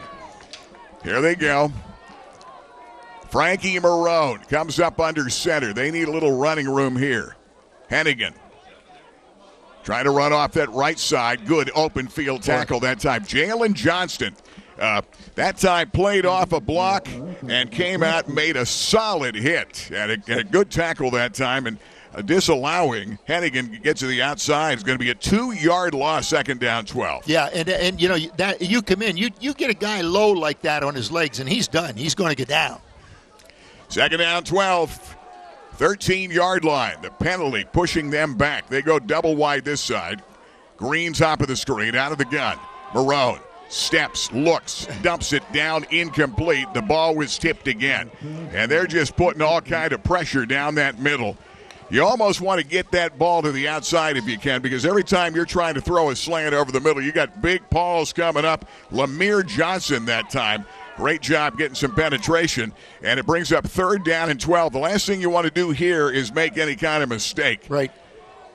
Here they go. Frankie Marone comes up under center. They need a little running room here. Hennigan trying to run off that right side. Good open field tackle that time. Jalen Johnston, that time played off a block and came out and made a solid hit. And a good tackle that time. And disallowing, Hennigan gets to the outside. It's going to be a 2-yard loss, second down 12. Yeah, and you know, that you come in, you get a guy low like that on his legs, and he's done. He's going to get down. Second down 12, 13-yard line. The penalty pushing them back. They go double wide this side. Green top of the screen, out of the gun. Marone steps, looks, dumps it down, incomplete. The ball was tipped again. And they're just putting all kind of pressure down that middle. You almost want to get that ball to the outside if you can, because every time you're trying to throw a slant over the middle, you got big Pauls coming up. Lemire Johnson that time. Great job getting some penetration, and it brings up third down and 12. The last thing you want to do here is make any kind of mistake. Right.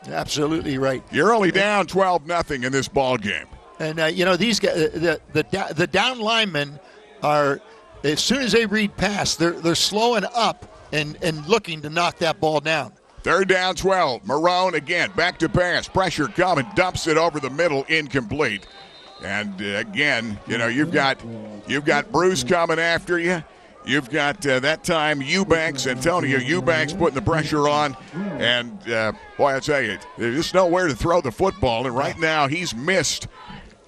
Absolutely right. You're only down 12-0 in this ball game. And, these guys, the down linemen are, as soon as they read pass, they're slowing up and looking to knock that ball down. Third down 12. Marone again, back to pass. Pressure coming, dumps it over the middle, incomplete. And again, you've got Bruce coming after you. You've got that time Antonio Eubanks putting the pressure on. And boy, I tell you, there's just nowhere to throw the football. And right now he's missed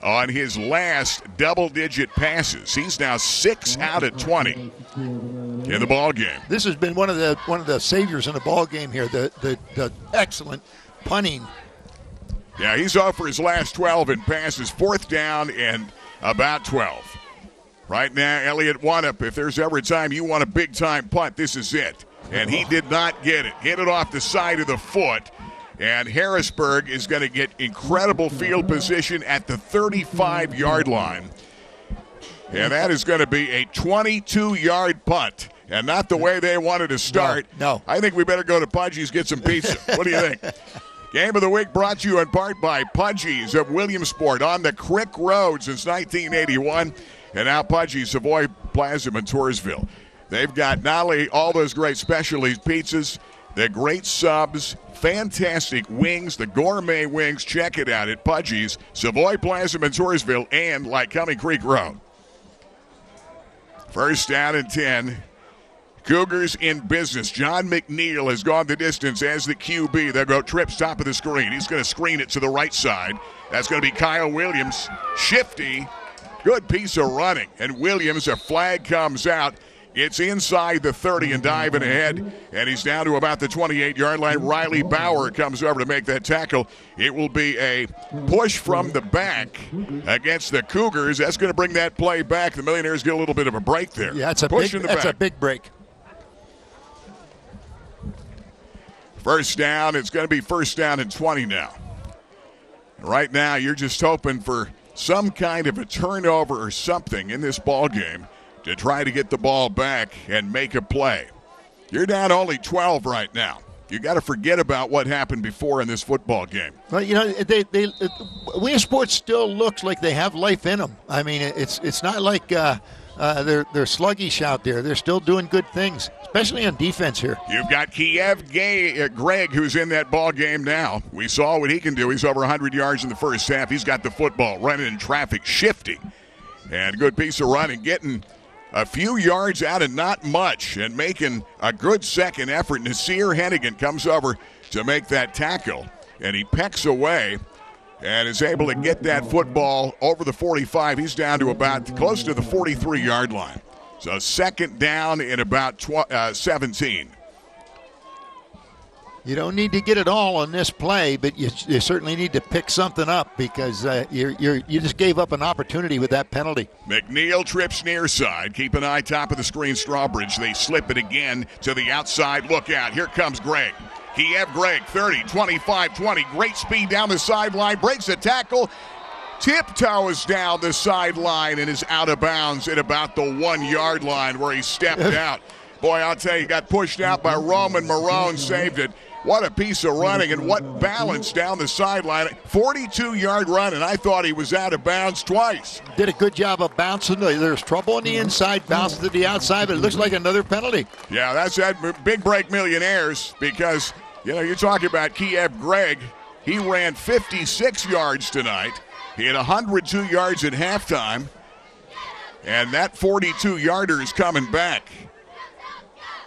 on his last double-digit passes. He's now 6 out of 20 in the ball game. This has been one of the saviors in the ball game here. The excellent punting. Yeah, he's off for his last 12 in passes. Fourth down and about 12. Right now, Elliott Wanup, if there's ever a time you want a big-time punt, this is it. And he did not get it. Hit it off the side of the foot. And Harrisburg is going to get incredible field position at the 35-yard line. And that is going to be a 22-yard punt. And not the way they wanted to start. No. I think we better go to Pudgy's, get some pizza. What do you think? Game of the week brought to you in part by Pudgy's of Williamsport on the Crick Road since 1981. And now Pudgy's, Savoy Plaza in Toursville. They've got not only all those great specialty pizzas, the great subs, fantastic wings, the gourmet wings. Check it out at Pudgy's, Savoy Plaza in Toursville, and Lycoming Creek Road. First down and 10. Cougars in business. John McNeil has gone the distance as the QB. They'll go trips top of the screen. He's going to screen it to the right side. That's going to be Kyle Williams. Shifty. Good piece of running. And Williams, a flag comes out. It's inside the 30 and diving ahead. And he's down to about the 28-yard line. Riley Bauer comes over to make that tackle. It will be a push from the back against the Cougars. That's going to bring that play back. The Millionaires get a little bit of a break there. Yeah, that's a big break. First down. It's going to be first down and 20 now. Right now, you're just hoping for some kind of a turnover or something in this ball game to try to get the ball back and make a play. You're down only 12 right now. You got to forget about what happened before in this football game. Well, Williamsport still looks like they have life in them. I mean, it's not like they're sluggish out there. They're still doing good things, especially on defense here. You've got Greg, who's in that ball game now. We saw what he can do. He's over 100 yards in the first half. He's got the football, running in traffic, shifting, and a good piece of running, getting a few yards out of not much and making a good second effort. Nasir Hennigan comes over to make that tackle, and he pecks away and is able to get that football over the 45. He's down to about close to the 43-yard line. So second down in about 17. You don't need to get it all on this play, but you certainly need to pick something up because you just gave up an opportunity with that penalty. McNeil trips near side. Keep an eye top of the screen, Strawbridge. They slip it again to the outside. Look out. Here comes Greg. Kiev Greg, 30, 25, 20. Great speed down the sideline. Breaks a tackle. Tiptoes down the sideline and is out of bounds at about the 1-yard line where he stepped out. Boy, I'll tell you, got pushed out by Roman Marone, saved it. What a piece of running and what balance down the sideline. 42-yard run, and I thought he was out of bounds twice. Did a good job of bouncing. There's trouble on the inside, bounced to the outside, but it looks like another penalty. Yeah, that's that big break millionaires because, you're talking about Kiev Greg. He ran 56 yards tonight. He had 102 yards at halftime, and that 42-yarder is coming back.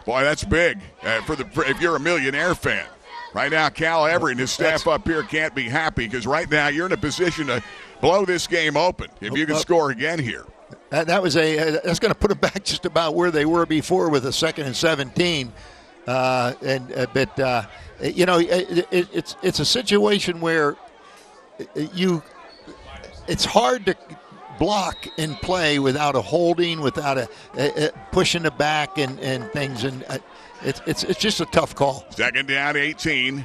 Boy, that's big if you're a millionaire fan. Right now, Cal Everett and his staff up here can't be happy because right now you're in a position to blow this game open if you can score again here. That's going to put them back just about where they were before with a 2nd and 17. It's a situation where it's hard to block and play without a holding, without a pushing the back and things, and it's just a tough call. Second down, 18.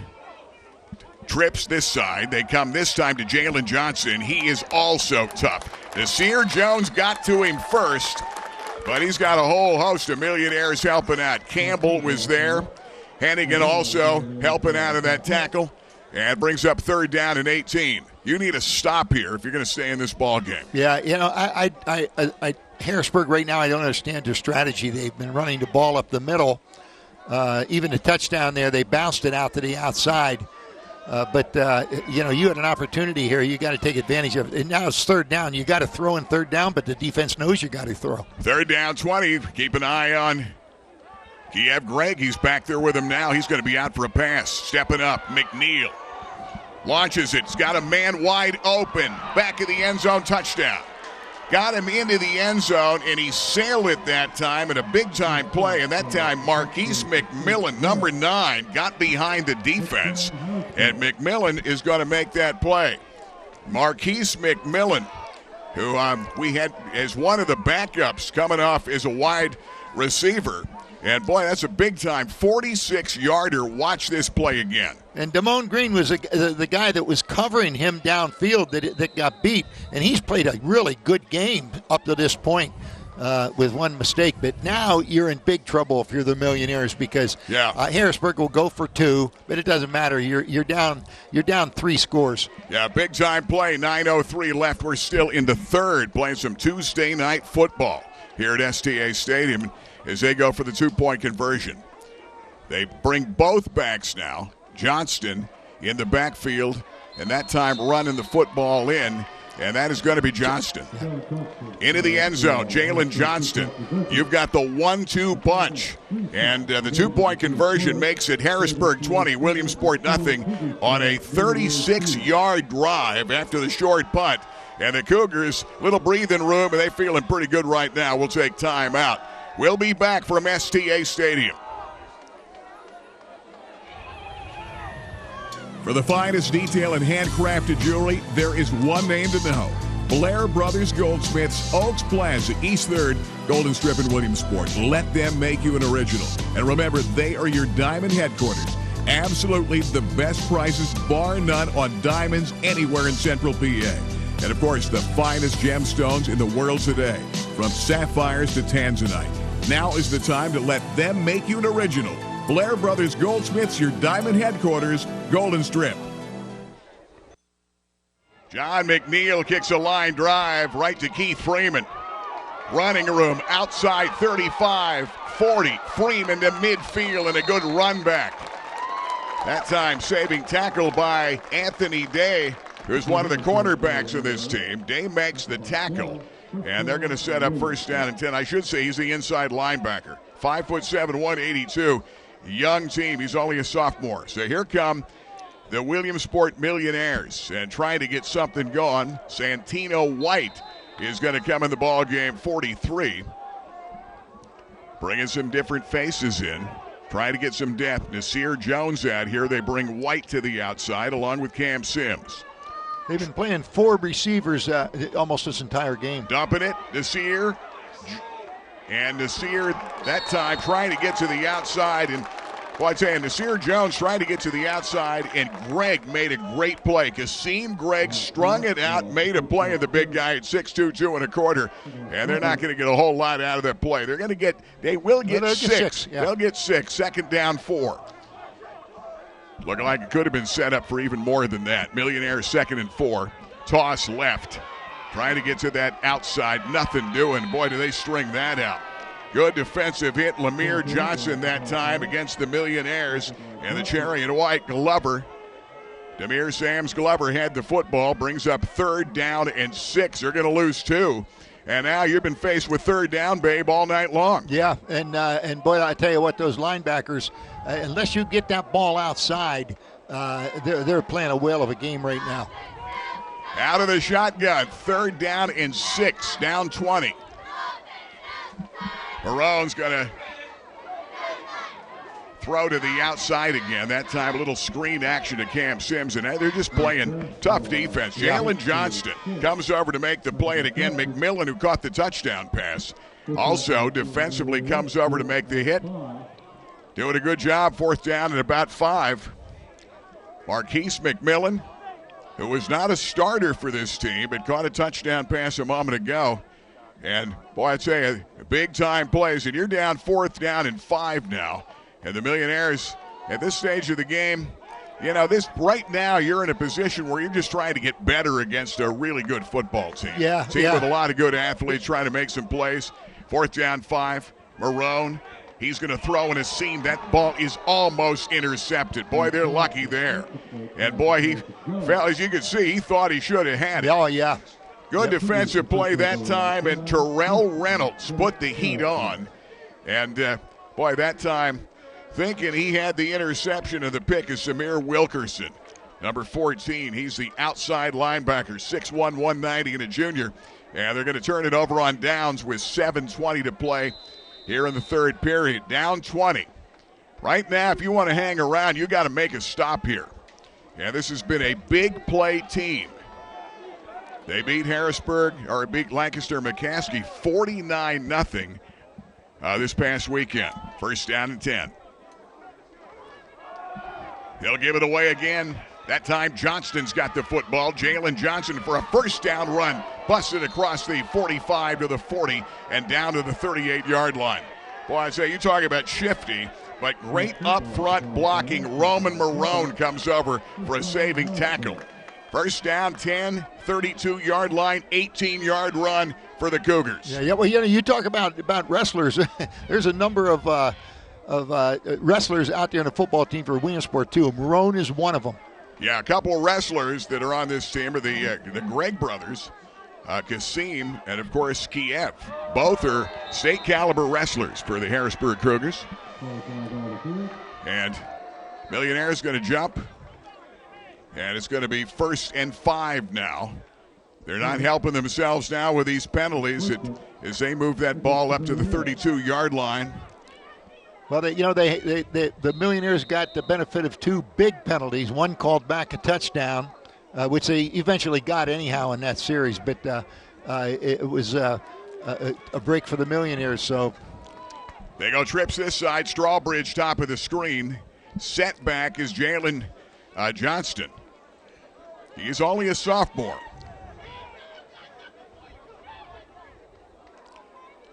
Trips this side. They come this time to Jalen Johnson. He is also tough. Nasir Jones got to him first, but he's got a whole host of millionaires helping out. Campbell was there. Hennigan also helping out of that tackle. And brings up third down and 18. You need a stop here if you're going to stay in this ball game. Yeah, I Harrisburg right now, I don't understand their strategy. They've been running the ball up the middle. Even the touchdown there, they bounced it out to the outside. But you had an opportunity here. You got to take advantage of it. And now it's third down. You got to throw in third down, but the defense knows you got to throw. Third down, 20. Keep an eye on Kiev Greg. He's back there with him now. He's going to be out for a pass. Stepping up, McNeil. Launches it. He's got a man wide open. Back of the end zone, touchdown. Got him into the end zone, and he sailed it that time in a big-time play. And that time, Marquise McMillan, number 9, got behind the defense. And McMillan is going to make that play. Marquise McMillan, who we had as one of the backups coming off as a wide receiver. And, boy, that's a big-time 46-yarder. Watch this play again. And Damone Green was the guy that was covering him downfield that got beat. And he's played a really good game up to this point with one mistake. But now you're in big trouble if you're the Millionaires because Harrisburg will go for 2, but it doesn't matter. You're down 3 scores. Yeah, big-time play. 9:03 left. We're still in the third, playing some Tuesday night football here at STA Stadium as they go for the 2-point conversion. They bring both backs now. Johnston in the backfield, and that time running the football in, and that is going to be Johnston. Into the end zone, Jalen Johnston. You've got the 1-2 punch, and the 2-point conversion makes it Harrisburg 20, Williamsport nothing on a 36-yard drive after the short punt. And the Cougars, little breathing room, and they're feeling pretty good right now. We'll take time out. We'll be back from STA Stadium. For the finest detail in handcrafted jewelry, there is one name to know. Blair Brothers Goldsmiths, Oaks Plaza, East 3rd, Golden Strip in Williamsport. Let them make you an original. And remember, they are your diamond headquarters. Absolutely the best prices, bar none, on diamonds anywhere in Central PA. And, of course, the finest gemstones in the world today, from sapphires to tanzanite. Now is the time to let them make you an original. Blair Brothers Goldsmiths, your diamond headquarters, Golden Strip. John McNeil kicks a line drive right to Keith Freeman. Running room outside 35, 40. Freeman to midfield and a good run back. That time saving tackle by Anthony Day, who's one of the cornerbacks of this team. Day makes the tackle, and they're going to set up first down and 10. I should say he's the inside linebacker. 5'7", 182. Young team. He's only a sophomore. So here come the Williamsport Millionaires, and trying to get something going. Santino White is going to come in the ball game, 43. Bringing some different faces in. Trying to get some depth. Nasir Jones out here. They bring White to the outside along with Cam Sims. They've been playing 4 receivers almost this entire game. Dumping it, Nasir. And Nasir that time trying to get to the outside. And well, I tell you, Nasir Jones trying to get to the outside, and Greg made a great play. Kasim Gregg strung it out, made a play, and the big guy at 6'2", 2 1/4. And they're not going to get a whole lot out of that play. They will get six. Yeah. They'll get 6. Second down 4. Looking like it could have been set up for even more than that. Millionaires 2nd and 4. Toss left. Trying to get to that outside. Nothing doing. Boy, do they string that out. Good defensive hit. Lemire Johnson that time against the Millionaires. And the cherry and white Glover. Demir Sams Glover had the football. Brings up 3rd down and 6. They're going to lose 2. And now you've been faced with 3rd down, babe, all night long. Yeah, and boy, I tell you what, those linebackers, unless you get that ball outside, they're playing a whale of a game right now. Out of the shotgun, 3rd down and 6, down 20. Marone's going to throw to the outside again. That time a little screen action to Cam Sims, and they're just playing tough defense. Jalen Johnston comes over to make the play, and again, McMillan, who caught the touchdown pass, also defensively comes over to make the hit. Doing a good job, 4th down and about 5. Marquise McMillan, who was not a starter for this team, but caught a touchdown pass a moment ago. And, boy, I'd say big-time plays, and you're down 4th down and 5 now. And the Millionaires, at this stage of the game, you know, right now you're in a position where you're just trying to get better against a really good football team. Team with a lot of good athletes trying to make some plays. 4th down 5, Marone. He's going to throw in a seam. That ball is almost intercepted. Boy, they're lucky there. And, boy, he fell, as you can see, he thought he should have had it. Oh, yeah. Good defensive play that time, and Terrell Reynolds put the heat on. And, boy, that time, thinking he had the interception of the pick is Samir Wilkerson. Number 14, he's the outside linebacker, 6'1", 190 and a junior. And they're going to turn it over on downs with 7:20 to play here in the 3rd period. Down 20. Right now, if you want to hang around, you got to make a stop here. And this has been a big play team. They beat beat Lancaster McCaskey 49-0 this past weekend. 1st down and 10. They'll give it away again. That time Johnston's got the football. Jalen Johnson for a 1st down run. Busted across the 45 to the 40 and down to the 38-yard line. Boy, I say, you talk about shifty, but great up front blocking. Roman Marone comes over for a saving tackle. 1st down, 10, 32-yard line, 18-yard run for the Cougars. Yeah. Well, you talk about wrestlers. There's a number of wrestlers out there on the football team for Williamsport, too. Marone is one of them. Yeah, a couple of wrestlers that are on this team are the Gregg brothers, Kasim, and, of course, Kiev. Both are state-caliber wrestlers for the Harrisburg Cougars. And Millionaire's going to jump. And it's going to be 1st and 5 now. They're not helping themselves now with these penalties as they move that ball up to the 32-yard line. Well, the Millionaires got the benefit of 2 big penalties. One called back a touchdown, which they eventually got anyhow in that series. But it was a break for the Millionaires. So they go trips this side. Strawbridge top of the screen. Setback is Jalen Johnston. He's only a sophomore.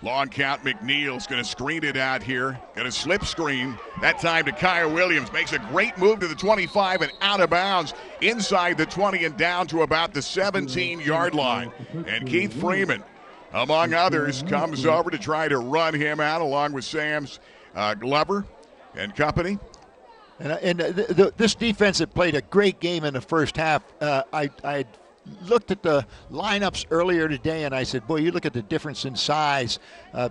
Long count. McNeil's going to screen it out here. Going to slip screen. That time to Kyle Williams. Makes a great move to the 25 and out of bounds inside the 20 and down to about the 17-yard line. And Keith Freeman, among others, comes over to try to run him out along with Sam's Glover and company. And this defense had played a great game in the first half. I looked at the lineups earlier today, and I said, boy, you look at the difference in size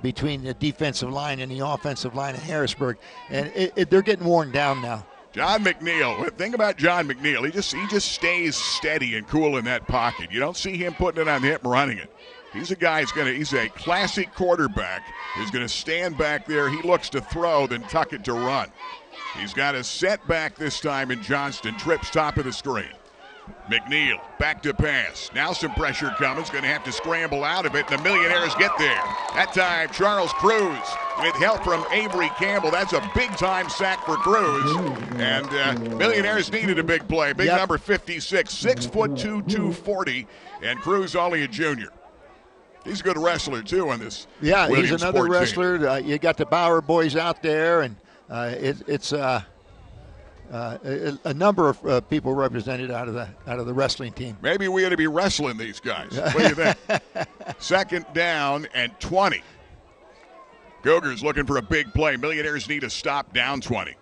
between the defensive line and the offensive line at Harrisburg, and they're getting worn down now. John McNeil. The thing about John McNeil, he just stays steady and cool in that pocket. You don't see him putting it on the hip and running it. He's a guy he's a classic quarterback who's going to stand back there. He looks to throw, then tuck it to run. He's got a setback this time in Johnston. Trips top of the screen. McNeil back to pass. Now some pressure coming. He's going to have to scramble out of it. The Millionaires get there. That time, Charles Cruz with help from Avery Campbell. That's a big-time sack for Cruz. And Millionaires needed a big play. Big number 56, 6'2", 240, and Cruz only a junior. He's a good wrestler, too, on this Williamsport he's another wrestler. Team. You got the Bauer boys out there, and it's a number of people represented out of the wrestling team. Maybe we ought to be wrestling these guys. What do you think? Second down and 20. Cougars looking for a big play. Millionaires need a stop down 20.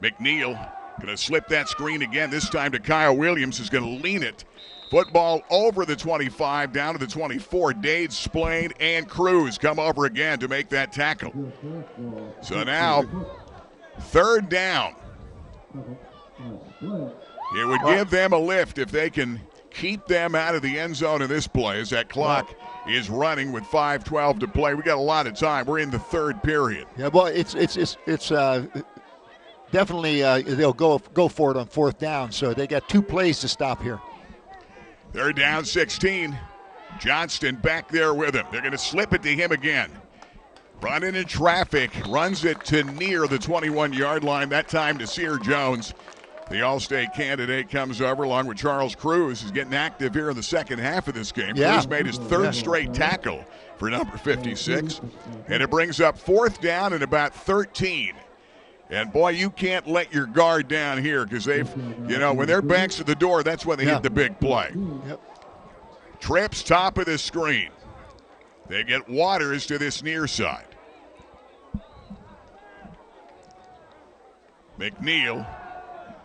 McNeil going to slip that screen again. This time to Kyle Williams, who's going to lean it. Football over the 25, down to the 24. Dade, Splain, and Cruz come over again to make that tackle. So now, third down. It would give them a lift if they can keep them out of the end zone in this play as that clock is running with 5:12 to play. We got a lot of time. We're in the third period. Yeah, well, it's definitely they'll go for it on fourth down. So they got 2 plays to stop here. Third down, 16. Johnston back there with him. They're going to slip it to him again. Running in traffic, runs it to near the 21-yard line. That time to Sear Jones. The All-State candidate comes over along with Charles Cruz, who's getting active here in the second half of this game. Yeah. Cruz made his third straight tackle for number 56. And it brings up fourth down and about 13. And, boy, you can't let your guard down here because when their back's to the door, that's when they hit the big play. Yep. Trips top of the screen. They get Waters to this near side. McNeil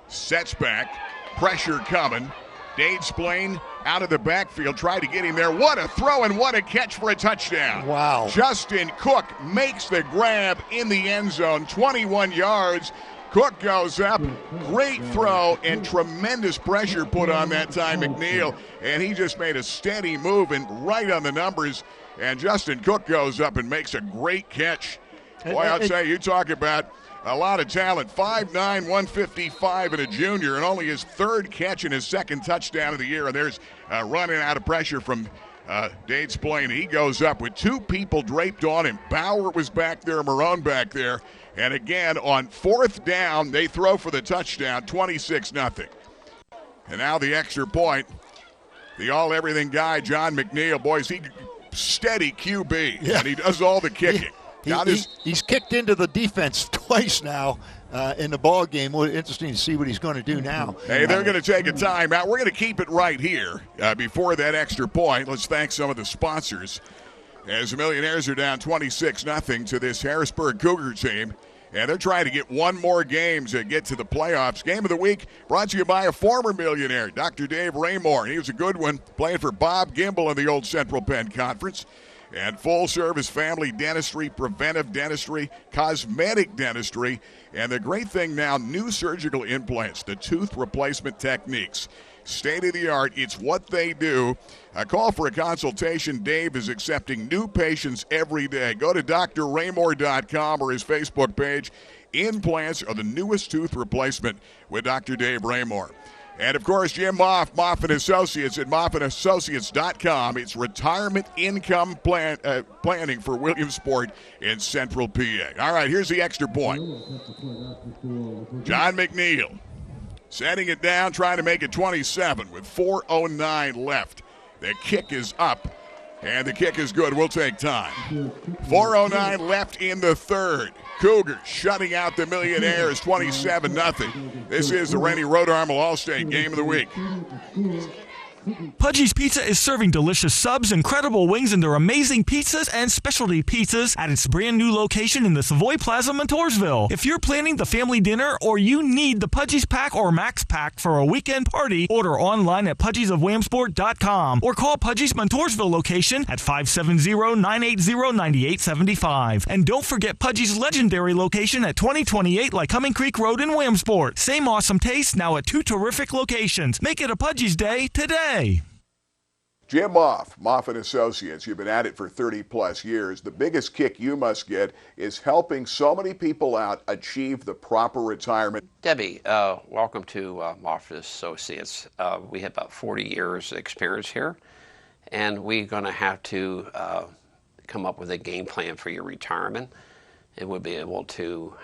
sets back. Pressure coming. Dade Splain out of the backfield. Tried to get him there. What a throw and what a catch for a touchdown. Wow. Justin Cook makes the grab in the end zone. 21 yards. Cook goes up. Great throw and tremendous pressure put on that time, McNeil. And he just made a steady move and right on the numbers. And Justin Cook goes up and makes a great catch. Boy, I'll tell you, you talk about a lot of talent. 5'9", 155 and a junior, and only his third catch and his second touchdown of the year. And there's running out of pressure from Dade Splain. He goes up with 2 people draped on him. Bauer was back there, Marone back there. And again, on fourth down, they throw for the touchdown, 26-0. And now the extra point. The all-everything guy, John McNeil. Boys, he steady QB, and he does all the kicking. He's kicked into the defense twice now in the ball game. Well, interesting to see what he's going to do now. Hey, they're going to take a timeout. We're going to keep it right here before that extra point. Let's thank some of the sponsors as the Millionaires are down 26-0 to this Harrisburg Cougar team. And they're trying to get one more game to get to the playoffs. Game of the week brought to you by a former Millionaire, Dr. Dave Raymore. He was a good one, playing for Bob Gimbel in the old Central Penn Conference. And full-service family dentistry, preventive dentistry, cosmetic dentistry, and the great thing now, new surgical implants, the tooth replacement techniques. State-of-the-art, it's what they do. A call for a consultation. Dave is accepting new patients every day. Go to drraymore.com or his Facebook page. Implants are the newest tooth replacement with Dr. Dave Raymore. And, of course, Jim Moff, Moff & Associates at moffandassociates.com. It's retirement income planning for Williamsport in Central PA. All right, here's the extra point. John McNeil setting it down, trying to make it 27 with 4:09 left. The kick is up. And the kick is good. We'll take time. 4:09 left in the third. Cougars shutting out the Millionaires 27-0. This is the Rennie Road Armor All-State Game of the Week. Pudgy's Pizza is serving delicious subs, incredible wings, and their amazing pizzas and specialty pizzas at its brand new location in the Savoy Plaza, Montoursville. If you're planning the family dinner or you need the Pudgy's Pack or Max Pack for a weekend party, order online at pudgysofwilliamsport.com or call Pudgy's Montoursville location at 570-980-9875. And don't forget Pudgy's legendary location at 2028 Lycoming Creek Road in Williamsport. Same awesome taste, now at 2 terrific locations. Make it a Pudgy's Day today. Jim Moff & Associates, you've been at it for 30-plus years. The biggest kick you must get is helping so many people out achieve the proper retirement. Debbie, welcome to Moff & Associates. We have about 40 years experience here, and we're going to have to come up with a game plan for your retirement, and we'll be able to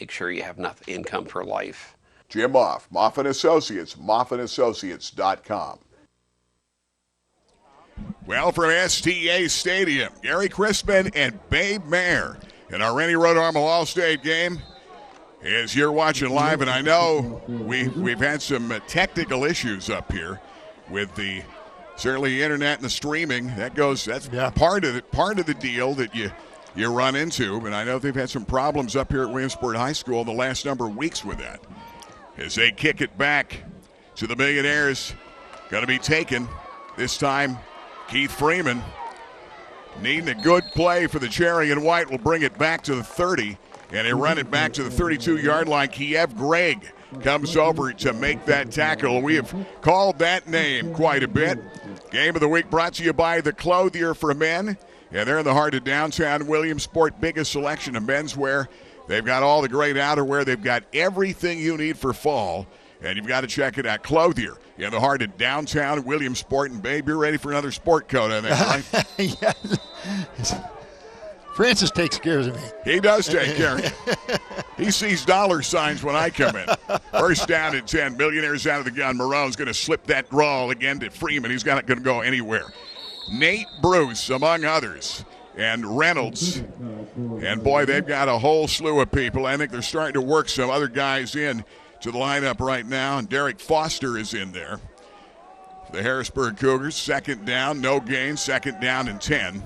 make sure you have enough income for life. Jim Moff & Associates, moffandassociates.com. Well, from STA Stadium, Gary Crispin and Babe Mayer in our Rennie Road Armor All-State game. As you're watching live, and I know we've had some technical issues up here with the certainly internet and the streaming. That's part of the deal that you run into. But I know they've had some problems up here at Williamsport High School in the last number of weeks with that. As they kick it back to the Millionaires, going to be taken this time. Keith Freeman needing a good play for the Cherry and White will bring it back to the 30, and they run it back to the 32-yard line. Kiev Gregg comes over to make that tackle. We have called that name quite a bit. Game of the Week brought to you by the Clothier for Men, and they're in the heart of downtown Williamsport. Biggest selection of menswear. They've got all the great outerwear. They've got everything you need for fall, and you've got to check it out. Clothier in the heart of downtown Williamsport. And, Babe, you're ready for another sport coat, I think, right? Yes. Francis takes care of me. He does take care of me. He sees dollar signs when I come in. First down and 10. Millionaires out of the gun. Marone's going to slip that draw again to Freeman. He's not going to go anywhere. Nate Bruce, among others, and Reynolds. And, boy, they've got a whole slew of people. I think they're starting to work some other guys in to the lineup right now, and Derek Foster is in there. The Harrisburg Cougars, second down, no gain, second down and 10.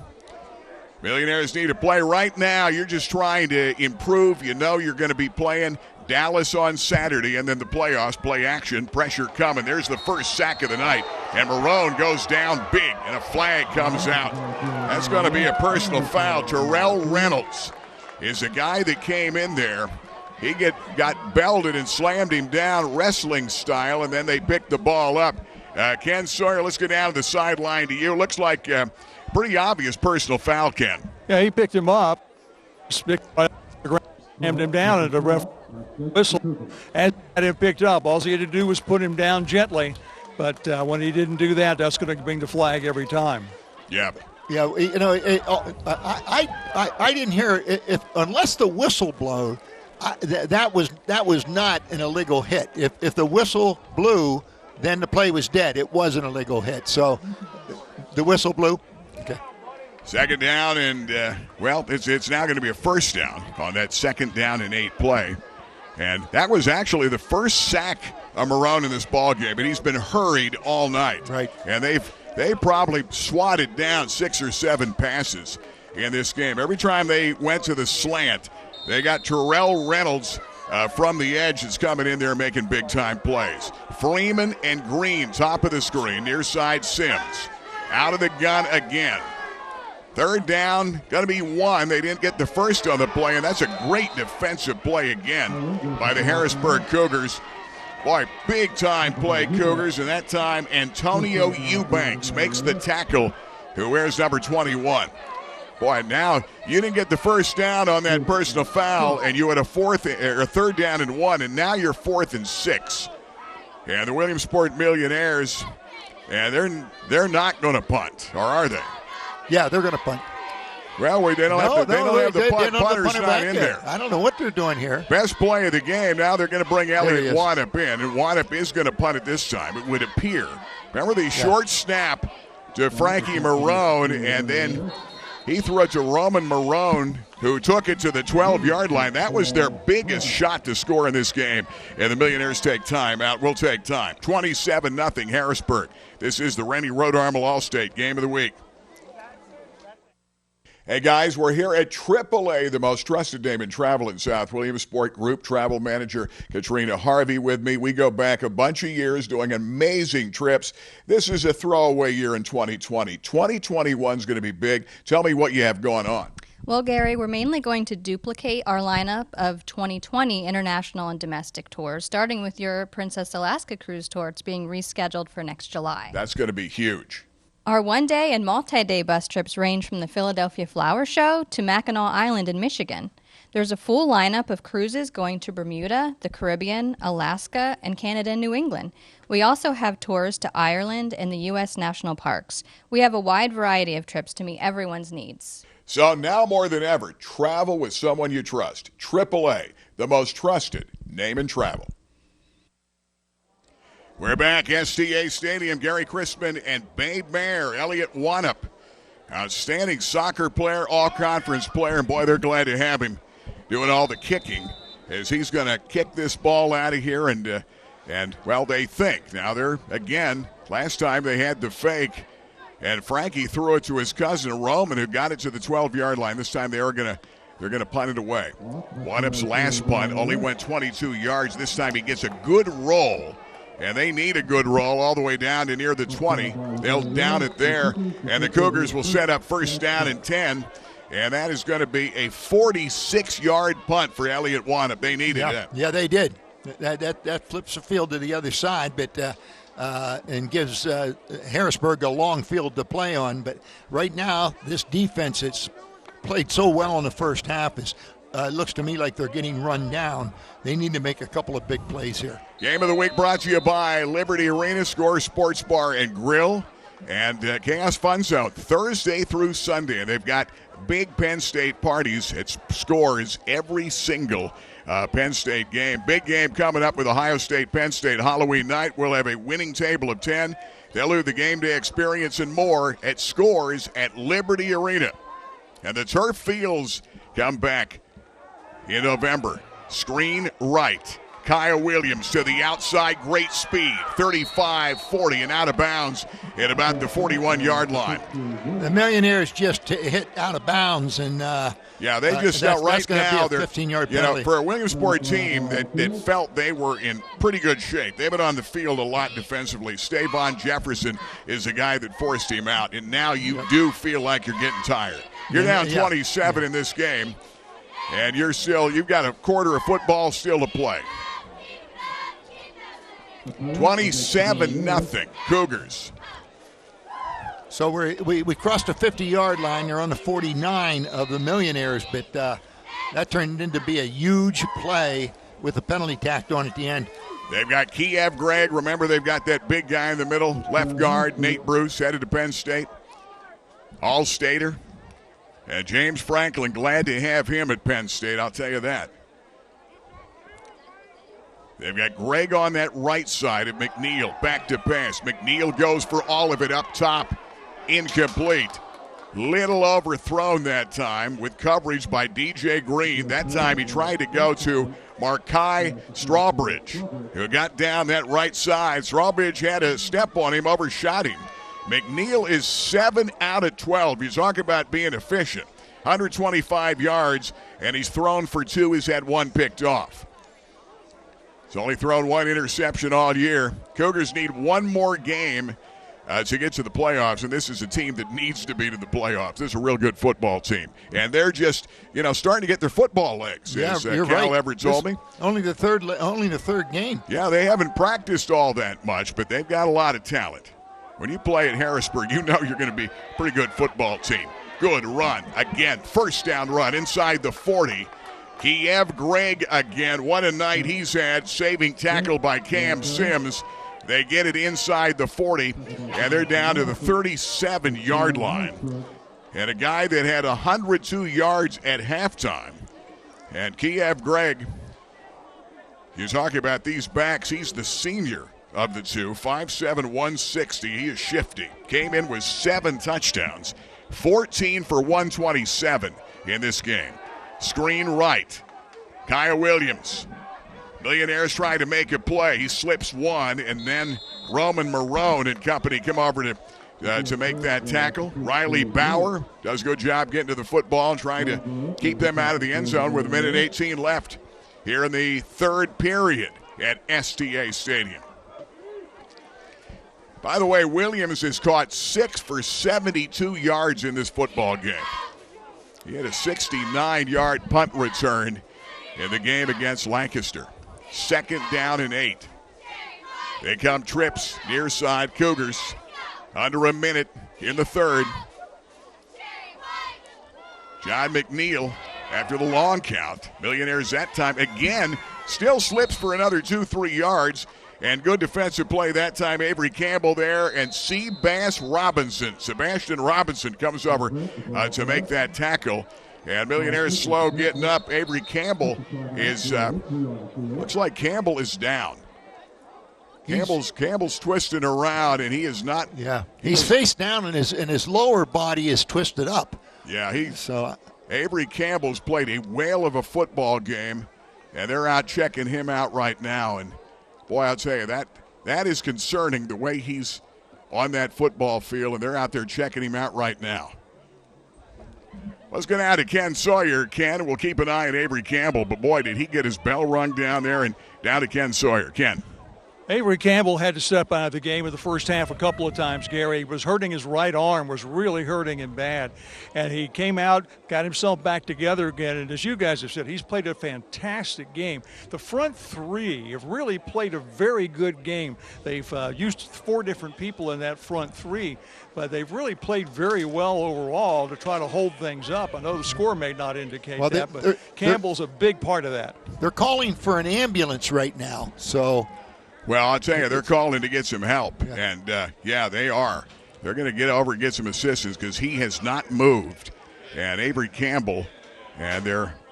Millionaires need to play right now. You're just trying to improve. You know you're going to be playing Dallas on Saturday, and then the playoffs, play action, pressure coming. There's the first sack of the night, and Marone goes down big, and a flag comes out. That's going to be a personal foul. Terrell Reynolds is a guy that came in there. He got belted and slammed him down wrestling style, and then they picked the ball up. Ken Sawyer, let's go down to the sideline to you. Looks like pretty obvious personal foul, Ken. Yeah, he picked him up, slammed him down, and the ref whistle and had him picked up. All he had to do was put him down gently, but when he didn't do that, that's going to bring the flag every time. Yeah. Yeah, you know, I didn't hear if unless the whistle blew. That was not an illegal hit. If the whistle blew, then the play was dead. It was an illegal hit. So the whistle blew. Okay. Second down, and it's now going to be a first down on that second down and 8 play. And that was actually the first sack of Marone in this ball game, and he's been hurried all night. Right. And they probably swatted down 6 or 7 passes in this game. Every time they went to the slant, they got Terrell Reynolds from the edge that's coming in there making big-time plays. Freeman and Green, top of the screen. Near side, Sims. Out of the gun again. Third down, going to be 1. They didn't get the first on the play, and that's a great defensive play again by the Harrisburg Cougars. Boy, big-time play, Cougars, and that time Antonio Eubanks makes the tackle, who wears number 21. Boy, now you didn't get the first down on that personal foul, and you had a third down and 1, and now you're 4th and 6. And the Williamsport Millionaires, and they're not going to punt, or are they? Yeah, they're going to punt. Well, they don't have the punt. Punter's not in there. I don't know what they're doing here. Best play of the game. Now they're going to bring Elliott Wanup in, and Wanup is going to punt it this time, it would appear. Remember the short snap to Frankie Marone, and then he threw it to Roman Marone, who took it to the 12-yard line. That was their biggest shot to score in this game. And the Millionaires take time out. We'll take time. 27-0 Harrisburg. This is the Rennie Road Armel All-State Game of the Week. Hey, guys, we're here at AAA, the most trusted name in travel in South Williamsport. Group travel manager Katrina Harvey with me. We go back a bunch of years doing amazing trips. This is a throwaway year in 2020. 2021 is going to be big. Tell me what you have going on. Well, Gary, we're mainly going to duplicate our lineup of 2020 international and domestic tours, starting with your Princess Alaska cruise tour. It's being rescheduled for next July. That's going to be huge. Our one-day and multi-day bus trips range from the Philadelphia Flower Show to Mackinac Island in Michigan. There's a full lineup of cruises going to Bermuda, the Caribbean, Alaska, and Canada and New England. We also have tours to Ireland and the U.S. national parks. We have a wide variety of trips to meet everyone's needs. So now more than ever, travel with someone you trust. AAA, the most trusted name in travel. We're back, STA Stadium. Gary Crispin and Babe Mayer, Elliott Wanup. Outstanding soccer player, all-conference player, and boy, they're glad to have him doing all the kicking as he's going to kick this ball out of here. And well, they think. Now they're, again, last time they had the fake, and Frankie threw it to his cousin Roman, who got it to the 12-yard line. This time they're going to punt it away. Wanup's last punt only went 22 yards. This time he gets a good roll. And they need a good roll all the way down to near the 20. They'll down it there, and the Cougars will set up first down and 10. And that is going to be a 46-yard punt for Elliott Wanup. They needed that. Yeah, they did. That flips the field to the other side, but and gives Harrisburg a long field to play on. But right now, this defense that's played so well in the first half is looks to me like they're getting run down. They need to make a couple of big plays here. Game of the Week brought to you by Liberty Arena, Score Sports Bar and Grill, and Chaos Fun Zone, Thursday through Sunday. And they've got big Penn State parties. It scores every single Penn State game. Big game coming up with Ohio State, Penn State Halloween night. We'll have a winning table of 10. They'll do the game day experience and more at Scores at Liberty Arena. And the turf fields come back in November. Screen right. Kyle Williams to the outside, great speed, 35-40 and out of bounds at about the 41-yard line. The Millionaires just hit out of bounds, and yeah, they just right now they're 15-yard penalty. For a Williamsport team that felt they were in pretty good shape. They've been on the field a lot defensively. Stavon Jefferson is the guy that forced him out, and now you do feel like you're getting tired. You're down 27 in this game, and you've got a quarter of football still to play. 27-0 Cougars. So we crossed the 50-yard line. They're on the 49 of the Millionaires, but that turned into be a huge play with a penalty tacked on at the end. They've got Kiev Gregg. Remember, they've got that big guy in the middle, left guard, Nate Bruce, headed to Penn State. All-Stater. And James Franklin, glad to have him at Penn State, I'll tell you that. They've got Gregg on that right side of McNeil. Back to pass. McNeil goes for all of it up top. Incomplete. Little overthrown that time with coverage by DJ Green. That time he tried to go to Markai Strawbridge, who got down that right side. Strawbridge had a step on him, overshot him. McNeil is 7 out of 12. You talk about being efficient. 125 yards, and he's thrown for 2. He's had 1 picked off. He's only thrown 1 interception all year. Cougars need 1 more game to get to the playoffs, and this is a team that needs to be to the playoffs. This is a real good football team, and they're just, starting to get their football legs. Yeah, as you're Cal right. Everett told me. Only the third game. Yeah, they haven't practiced all that much, but they've got a lot of talent. When you play at Harrisburg, you know you're going to be a pretty good football team. Good run. Again, first down run inside the 40. Kiev Gregg again. What a night he's had. Saving tackle by Cam Sims. They get it inside the 40, and they're down to the 37-yard line. And a guy that had 102 yards at halftime. And Kiev Gregg, you talk about these backs, he's the senior of the two. 5'7", 160. He is shifty. Came in with 7 touchdowns, 14 for 127 in this game. Screen right. Kyle Williams. Millionaires trying to make a play. He slips one, and then Roman Marone and company come over to make that tackle. Riley Bauer does a good job getting to the football and trying to keep them out of the end zone with 1:18 left here in the third period at STA Stadium. By the way, Williams has caught 6 for 72 yards in this football game. He had a 69-yard punt return in the game against Lancaster. 2nd down and 8. They come trips near side Cougars. Under a minute in the third. John McNeil after the long count. Millionaires that time again still slips for another 2-3 yards. And good defensive play that time. Avery Campbell there and Sebastian Robinson comes over to make that tackle. And Millionaires slow getting up. Avery Campbell is, looks like Campbell is down. Campbell's twisting around, and he is not. Yeah, he's face down, and his lower body is twisted up. Yeah, Avery Campbell's played a whale of a football game, and they're out checking him out right now. And boy, I'll tell you, that is concerning, the way he's on that football field, and they're out there checking him out right now. Let's get out to Ken Sawyer. Ken, we'll keep an eye on Avery Campbell, but boy, did he get his bell rung down there, and down to Ken Sawyer. Ken. Avery Campbell had to step out of the game in the first half a couple of times, Gary. He was hurting his right arm, was really hurting him bad. And he came out, got himself back together again. And as you guys have said, he's played a fantastic game. The front three have really played a very good game. They've used 4 different people in that front three, but they've really played very well overall to try to hold things up. I know the score may not indicate that, but Campbell's a big part of that. They're calling for an ambulance right now, so... Well, I'll tell you, they're calling to get some help. Yeah. And, they are. They're going to get over and get some assistance because he has not moved. And Avery Campbell, and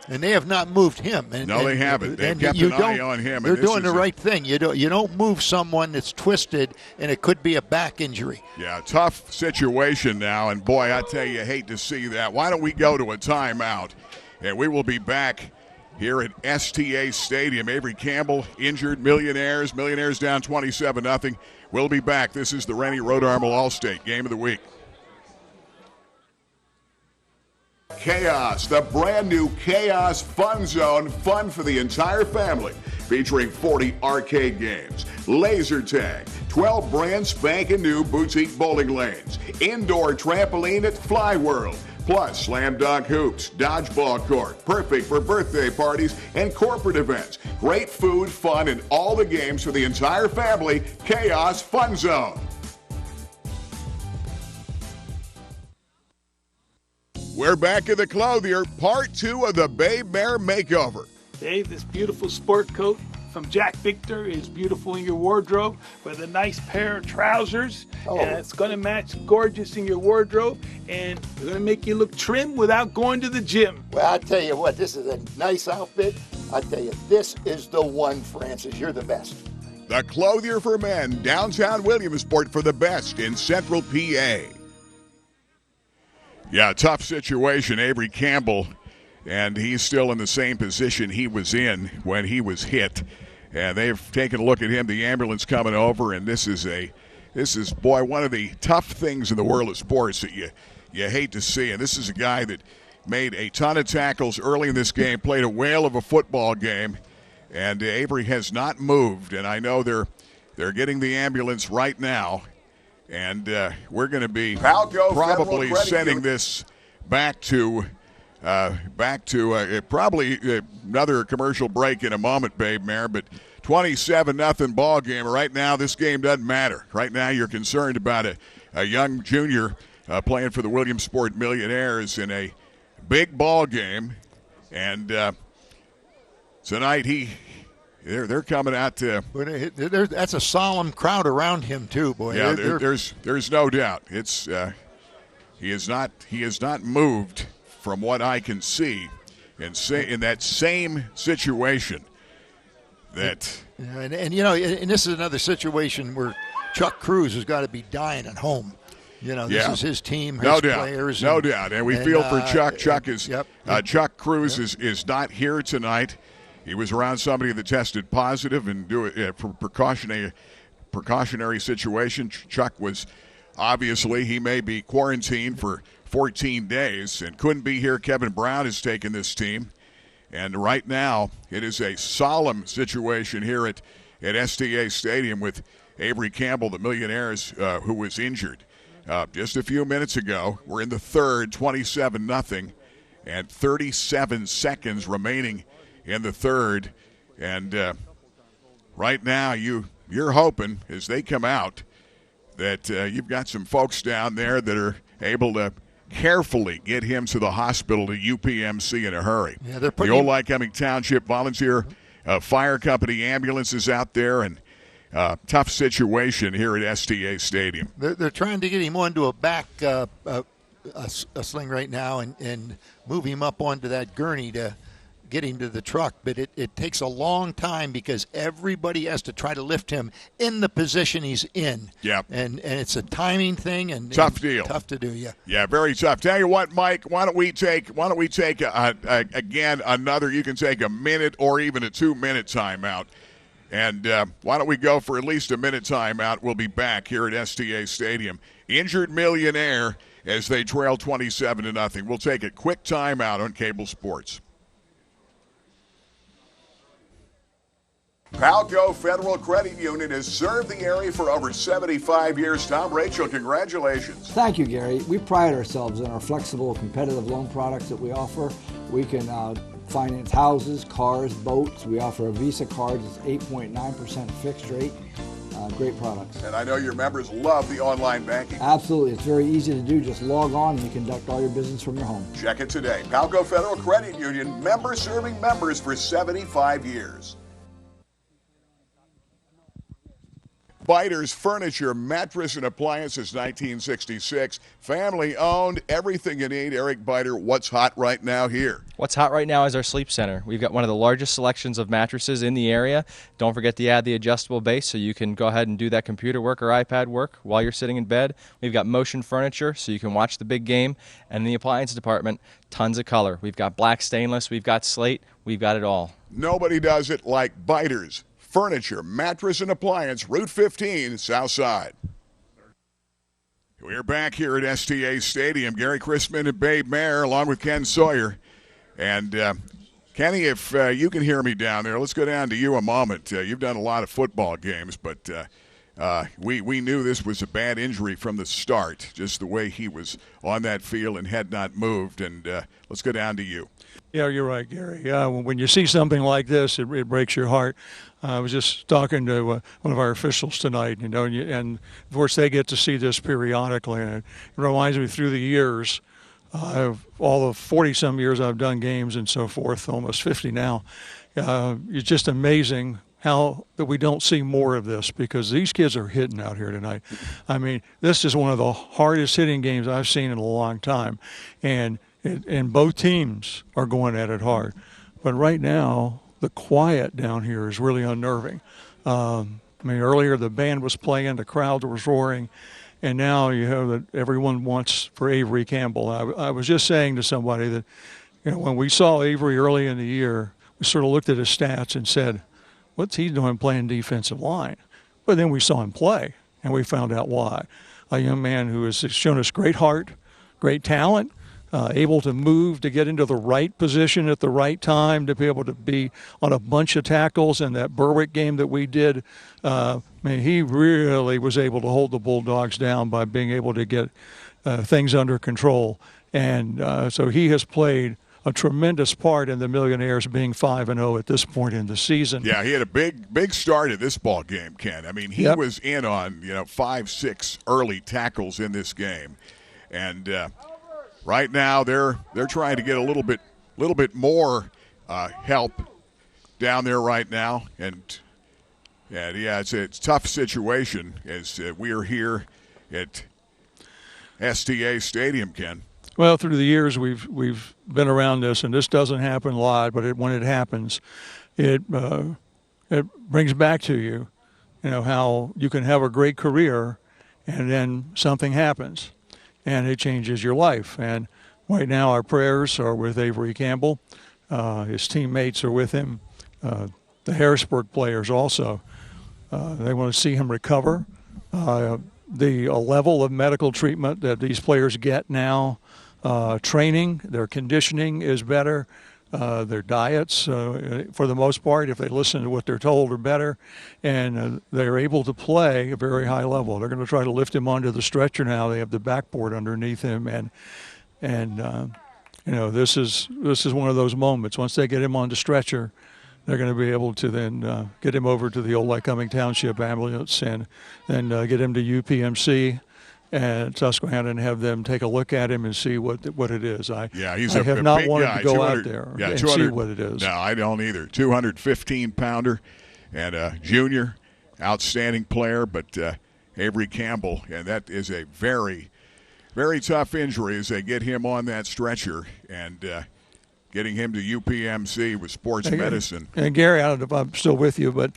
they have not moved him. No, they haven't. They've kept an eye on him. They're doing the right thing. You don't move someone that's twisted, and it could be a back injury. Yeah, tough situation now. And, boy, I tell you, hate to see that. Why don't we go to a timeout, and we will be back here at STA Stadium. Avery Campbell injured. Millionaires down 27-0. We'll be back. This is the Rennie Road Armor All-State Game of the Week. Chaos, the brand new Chaos Fun Zone, fun for the entire family, featuring 40 arcade games, laser tag, 12 brand spanking new boutique bowling lanes, indoor trampoline at Fly World, plus slam dunk hoops, dodgeball court, perfect for birthday parties and corporate events. Great food, fun, and all the games for the entire family. Chaos Fun Zone. We're back at the Clothier, part 2 of the Bay Bear Makeover. Dave, this beautiful sport coat from Jack Victor is beautiful in your wardrobe with a nice pair of trousers. And it's going to match gorgeous in your wardrobe, and it's going to make you look trim without going to the gym. Well, I'll tell you what, this is a nice outfit. I'll tell you, this is the one, Francis. You're the best. The Clothier for Men, downtown Williamsport for the best in central PA. Yeah, tough situation. Avery Campbell, and he's still in the same position he was in when he was hit. And they've taken a look at him, the ambulance coming over, and this is one of the tough things in the world of sports that you hate to see. And this is a guy that made a ton of tackles early in this game, played a whale of a football game, and Avery has not moved. And I know they're getting the ambulance right now. And we're going to be probably sending this back to probably another commercial break in a moment, Babe Mare. But 27-0 ball game. Right now, this game doesn't matter. Right now, you're concerned about a young junior playing for the Williamsport Millionaires in a big ball game. And tonight They're coming out to. That's a solemn crowd around him too, boy. Yeah, there's no doubt. It's he is not moved from what I can see, and say in that same situation. that. And this is another situation where Chuck Cruz has got to be dying at home. This is his team, his players. No doubt. And we feel for Chuck. Chuck Cruz is not here tonight. He was around somebody that tested positive and for precautionary situation. Chuck was obviously, he may be quarantined for 14 days and couldn't be here. Kevin Brown has taken this team. And right now, it is a solemn situation here at STA Stadium with Avery Campbell, the Millionaires, who was injured. Just a few minutes ago, we're in the third, 27-0, and 37 seconds remaining in the third. And right now, you're hoping, as they come out, that you've got some folks down there that are able to carefully get him to the hospital to UPMC in a hurry. Yeah, the Old Lycoming Township Volunteer Fire Company ambulances out there, and tough situation here at STA Stadium. They're trying to get him onto a back a sling right now and move him up onto that gurney to get him to the truck. But it takes a long time because everybody has to try to lift him in the position he's in. Yeah. And it's a timing thing and tough deal. Tough to do, yeah. Yeah, very tough. Tell you what, Mike, why don't we take again another, you can take a minute or even a 2-minute timeout. And why don't we go for at least a minute timeout? We'll be back here at STA Stadium. Injured Millionaire as they trail 27-0. We'll take a quick timeout on Cable Sports. Palco Federal Credit Union has served the area for over 75 years. Tom, Rachel, congratulations. Thank you, Gary. We pride ourselves in our flexible, competitive loan products that we offer. We can finance houses, cars, boats. We offer a Visa card that's 8.9% fixed rate. Great products. And I know your members love the online banking. Absolutely. It's very easy to do. Just log on and you conduct all your business from your home. Check it today. Palco Federal Credit Union, member serving members for 75 years. Biters Furniture, Mattress and Appliances, 1966. Family owned, everything you need. Eric Biter, what's hot right now here? What's hot right now is our sleep center. We've got one of the largest selections of mattresses in the area. Don't forget to add the adjustable base so you can go ahead and do that computer work or iPad work while you're sitting in bed. We've got motion furniture so you can watch the big game. And in the appliance department, tons of color. We've got black stainless, we've got slate, we've got it all. Nobody does it like Biters Furniture, Mattress and Appliance, Route 15, South Side. We're back here at STA Stadium. Gary Chrisman and Babe Mayer along with Ken Sawyer. And Kenny, if you can hear me down there, let's go down to you a moment. You've done a lot of football games, but we knew this was a bad injury from the start, just the way he was on that field and had not moved. And let's go down to you. Yeah, you're right, Gary. When you see something like this, it breaks your heart. I was just talking to one of our officials tonight, and of course they get to see this periodically, and it reminds me through the years, all the 40-some years I've done games and so forth, almost 50 now. It's just amazing how that we don't see more of this because these kids are hitting out here tonight. I mean, this is one of the hardest hitting games I've seen in a long time, and both teams are going at it hard. But right now, the quiet down here is really unnerving. Earlier the band was playing, the crowd was roaring, and now you have that everyone wants for Avery Campbell. I was just saying to somebody that, when we saw Avery early in the year, we sort of looked at his stats and said, what's he doing playing defensive line? But then we saw him play, and we found out why. A young man who has shown us great heart, great talent, able to move to get into the right position at the right time, to be able to be on a bunch of tackles. In that Berwick game that we did, he really was able to hold the Bulldogs down by being able to get things under control. And so he has played a tremendous part in the Millionaires being 5-0 at this point in the season. Yeah, he had a big start at this ball game, Ken. I mean, he was in on 5-6 early tackles in this game, and right now they're trying to get a little bit more help down there right now, and it's a tough situation as we are here at STA Stadium, Ken. Well, through the years we've been around this, and this doesn't happen live, but when it happens, it it brings back to you, how you can have a great career and then something happens and it changes your life. And right now our prayers are with Avery Campbell. His teammates are with him. The Harrisburg players also. They want to see him recover. The level of medical treatment that these players get now, training, their conditioning is better. Their diets, for the most part, if they listen to what they're told, are better. And they're able to play a very high level. They're going to try to lift him onto the stretcher now. They have the backboard underneath him. And this is one of those moments. Once they get him on the stretcher, they're going to be able to then get him over to the old Lycoming Township ambulance and then get him to UPMC and Susquehanna and have them take a look at him and see what it is. I have not wanted to go out there and see what it is. No, I don't either. 215-pounder and a junior, outstanding player, but Avery Campbell, and that is a very, very tough injury as they get him on that stretcher and getting him to UPMC with sports medicine. And Gary, I don't know if I'm still with you, but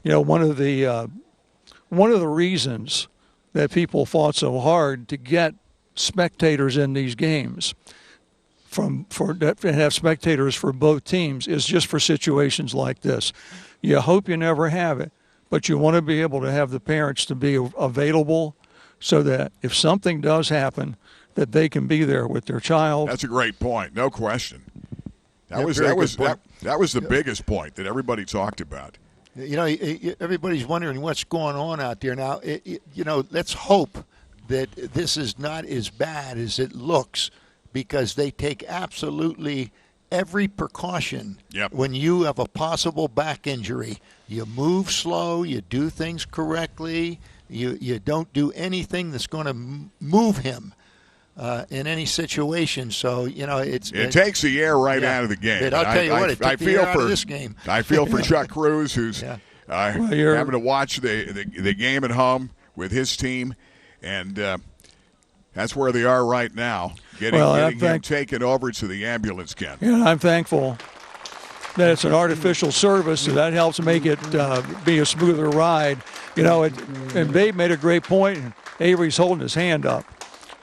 one of the reasons that people fought so hard to get spectators in these games, and have spectators for both teams, is just for situations like this. You hope you never have it, but you want to be able to have the parents to be available so that if something does happen, that they can be there with their child. That's a great point, no question. That was the biggest point that everybody talked about. Everybody's wondering what's going on out there now. Let's hope that this is not as bad as it looks, because they take absolutely every precaution. When you have a possible back injury, you move slow, you do things correctly, you don't do anything that's going to move him in any situation. So it takes the air right out of the game. But I'll tell you what, it took the air out of this game. I feel for Chuck Cruz, who's having to watch the game at home with his team, and that's where they are right now, getting him taken over to the ambulance, Ken. Yeah, I'm thankful that it's an artificial service, so that helps make it be a smoother ride. And Babe made a great point, and Avery's holding his hand up.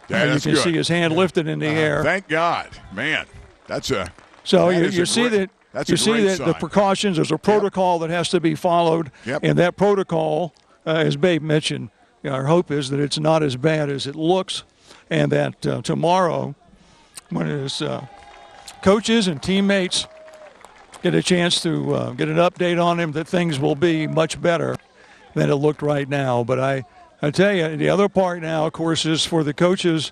Yeah, you can see his hand lifted in the air. Thank God, man. That's a so you see that. That's you see that the precautions. There's a protocol that has to be followed, and that protocol, as Babe mentioned, our hope is that it's not as bad as it looks, and that tomorrow, when his coaches and teammates get a chance to get an update on him, that things will be much better than it looked right now. But I tell you, the other part now, of course, is for the coaches,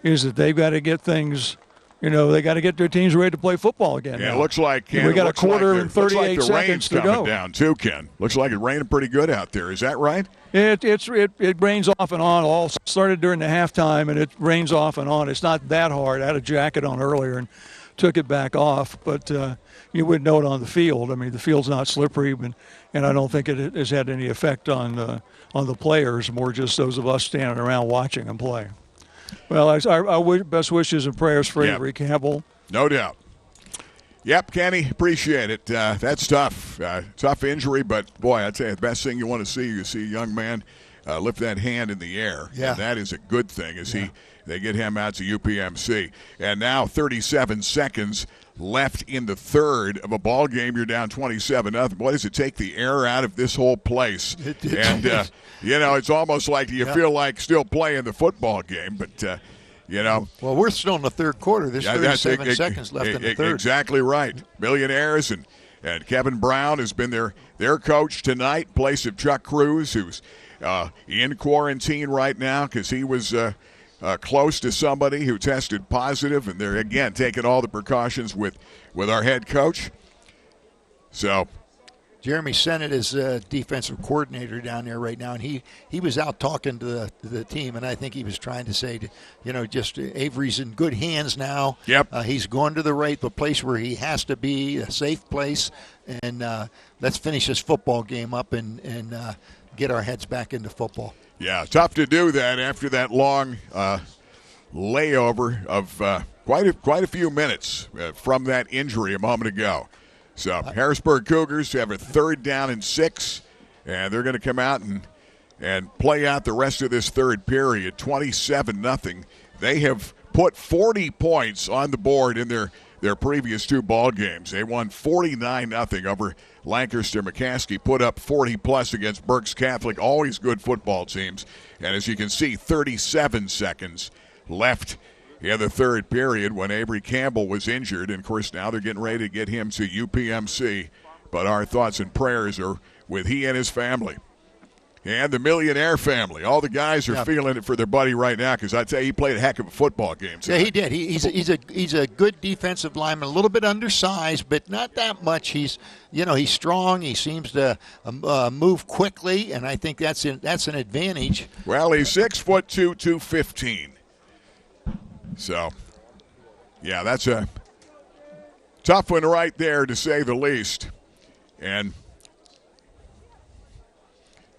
is that they've got to get things. They got to get their teams ready to play football again. Yeah, now. It looks like we got a quarter and 38 seconds to go. The rain's coming down too, Ken. Looks like it's raining pretty good out there. Is that right? It rains off and on. All started during the halftime, and it rains off and on. It's not that hard. I had a jacket on earlier and took it back off, but you wouldn't know it on the field. I mean, the field's not slippery, and I don't think it has had any effect on the players. More just those of us standing around watching them play. Well, I best wishes and prayers for Avery Campbell. No doubt. Yep, Kenny, appreciate it. That's tough. Tough injury, but, boy, I'd say the best thing you want to see a young man lift that hand in the air. Yeah. And that is a good thing as they get him out to UPMC. And now 37 seconds left in the third of a ball game. You're down 27-0. Boy, does it take the air out of this whole place. And, it's almost like you feel like still playing the football game, but Well, we're still in the third quarter. There's 37 seconds left in the third. Exactly right. Millionaires and Kevin Brown has been their coach tonight, in place of Chuck Cruz, who's in quarantine right now because he was close to somebody who tested positive, and they're, again, taking all the precautions with our head coach. So Jeremy Sennett is defensive coordinator down there right now, and he was out talking to the team, and I think he was trying to say, just Avery's in good hands now. Yep. He's going to the place where he has to be, a safe place, and let's finish this football game up and get our heads back into football. Yeah, tough to do that after that long layover of quite a few minutes from that injury a moment ago. So Harrisburg Cougars have a 3rd down and 6, and they're going to come out and play out the rest of this third period, 27-0. They have put 40 points on the board in their previous 2 ball games. They won 49-0 over Lancaster. McCaskey put up 40-plus against Berks Catholic, always good football teams. And as you can see, 37 seconds left in the third period when Avery Campbell was injured. And, of course, now they're getting ready to get him to UPMC. But our thoughts and prayers are with he and his family. And the Millionaire family. All the guys are feeling it for their buddy right now because I tell you, he played a heck of a football game tonight. Yeah, he did. He's a good defensive lineman, a little bit undersized, but not that much. He's strong. He seems to move quickly, and I think that's an advantage. Well, he's 6'2", 215. So, yeah, that's a tough one right there to say the least. And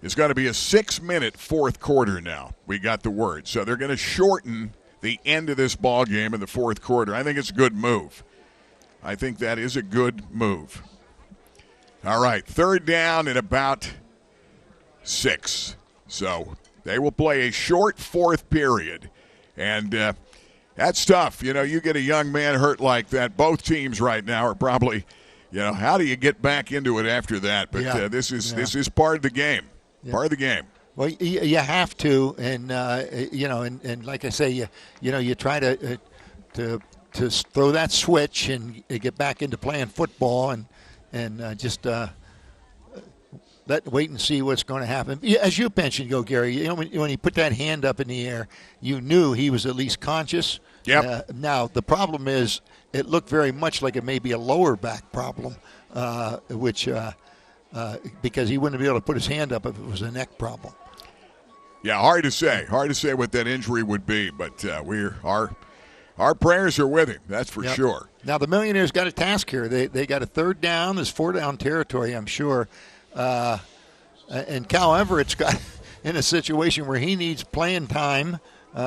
it's going to be a 6-minute fourth quarter now. We got the word. So they're going to shorten the end of this ball game in the fourth quarter. I think it's a good move. I think that is a good move. All right, 3rd down and about 6. So they will play a short fourth period. And that's tough. You get a young man hurt like that. Both teams right now are probably, how do you get back into it after that? But this is part of the game. Yeah. Part of the game. Well, you have to, and and like I say, you try to throw that switch and get back into playing football, and just wait and see what's going to happen. As you mentioned, Gary. When he put that hand up in the air, you knew he was at least conscious. Yep. Now the problem is, it looked very much like it may be a lower back problem, which. Because he wouldn't be able to put his hand up if it was a neck problem. Yeah, hard to say. Hard to say what that injury would be, but our prayers are with him. That's for sure. Now the Millionaires got a task here. They got a 3rd down. There's 4-down territory, I'm sure. And Cal Everett's got in a situation where he needs playing time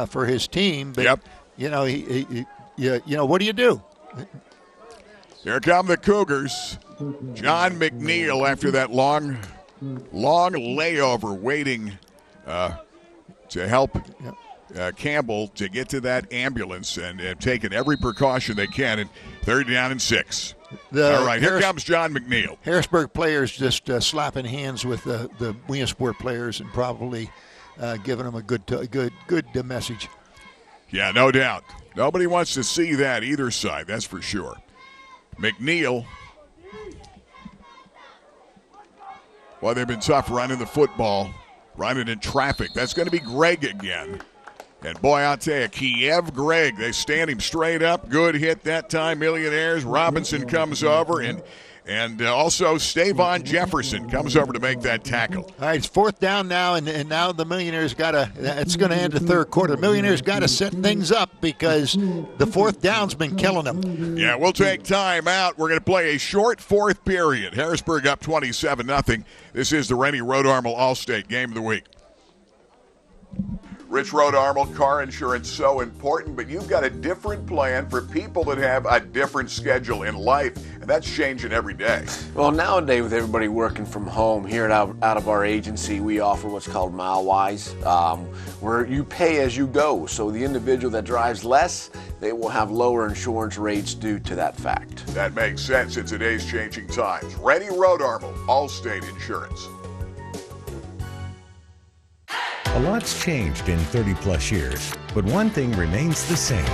for his team. But what do you do? Here come the Cougars. John McNeil, after that long layover, waiting to help Campbell to get to that ambulance and taking every precaution they can. And 3rd down and 6. All right, here comes John McNeil. Harrisburg players just slapping hands with the Williamsport players and probably giving them a good message. Yeah, no doubt. Nobody wants to see that either side, that's for sure. McNeil. Well, they've been tough running the football, running in traffic. That's going to be Gregg again. And boy, I'll tell you, Kiev Gregg, they stand him straight up. Good hit that time, Millionaires. Robinson comes over, and also Stavon Jefferson comes over to make that tackle. All right, it's 4th down now, and now the Millionaires it's going to end the third quarter. The Millionaires got to set things up because the 4th down's been killing them. Yeah, we'll take time out. We're going to play a short fourth period. Harrisburg up 27-0. This is the Rennie Road Armel All-State Game of the Week. Rich Road Armel, car insurance so important, but you've got a different plan for people that have a different schedule in life, and that's changing every day. Well, nowadays with everybody working from home, here out of our agency, we offer what's called MileWise, where you pay as you go. So the individual that drives less, they will have lower insurance rates due to that fact. That makes sense in today's changing times. Rennie Road Armel, Allstate Insurance. A lot's changed in 30-plus years, but one thing remains the same.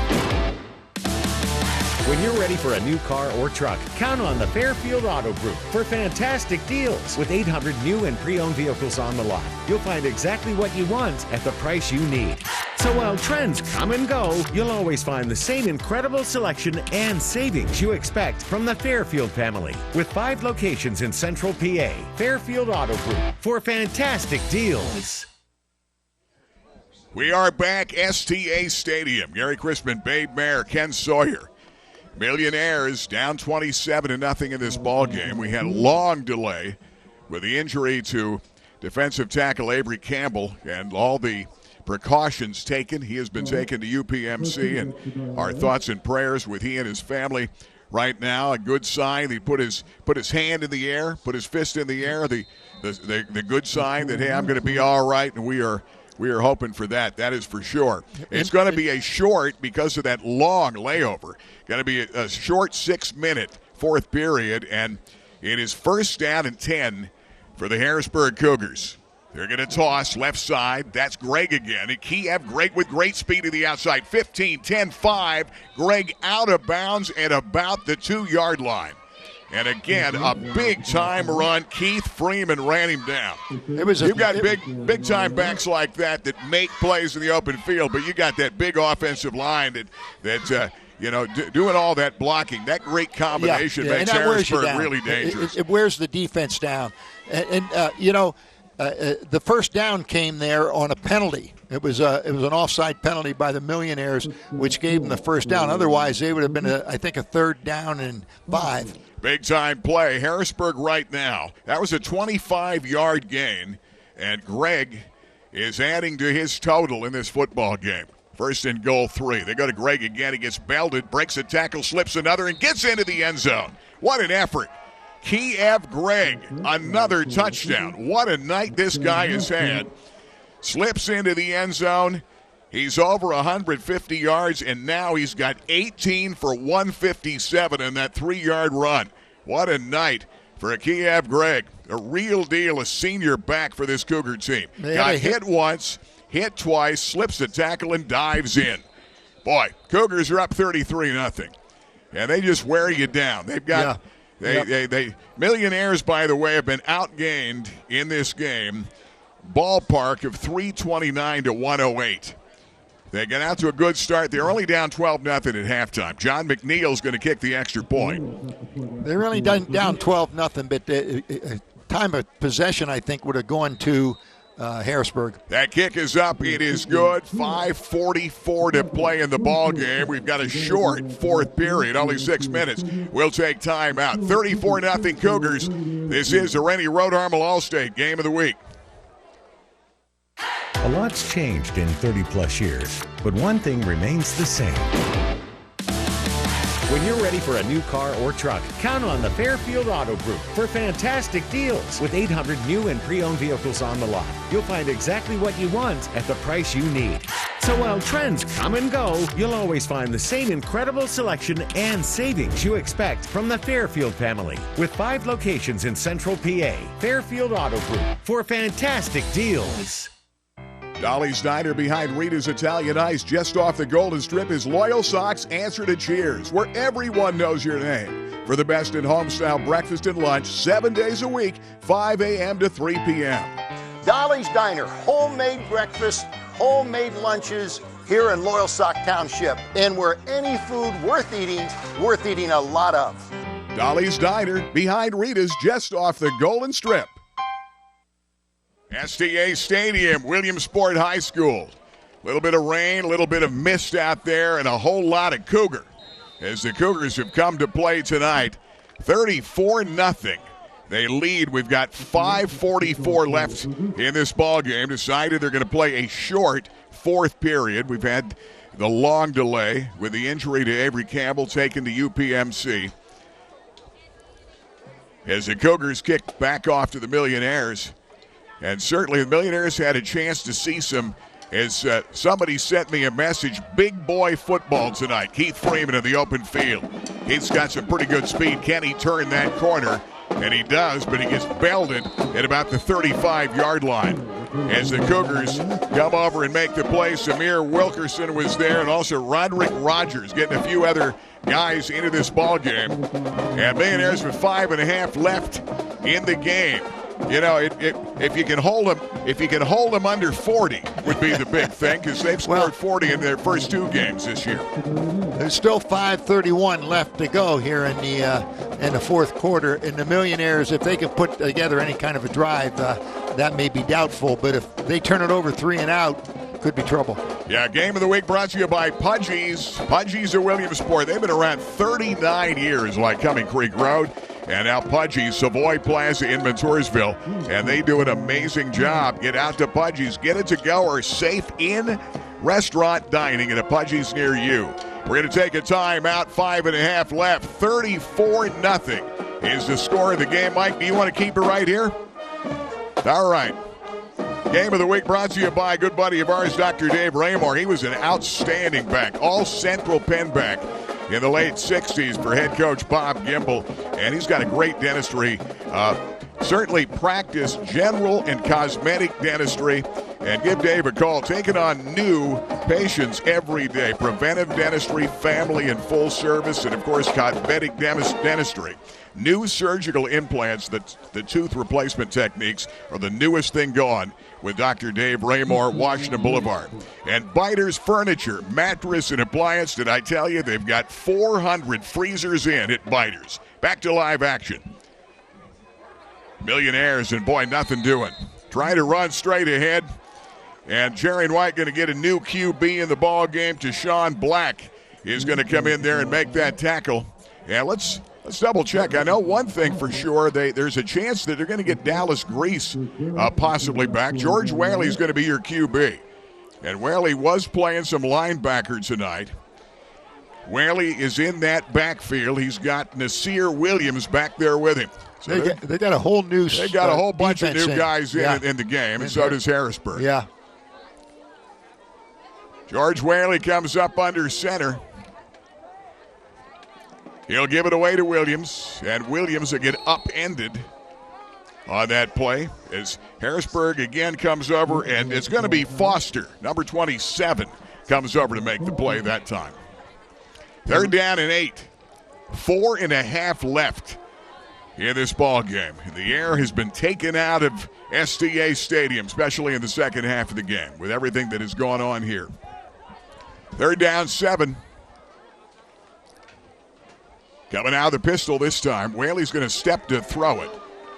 When you're ready for a new car or truck, count on the Fairfield Auto Group for fantastic deals. With 800 new and pre-owned vehicles on the lot, you'll find exactly what you want at the price you need. So while trends come and go, you'll always find the same incredible selection and savings you expect from the Fairfield family. With 5 locations in Central PA, Fairfield Auto Group for fantastic deals. We are back, STA Stadium. Gary Chrisman, Babe Mayer, Ken Sawyer. Millionaires down 27-0 in this ball game. We had a long delay with the injury to defensive tackle Avery Campbell and all the precautions taken. He has been taken to UPMC, and our thoughts and prayers with he and his family. right now. A good sign. He put his hand in the air, put his fist in the air. The good sign that, hey, I'm going to be all right, and we are hoping for that. That is for sure. It's going to be a short, because of that long layover, going to be a short 6-minute fourth period, and it is first down and 10 for the Harrisburg Cougars. They're going to toss left side. That's Greg again. And Kiev, Greg with great speed to the outside. 15, 10, 5. Greg out of bounds at about the 2-yard line. And again, a big-time run. Keith Freeman ran him down. You've got big-time backs like that make plays in the open field, but you got that big offensive line that doing all that blocking. That great combination makes Harrisburg really dangerous. It wears the defense down. The first down came there on a penalty. It was an offside penalty by the Millionaires, which gave them the first down. Otherwise, they would have been, I think, a 3rd down and 5. Big-time play. Harrisburg right now. That was a 25-yard gain, and Greg is adding to his total in this football game. First and goal 3. They go to Greg again. He gets belted, breaks a tackle, slips another, and gets into the end zone. What an effort. Kiev Greg, another touchdown. What a night this guy has had. Slips into the end zone. He's over 150 yards, and now he's got 18 for 157 in that 3-yard run. What a night for Kiev Greg. A real deal, a senior back for this Cougar team. Got hit once, hit twice, slips a tackle, and dives in. Boy, Cougars are up 33-0. And they just wear you down. They've got... They Millionaires, by the way, have been outgained in this game. Ballpark of 329 to 108. They got out to a good start. They're only down 12-0 at halftime. John McNeil's going to kick the extra point. They're only down 12-0, but the time of possession, I think, would have gone to Harrisburg. That kick is up. It is good. 5:44 to play in the ball game. We've got a short 4th period, only 6 minutes. We'll take time out. 34-0 Cougars. This is the Rennie Road Armel All-State Game of the Week. A lot's changed in 30-plus years, but one thing remains the same. When you're ready for a new car or truck, count on the Fairfield Auto Group for fantastic deals. With 800 new and pre-owned vehicles on the lot, you'll find exactly what you want at the price you need. So while trends come and go, you'll always find the same incredible selection and savings you expect from the Fairfield family. With 5 locations in Central PA, Fairfield Auto Group for fantastic deals. Dolly's Diner behind Rita's Italian Ice just off the Golden Strip is Loyal Sock's answer to cheers, where everyone knows your name. For the best in home-style breakfast and lunch, 7 days a week, 5 a.m. to 3 p.m. Dolly's Diner, homemade breakfast, homemade lunches here in Loyal Sock Township, and where any food worth eating a lot of. Dolly's Diner behind Rita's just off the Golden Strip. STA Stadium, Williamsport High School. A little bit of rain, a little bit of mist out there, and a whole lot of Cougar as the Cougars have come to play tonight. 34-0. They lead. We've got 5:44 left in this ball game. Decided they're going to play a short 4th period. We've had the long delay with the injury to Avery Campbell taken to UPMC. As the Cougars kick back off to the Millionaires. And certainly the Millionaires had a chance to see some, as somebody sent me a message, big boy football tonight. Keith Freeman in the open field. Keith's got some pretty good speed. Can he turn that corner? And he does, but he gets belted at about the 35-yard line. As the Cougars come over and make the play, Samir Wilkerson was there, and also Roderick Rogers getting a few other guys into this ball game. And Millionaires with 5.5 left in the game. You know, if you can hold them under 40 would be the big thing, because they've scored 40 in their first 2 games this year. There's still 5:31 left to go here in the 4th quarter. And the Millionaires, if they can put together any kind of a drive, that may be doubtful. But if they turn it over 3 and out, could be trouble. Yeah, Game of the Week brought to you by Pudgy's. Pudgy's of Williamsport. They've been around 39 years, like Cumming Creek Road. And now Pudgy's, Savoy Plaza in Montoursville. And they do an amazing job. Get out to Pudgy's. Get it to go or safe in restaurant dining at a Pudgy's near you. We're going to take a timeout, 5.5 left, 34-0 is the score of the game. Mike, do you want to keep it right here? All right. Game of the week brought to you by a good buddy of ours, Dr. Dave Raymore. He was an outstanding back, all-Central Penn back in the late 60s for head coach Bob Gimble, and he's got a great dentistry. Certainly practice general and cosmetic dentistry, and give Dave a call. Taking on new patients every day. Preventive dentistry, family and full service, and of course cosmetic dentistry. New surgical implants, the tooth replacement techniques are the newest thing going with Dr. Dave Raymore, Washington Boulevard. And Biters Furniture, mattress and appliance. Did I tell you they've got 400 freezers in at Biters? Back to live action. Millionaires, and boy, nothing doing. Trying to run straight ahead. And Jerry White going to get a new QB in the ball game. Deshaun Black is going to come in there and make that tackle. Yeah, let's double check. I know one thing for sure. There's a chance that they're going to get Dallas Grease possibly back. George Whaley is going to be your QB. And Whaley was playing some linebacker tonight. Whaley is in that backfield. He's got Nasir Williams back there with him. So they got a whole new. They got a whole bunch of new guys in the game, and so does Harrisburg. Yeah. George Whaley comes up under center. He'll give it away to Williams, and Williams will get upended on that play as Harrisburg again comes over, and it's going to be Foster, number 27, comes over to make the play that time. Third down and 8. 4.5 left in this ball game. The air has been taken out of STA Stadium, especially in the second half of the game, with everything that has gone on here. Third down, 7. Coming out of the pistol this time. Whaley's going to step to throw it.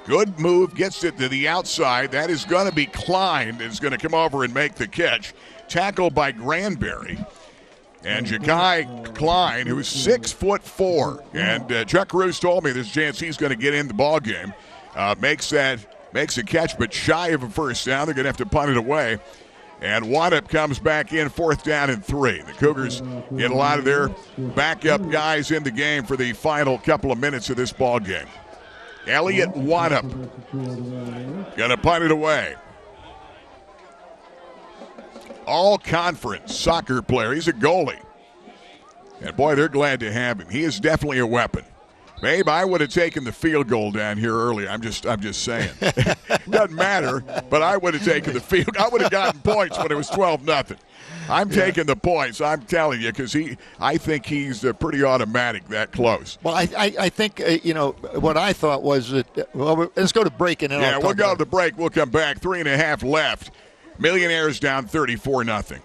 Good move, gets it to the outside. That is going to be Klein is going to come over and make the catch. Tackled by Granberry. And Ja'Kai Klein, who's 6'4", and Chuck Cruz told me there's a chance he's going to get in the ball game. Makes a catch, but shy of a first down. They're going to have to punt it away. And Waddup comes back in, 4th down and 3. The Cougars get a lot of their backup guys in the game for the final couple of minutes of this ball game. Elliott Waddup going to punt it away. All-conference soccer player. He's a goalie. And, boy, they're glad to have him. He is definitely a weapon. Babe, I would have taken the field goal down here earlier. I'm just saying. Doesn't matter, but I would have taken the field. I would have gotten points when it was 12-0. I'm taking the points, I'm telling you, because I think he's pretty automatic that close. Well, I think, what I thought was that, well, let's go to break. And then we'll go to the break. We'll come back. 3.5 left. Millionaires down 34-0.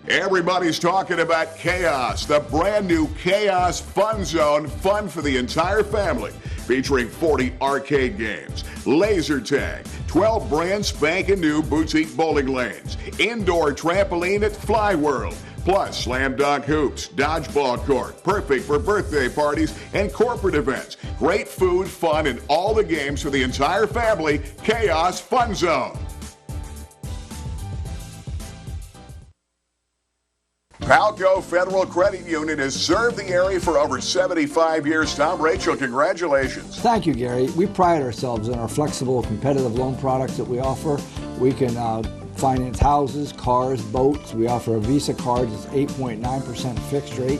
Everybody's talking about Chaos, the brand new Chaos Fun Zone, fun for the entire family, featuring 40 arcade games, laser tag, 12 brand spanking new boutique bowling lanes, indoor trampoline at Fly World, plus slam dunk hoops, dodgeball court, perfect for birthday parties and corporate events. Great food, fun, and all the games for the entire family. Chaos Fun Zone. Palco Federal Credit Union has served the area for over 75 years. Tom, Rachel, congratulations. Thank you, Gary. We pride ourselves in our flexible, competitive loan products that we offer. We can finance houses, cars, boats. We offer a Visa card that's 8.9% fixed rate.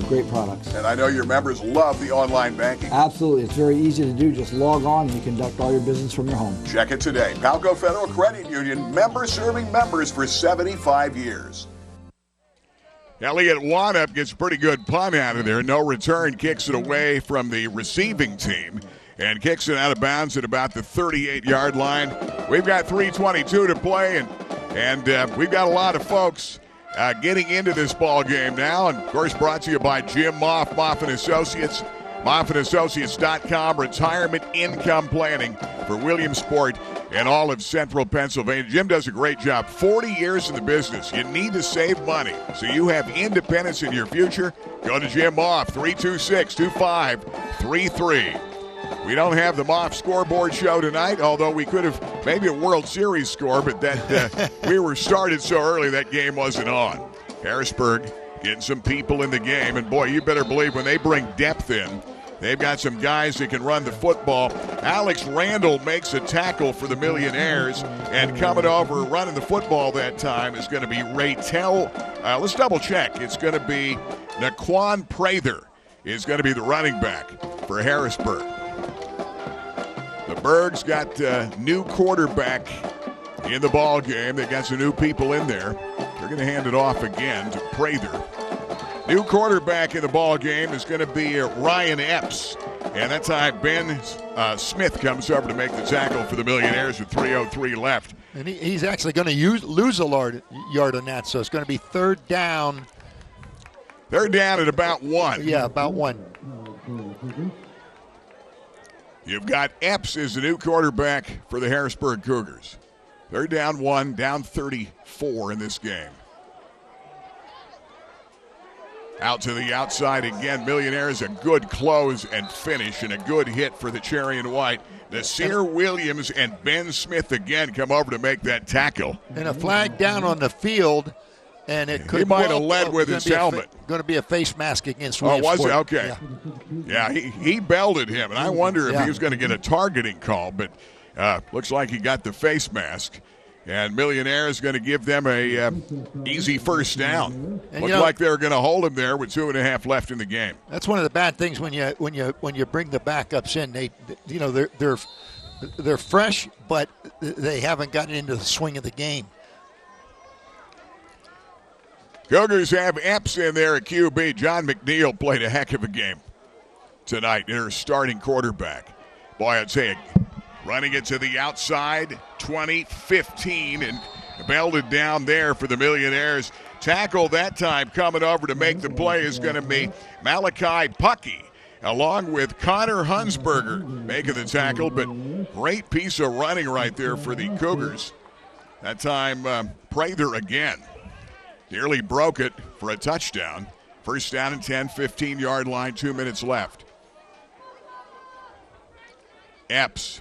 Great products. And I know your members love the online banking. Absolutely. It's very easy to do. Just log on and you conduct all your business from your home. Check it today. Palco Federal Credit Union, member serving members for 75 years. Elliott Waddup gets a pretty good punt out of there. No return, kicks it away from the receiving team and kicks it out of bounds at about the 38-yard line. We've got 3:22 to play, and we've got a lot of folks getting into this ball game now. And, of course, brought to you by Jim Moff, Moff & Associates. MoffinAssociates.com, retirement income planning for Williamsport and all of central Pennsylvania. Jim does a great job. 40 years in the business. You need to save money so you have independence in your future. Go to Jim Moff, 326-2533. We don't have the Moff scoreboard show tonight, although we could have maybe a World Series score, but that we were started so early that game wasn't on. Harrisburg getting some people in the game, and boy, you better believe when they bring depth in, they've got some guys that can run the football. Alex Randall makes a tackle for the Millionaires, and coming over running the football that time is going to be Raytel. Let's double check. It's going to be Naquan Prather is going to be the running back for Harrisburg. The Bergs got a new quarterback in the ball game. They got some new people in there. They're going to hand it off again to Prather. New quarterback in the ball game is going to be Ryan Epps. And that time Ben Smith comes over to make the tackle for the Millionaires with 3:03 left. And he's actually going to lose a yard on that, so it's going to be third down. Third down at about 1. Yeah, about 1. You've got Epps as the new quarterback for the Harrisburg Cougars. They're down 1, down 34 in this game. Out to the outside again. Millionaires, a good close and finish and a good hit for the Cherry and White. Nasir Williams and Ben Smith again come over to make that tackle. And a flag down on the field, and it could. He might have led with his helmet. Going to be a face mask against Williamsport. Oh, was it? Okay. Yeah, he belted him, and I wonder if he was going to get a targeting call, but looks like he got the face mask. And Millionaire is going to give them a easy first down. Looked like they were going to hold him there with 2.5 left in the game. That's one of the bad things when you bring the backups in. They're fresh, but they haven't gotten into the swing of the game. Cougars have Epps in there at QB. John McNeil played a heck of a game tonight. Their starting quarterback. Boy, I'd say running it to the outside, 20-15, and belted down there for the Millionaires. Tackle that time coming over to make the play is going to be Malachi Puckey, along with Connor Hunsberger making the tackle, but great piece of running right there for the Cougars. That time, Prather again. Nearly broke it for a touchdown. First down and 10, 15-yard line, 2 minutes left. Epps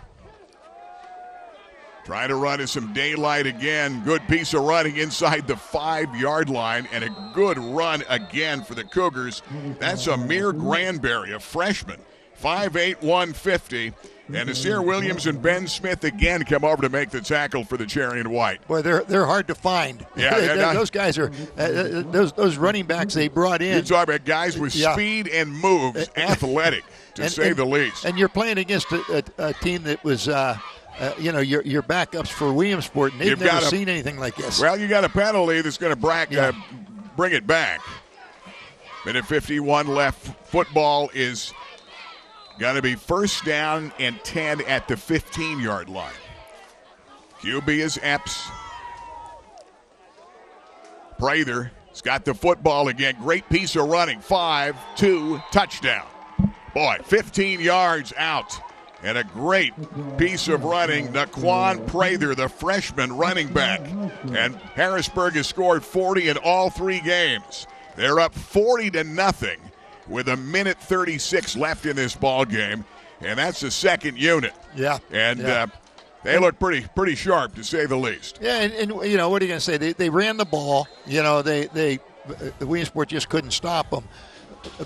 trying to run in some daylight again. Good piece of running inside the 5-yard line, and a good run again for the Cougars. That's Amir Granberry, a freshman, 5'8", 150. And Nasir Williams and Ben Smith again come over to make the tackle for the Cherry and White. Boy, they're hard to find. Yeah, those guys are those running backs they brought in. You're talking about guys with speed and moves, athletic to say the least. And you're playing against a team that was. Your backups for Williamsport, and they've never seen anything like this. Well, you got a penalty that's going to bring it back. Minute 51 left. Football is going to be first down and 10 at the 15-yard line. QB is Epps. Prather has got the football again. Great piece of running. 5-2 touchdown. Boy, 15 yards out. And a great piece of running, Naquan Prather, the freshman running back. And Harrisburg has scored 40 in all 3 games. They're up 40-0 with a minute 36 left in this ball game, and that's the second unit. Yeah. And they look pretty sharp, to say the least. Yeah, and what are you going to say? They ran the ball. The Williamsport just couldn't stop them.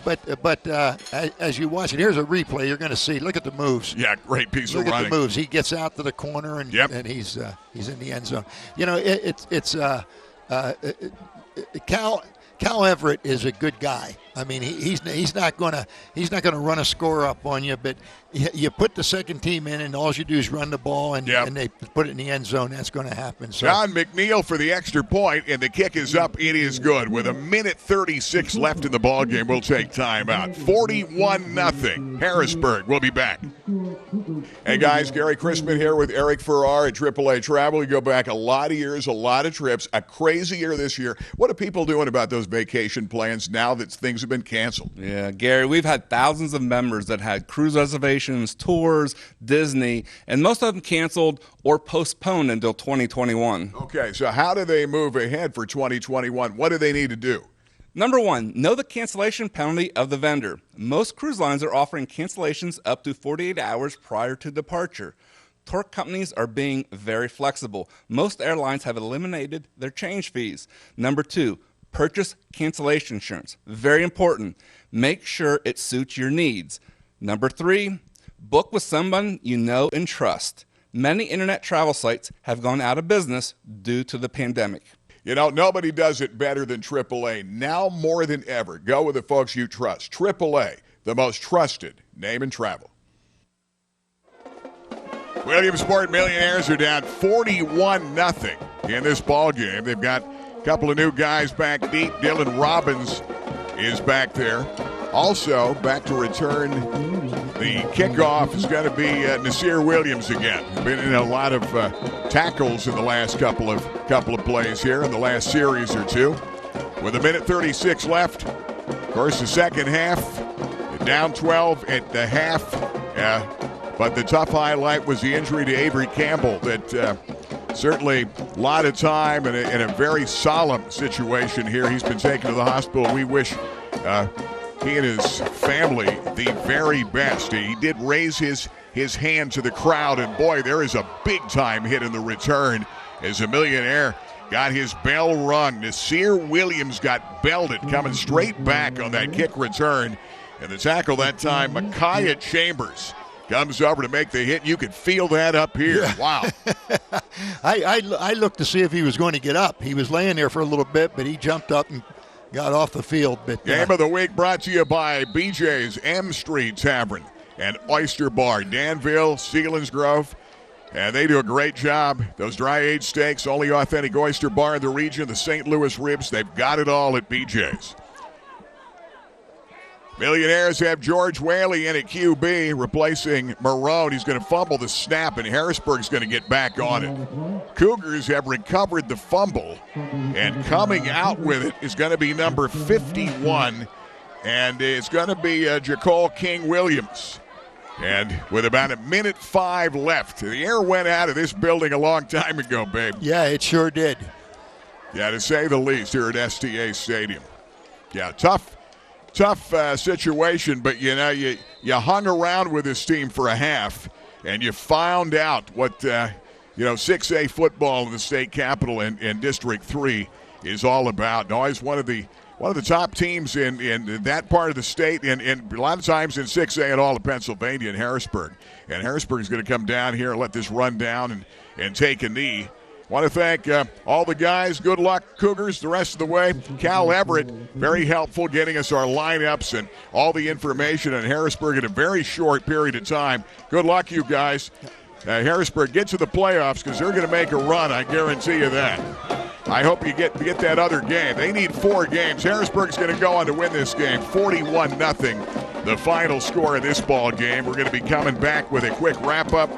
But as you watch it, here's a replay. You're going to see. Look at the moves. Yeah, great piece of running. Look at the moves. He gets out to the corner and he's in the end zone. Cal Everett is a good guy. I mean, he's not gonna run a score up on you, but you put the second team in, and all you do is run the ball, and they put it in the end zone. That's going to happen. So. John McNeil for the extra point, and the kick is up. It is good. With a minute 36 left in the ball game, we'll take time out. 41-0. Harrisburg. We'll be back. Hey guys, Gary Chrisman here with Eric Farrar at AAA Travel. You go back a lot of years, a lot of trips, a crazy year this year. What are people doing about those vacation plans now that things have been canceled? Yeah, Gary, we've had thousands of members that had cruise reservations, tours, Disney, and most of them canceled or postponed until 2021. Okay, so how do they move ahead for 2021? What do they need to do? Number 1, know the cancellation penalty of the vendor. Most cruise lines are offering cancellations up to 48 hours prior to departure. Tour companies are being very flexible. Most airlines have eliminated their change fees. Number 2, purchase cancellation insurance. Very important. Make sure it suits your needs. Number 3, book with someone you know and trust. Many internet travel sites have gone out of business due to the pandemic. You know, nobody does it better than AAA. Now more than ever, go with the folks you trust. AAA, the most trusted name in travel. Williamsport Millionaires are down 41-0 in this ball game. They've got a couple of new guys back deep. Dylan Robbins is back there. Also, back to return the kickoff is going to be Nasir Williams again. Been in a lot of tackles in the last couple of plays here in the last series or two. With 1:36 left, of course, the second half, down 12 at the half. But the tough highlight was the injury to Avery Campbell. That certainly a lot of time and a very solemn situation here. He's been taken to the hospital. We wish he and his family the very best. He did raise his hand to the crowd, and boy, there is a big-time hit in the return as a Millionaire got his bell rung. Nasir Williams got belted coming straight back on that kick return. And the tackle that time, Micaiah Chambers comes over to make the hit. You could feel that up here. Yeah. Wow. I looked to see if he was going to get up. He was laying there for a little bit, but he jumped up and got off the field. But Game of the week brought to you by BJ's M Street Tavern and Oyster Bar, Danville, Selinsgrove. And they do a great job. Those dry-aged steaks, only authentic oyster bar in the region, the St. Louis ribs, they've got it all at BJ's. Millionaires have George Whaley in at QB, replacing Marone. He's going to fumble the snap, and Harrisburg's going to get back on it. Cougars have recovered the fumble, and coming out with it is going to be number 51, and it's going to be Jacole King-Williams. And with about 1:05 left, the air went out of this building a long time ago, babe. Yeah, it sure did. Yeah, to say the least here at STA Stadium. Yeah, tough situation, but you know, you hung around with this team for a half, and you found out what 6A football in the state capital and District 3 is all about. And always one of the top teams in that part of the state, and a lot of times in 6A and all of Pennsylvania and Harrisburg. And Harrisburg is going to come down here and let this run down and take a knee. Want to thank all the guys. Good luck, Cougars, the rest of the way. Cal Everett, very helpful getting us our lineups and all the information on Harrisburg in a very short period of time. Good luck, you guys. Harrisburg, get to the playoffs because they're going to make a run, I guarantee you that. I hope you get that other game. They need 4 games. Harrisburg's going to go on to win this game, 41-0, the final score of this ball game. We're going to be coming back with a quick wrap-up.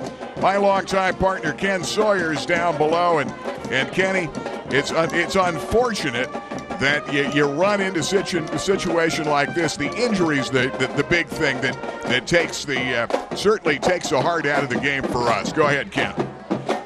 My longtime partner Ken Sawyer's down below, and Kenny, it's unfortunate that you run into a situation like this. The injury's the big thing that certainly takes the heart out of the game for us. Go ahead, Ken.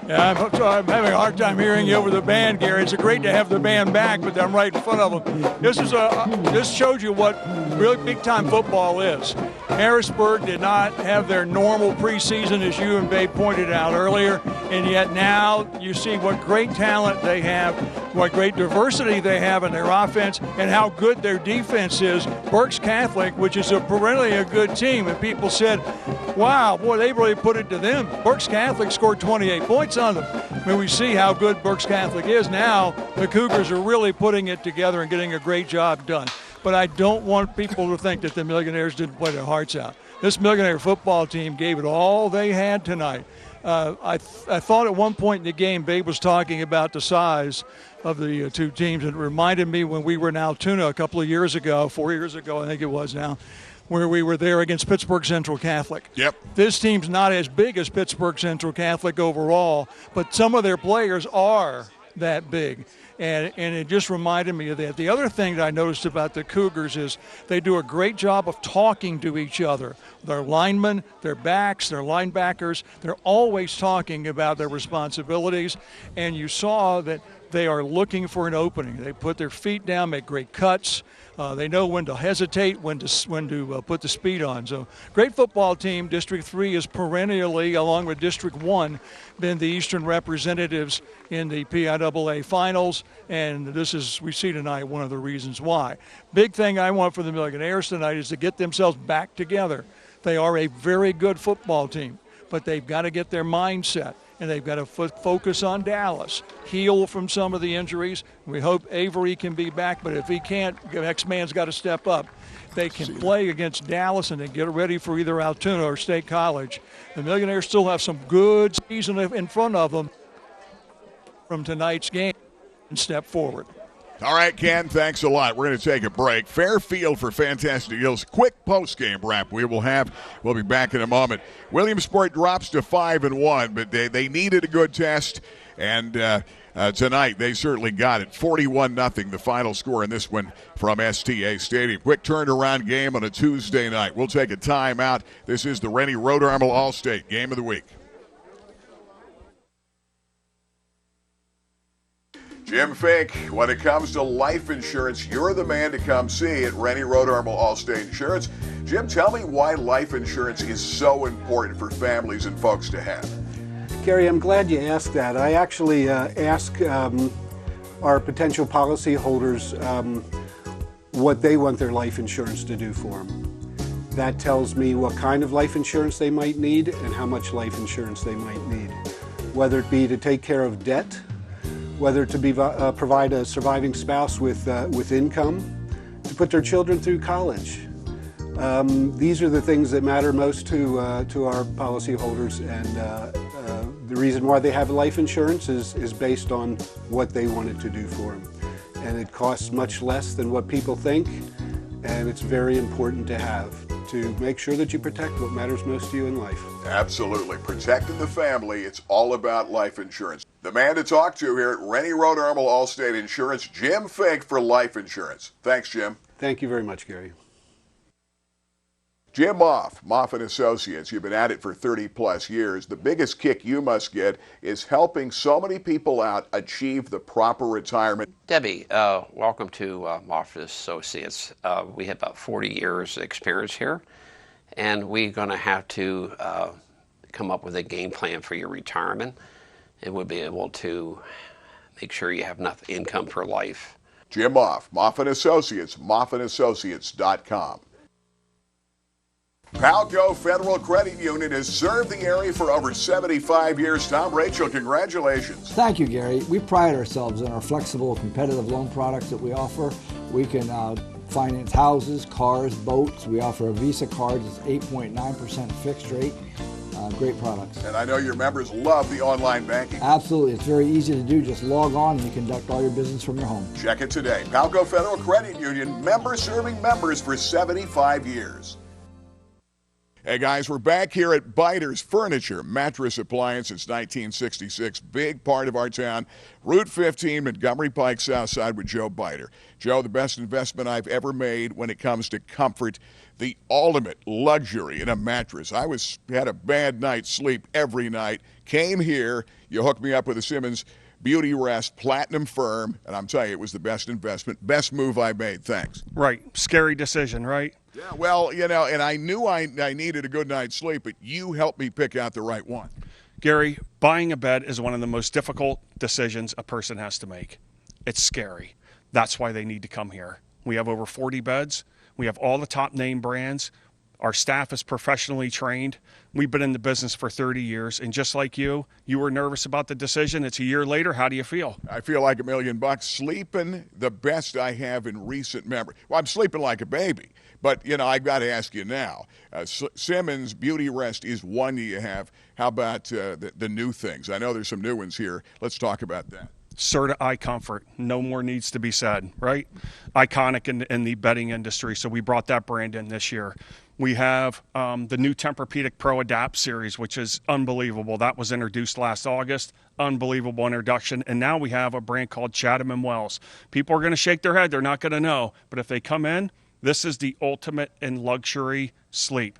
Yeah, I'm having a hard time hearing you over the band, Gary. It's great to have the band back, but I'm right in front of them. This shows you what really big-time football is. Harrisburg did not have their normal preseason, as you and Babe pointed out earlier, and yet now you see what great talent they have, what great diversity they have in their offense, and how good their defense is. Berks Catholic, which is perennially a good team, and people said, wow, boy, they really put it to them. Berks Catholic scored 28 points on them. I mean, we see how good Berks Catholic is now. The Cougars are really putting it together and getting a great job done. But I don't want people to think that the Millionaires didn't play their hearts out. This Millionaire football team gave it all they had tonight. I thought at one point in the game, Babe was talking about the size of the two teams, and it reminded me when we were in Altoona a couple of years ago, 4 years ago I think it was now, where we were there against Pittsburgh Central Catholic. Yep. This team's not as big as Pittsburgh Central Catholic overall, but some of their players are that big. And it just reminded me of that. The other thing that I noticed about the Cougars is they do a great job of talking to each other. Their linemen, their backs, their linebackers, they're always talking about their responsibilities. And you saw that they are looking for an opening. They put their feet down, make great cuts. They know when to hesitate, when to put the speed on. So great football team. District 3 is perennially, along with District 1, been the Eastern representatives in the PIAA finals, and this is, we see tonight, one of the reasons why. Big thing I want for the Millionaires tonight is to get themselves back together. They are a very good football team, but they've got to get their mindset, and they've got to focus on Dallas, heal from some of the injuries. We hope Avery can be back, but if he can't, the next man's got to step up. They can play against Dallas and then get ready for either Altoona or State College. The Millionaires still have some good season in front of them from tonight's game and step forward. All right, Ken, thanks a lot. We're going to take a break. Fairfield for Fantastic Hills. Quick post-game wrap we'll be back in a moment. Williamsport drops to 5-1, but they needed a good test, and tonight they certainly got it. 41-0, the final score in this one from STA Stadium. Quick turnaround game on a Tuesday night. We'll take a timeout. This is the Rennie Rhode Armel All-State Game of the Week. Jim Fink, when it comes to life insurance, you're the man to come see at Rennie Rhode Armel Allstate Insurance. Jim, tell me why life insurance is so important for families and folks to have. Gary, I'm glad you asked that. I actually ask our potential policyholders what they want their life insurance to do for them. That tells me what kind of life insurance they might need and how much life insurance they might need. Whether it be to take care of debt, whether to be provide a surviving spouse with income, to put their children through college. These are the things that matter most to our policyholders, and the reason why they have life insurance is based on what they want it to do for them. And it costs much less than what people think, and it's very important to have to make sure that you protect what matters most to you in life. Absolutely. Protecting the family, it's all about life insurance. The man to talk to here at Rennie Rhode Armel Allstate Insurance, Jim Fink for life insurance. Thanks, Jim. Thank you very much, Gary. Jim Moff and Associates, you've been at it for 30-plus years. The biggest kick you must get is helping so many people out achieve the proper retirement. Debbie, welcome to Moff and Associates. We have about 40 years experience here, and we're going to have to come up with a game plan for your retirement, and we'll be able to make sure you have enough income for life. Jim Moff and Associates, moffandassociates.com. Palco Federal Credit Union has served the area for over 75 years. Tom, Rachel, congratulations. Thank you, Gary. We pride ourselves on our flexible, competitive loan products that we offer. We can finance houses, cars, boats. We offer a Visa card that's 8.9% fixed rate. Great products. And I know your members love the online banking. Absolutely. It's very easy to do. Just log on and you conduct all your business from your home. Check it today. Palco Federal Credit Union, members serving members for 75 years. Hey guys, we're back here at Biter's Furniture, mattress appliance since 1966. Big part of our town. Route 15, Montgomery Pike, Southside with Joe Biter. Joe, the best investment I've ever made when it comes to comfort, the ultimate luxury in a mattress. I had a bad night's sleep every night. Came here, you hooked me up with a Simmons Beauty Rest Platinum Firm, and I'm telling you, it was the best investment, best move I made. Thanks. Right. Scary decision, right? Yeah, well, you know, and I knew I needed a good night's sleep, but you helped me pick out the right one. Gary, buying a bed is one of the most difficult decisions a person has to make. It's scary. That's why they need to come here. We have over 40 beds. We have all the top name brands. Our staff is professionally trained. We've been in the business for 30 years, and just like you were nervous about the decision. It's a year later. How do you feel? I feel like $1 million. Sleeping the best I have in recent memory. Well, I'm sleeping like a baby. But, you know, I've got to ask you now. Simmons Beauty Rest is one you have. How about the new things? I know there's some new ones here. Let's talk about that. Serta Eye Comfort. No more needs to be said, right? Iconic in the bedding industry, so we brought that brand in this year. We have the new Tempur-Pedic Pro Adapt series, which is unbelievable. That was introduced last August. Unbelievable introduction. And now we have a brand called Chatham & Wells. People are going to shake their head. They're not going to know. But if they come in, this is the ultimate in luxury sleep.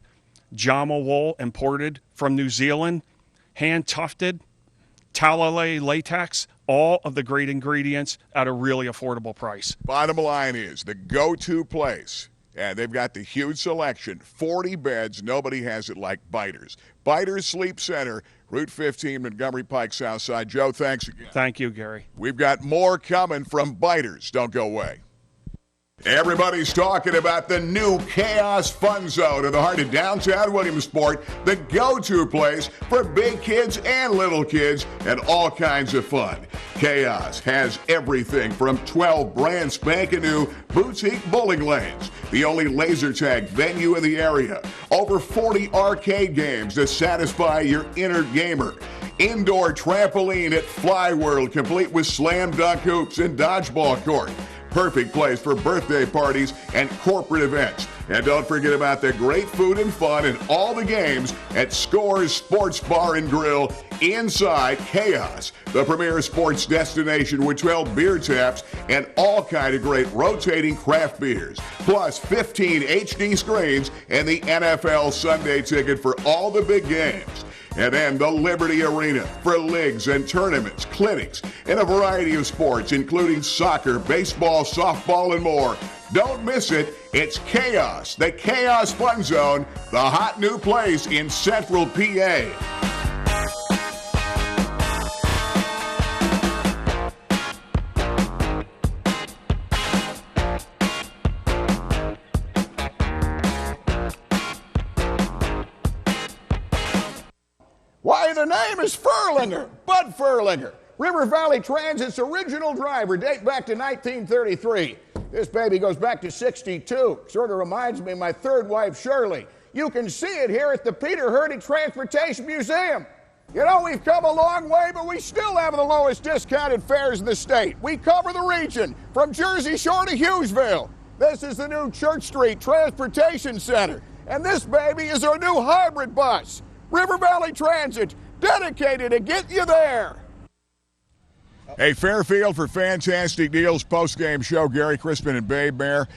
Jama wool imported from New Zealand, hand-tufted, Talalay latex, all of the great ingredients at a really affordable price. Bottom line is the go-to place. And they've got the huge selection, 40 beds. Nobody has it like Biters. Biters Sleep Center, Route 15, Montgomery Pike, Southside. Joe, thanks again. Thank you, Gary. We've got more coming from Biters. Don't go away. Everybody's talking about the new Chaos Fun Zone in the heart of downtown Williamsport, the go-to place for big kids and little kids and all kinds of fun. Chaos has everything from 12 brand spanking new boutique bowling lanes, the only laser tag venue in the area, over 40 arcade games to satisfy your inner gamer, indoor trampoline at Fly World complete with slam dunk hoops and dodgeball court. Perfect place for birthday parties and corporate events. And don't forget about the great food and fun and all the games at Scores Sports Bar and Grill inside Chaos, the premier sports destination with 12 beer taps and all kind of great rotating craft beers. Plus 15 HD screens and the NFL Sunday ticket for all the big games. And then the Liberty Arena for leagues and tournaments, clinics, and a variety of sports, including soccer, baseball, softball, and more. Don't miss it. It's Chaos, the Chaos Fun Zone, the hot new place in Central PA. Why, the name is Furlinger, Bud Furlinger. River Valley Transit's original driver, date back to 1933. This baby goes back to 62. Sort of reminds me of my third wife, Shirley. You can see it here at the Peter Hurdig Transportation Museum. You know, we've come a long way, but we still have the lowest discounted fares in the state. We cover the region from Jersey Shore to Hughesville. This is the new Church Street Transportation Center. And this baby is our new hybrid bus. River Valley Transit, dedicated to get you there. Hey, Fairfield for fantastic deals. Post-game show, Gary Crispin and Babe Bear.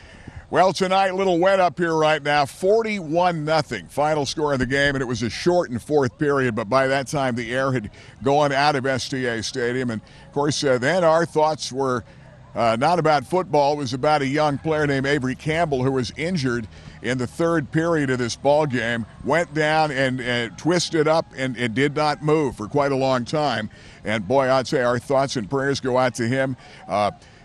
Well, tonight, a little wet up here right now, 41-0. Final score of the game, and it was a shortened fourth period, but by that time the air had gone out of STA Stadium. And, of course, then our thoughts were not about football. It was about a young player named Avery Campbell who was injured in the third period of this ball game, went down and twisted up and did not move for quite a long time. And, boy, I'd say our thoughts and prayers go out to him.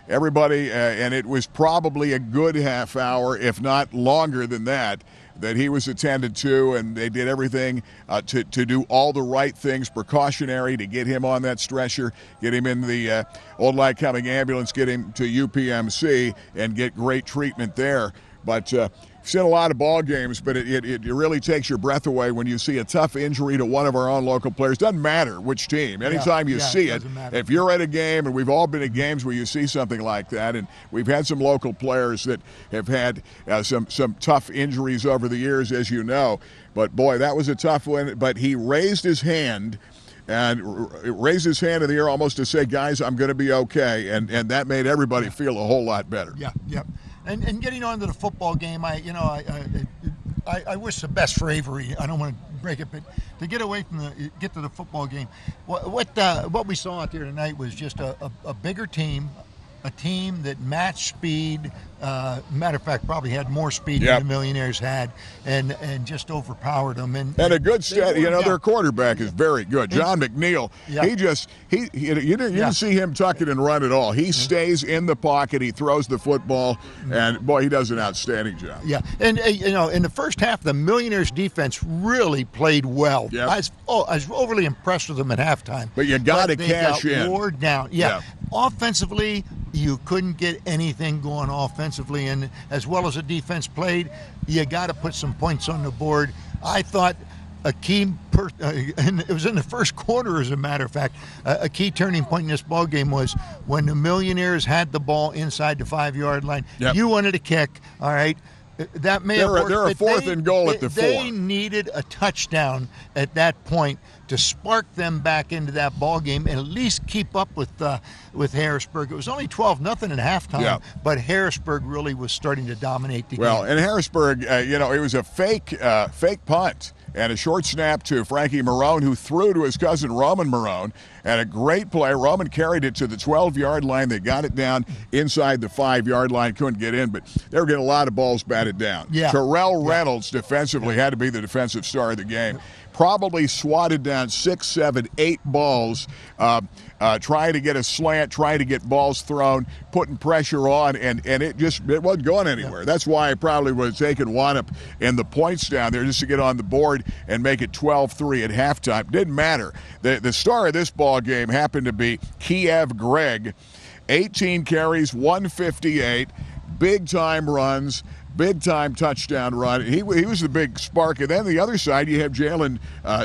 Everybody, and it was probably a good half hour, if not longer than that he was attended to, and they did everything to do all the right things, precautionary, to get him on that stretcher, get him in the Old Lycoming ambulance, get him to UPMC, and get great treatment there. But seen a lot of ball games, but it really takes your breath away when you see a tough injury to one of our own local players. Doesn't matter which team. Anytime you see it, if you're at a game, and we've all been at games where you see something like that, and we've had some local players that have had some tough injuries over the years, as you know. But, boy, that was a tough one. But he raised his hand and raised his hand in the air almost to say, guys, I'm going to be okay. And that made everybody feel a whole lot better. Yeah. And getting on to the football game, I wish the best for Avery. I don't want to break it, but to get away from get to the football game, what we saw out there tonight was just a bigger team, a team that matched speed. Matter of fact, probably had more speed than the Millionaires had, and just overpowered them. And a good steady. Their quarterback is very good, John McNeil. Yeah. You didn't see him tuck it and run at all. He stays in the pocket. He throws the football, and boy, he does an outstanding job. Yeah, and in the first half, the Millionaires defense really played well. Yep. I was overly impressed with them at halftime. But you got to cash in. They got wore down. Yeah. Offensively, you couldn't get anything going offensively, and as well as the defense played, you got to put some points on the board. I thought a key, and it was in the first quarter, as a matter of fact, a key turning point in this ball game was when the Millionaires had the ball inside the 5-yard line. Yep. You wanted to kick, all right. That may have worked. They're a fourth and goal at the 4. They needed a touchdown at that point to spark them back into that ball game and at least keep up with Harrisburg. It was only 12-0 at halftime, but Harrisburg really was starting to dominate the game. Well, and Harrisburg, it was a fake punt. and a short snap to Frankie Marone, who threw to his cousin Roman Marone. And a great play. Roman carried it to the 12-yard line. They got it down inside the 5-yard line. Couldn't get in, but they were getting a lot of balls batted down. Yeah. Terrell Reynolds defensively had to be the defensive star of the game. Probably swatted down 6, 7, 8 balls, trying to get a slant, trying to get balls thrown, putting pressure on, and it wasn't going anywhere. That's why I probably would have taken Wanop and the points down there just to get on the board and make it 12-3 at halftime. Didn't matter. The star of this ball game happened to be Kiev Gregg. 18 carries, 158, big-time runs, big-time touchdown run. He was the big spark. And then the other side, you have Jalen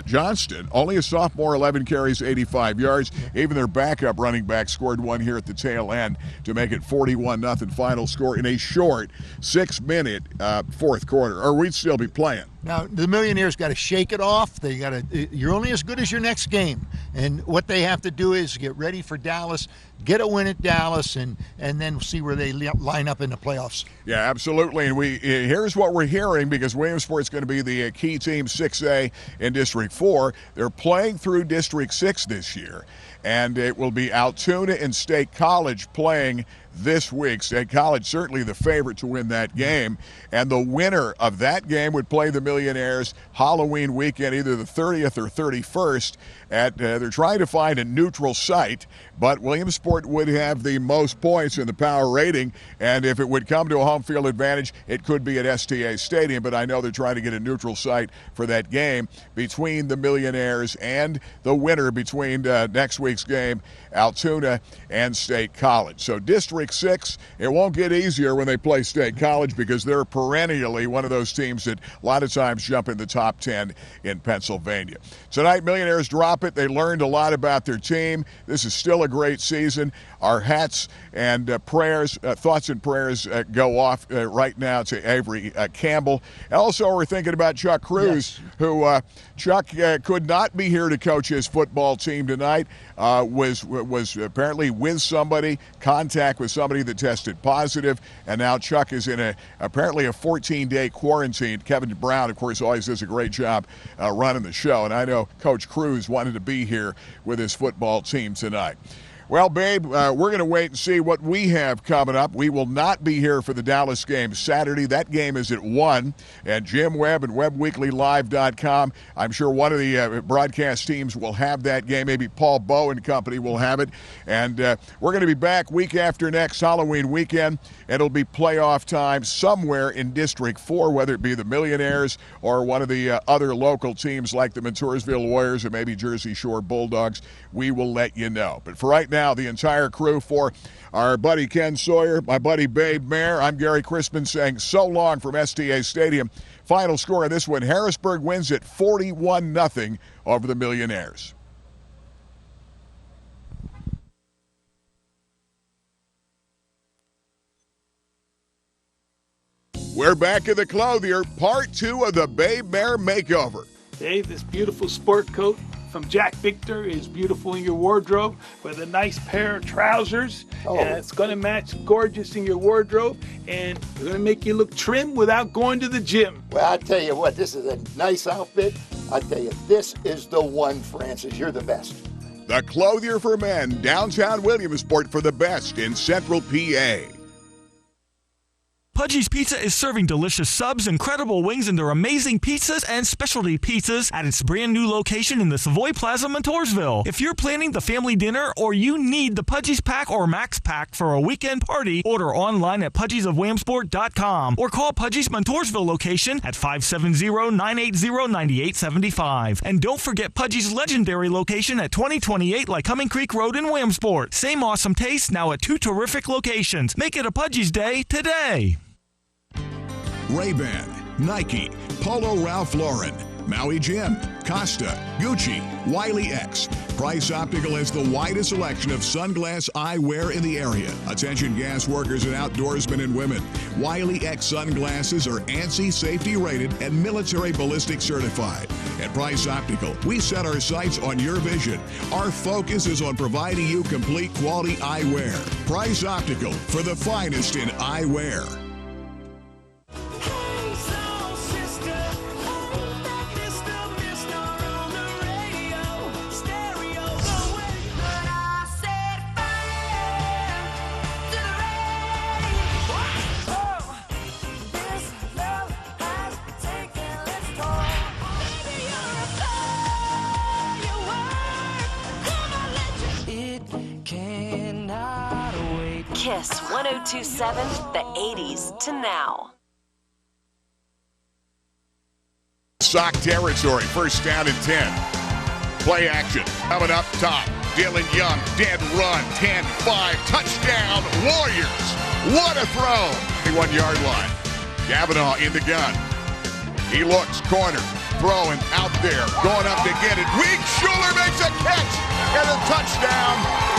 Johnston, only a sophomore, 11 carries, 85 yards. Even their backup running back scored one here at the tail end to make it 41-0 final score in a short 6-minute fourth quarter, or we'd still be playing. Now, the Millionaires got to shake it off. You're only as good as your next game. And what they have to do is get ready for Dallas, get a win at Dallas, and then see where they line up in the playoffs. Yeah, absolutely. And here's what we're hearing, because Williamsport's going to be the key team, 6A in District 4. They're playing through District 6 this year. And it will be Altoona and State College playing this week. State College certainly the favorite to win that game. And the winner of that game would play the Millionaires Halloween weekend, either the 30th or 31st. They're trying to find a neutral site, but Williamsport would have the most points in the power rating. And if it would come to a home field advantage, it could be at STA Stadium. But I know they're trying to get a neutral site for that game between the Millionaires and the winner between next week's game, Altoona and State College. So District 6, it won't get easier when they play State College, because they're perennially one of those teams that a lot of times jump in the top 10 in Pennsylvania. Tonight, Millionaires drop it. They learned a lot about their team. This is still a great season. Our hats and prayers, thoughts and prayers go off right now to Avery Campbell. And also, we're thinking about Chuck Cruz, who Chuck could not be here to coach his football team tonight. Was apparently with somebody, contact with somebody that tested positive, and now Chuck is in apparently a 14-day quarantine. Kevin Brown, of course, always does a great job running the show, and I know Coach Cruz wanted to be here with his football team tonight. Well, babe, we're going to wait and see what we have coming up. We will not be here for the Dallas game Saturday. That game is at 1 at Jim Webb and WebWeeklyLive.com. I'm sure one of the broadcast teams will have that game. Maybe Paul Bowe and company will have it. And we're going to be back week after next, Halloween weekend. It'll be playoff time somewhere in District 4, whether it be the Millionaires or one of the other local teams like the Montoursville Warriors or maybe Jersey Shore Bulldogs. We will let you know. But for right now, the entire crew, for our buddy Ken Sawyer, my buddy Babe Mayer, I'm Gary Crispin saying so long from STA Stadium. Final score of this one, Harrisburg wins it 41-0 over the Millionaires. We're back in the Clothier, part 2 of the Babe Mayer Makeover. Dave, this beautiful sport coat from Jack Victor is beautiful in your wardrobe with a nice pair of trousers. And it's going to match gorgeous in your wardrobe, and it's going to make you look trim without going to the gym. Well, I tell you what, this is a nice outfit. I tell you, this is the one, Francis. You're the best. The Clothier for Men, downtown Williamsport, for the best in Central PA. Pudgy's Pizza is serving delicious subs, incredible wings, and their amazing pizzas and specialty pizzas at its brand new location in the Savoy Plaza, Montoursville. If you're planning the family dinner or you need the Pudgy's Pack or Max Pack for a weekend party, order online at pudgysofwilliamsport.com or call Pudgy's Montoursville location at 570-980-9875. And don't forget Pudgy's legendary location at 2028 Lycoming Creek Road in Williamsport. Same awesome taste, now at 2 terrific locations. Make it a Pudgy's Day today. Ray-Ban, Nike, Polo Ralph Lauren, Maui Jim, Costa, Gucci, Wiley X. Price Optical has the widest selection of sunglass eyewear in the area. Attention gas workers and outdoorsmen and women. Wiley X sunglasses are ANSI safety rated and military ballistic certified. At Price Optical, we set our sights on your vision. Our focus is on providing you complete quality eyewear. Price Optical, for the finest in eyewear. Kiss 102.7, the 80s to now. Sock territory, first down and 10. Play action, coming up top. Dylan Young, dead run, 10-5, touchdown, Warriors. What a throw, 21-yard line. Kavanaugh in the gun. He looks, corner, throwing out there, going up to get it. Weak, Schuler makes a catch, and a touchdown.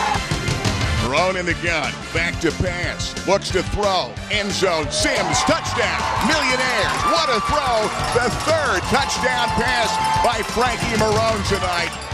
Thrown in the gun, back to pass, looks to throw, end zone, Sims, touchdown, Millionaire, what a throw, the third touchdown pass by Frankie Marone tonight.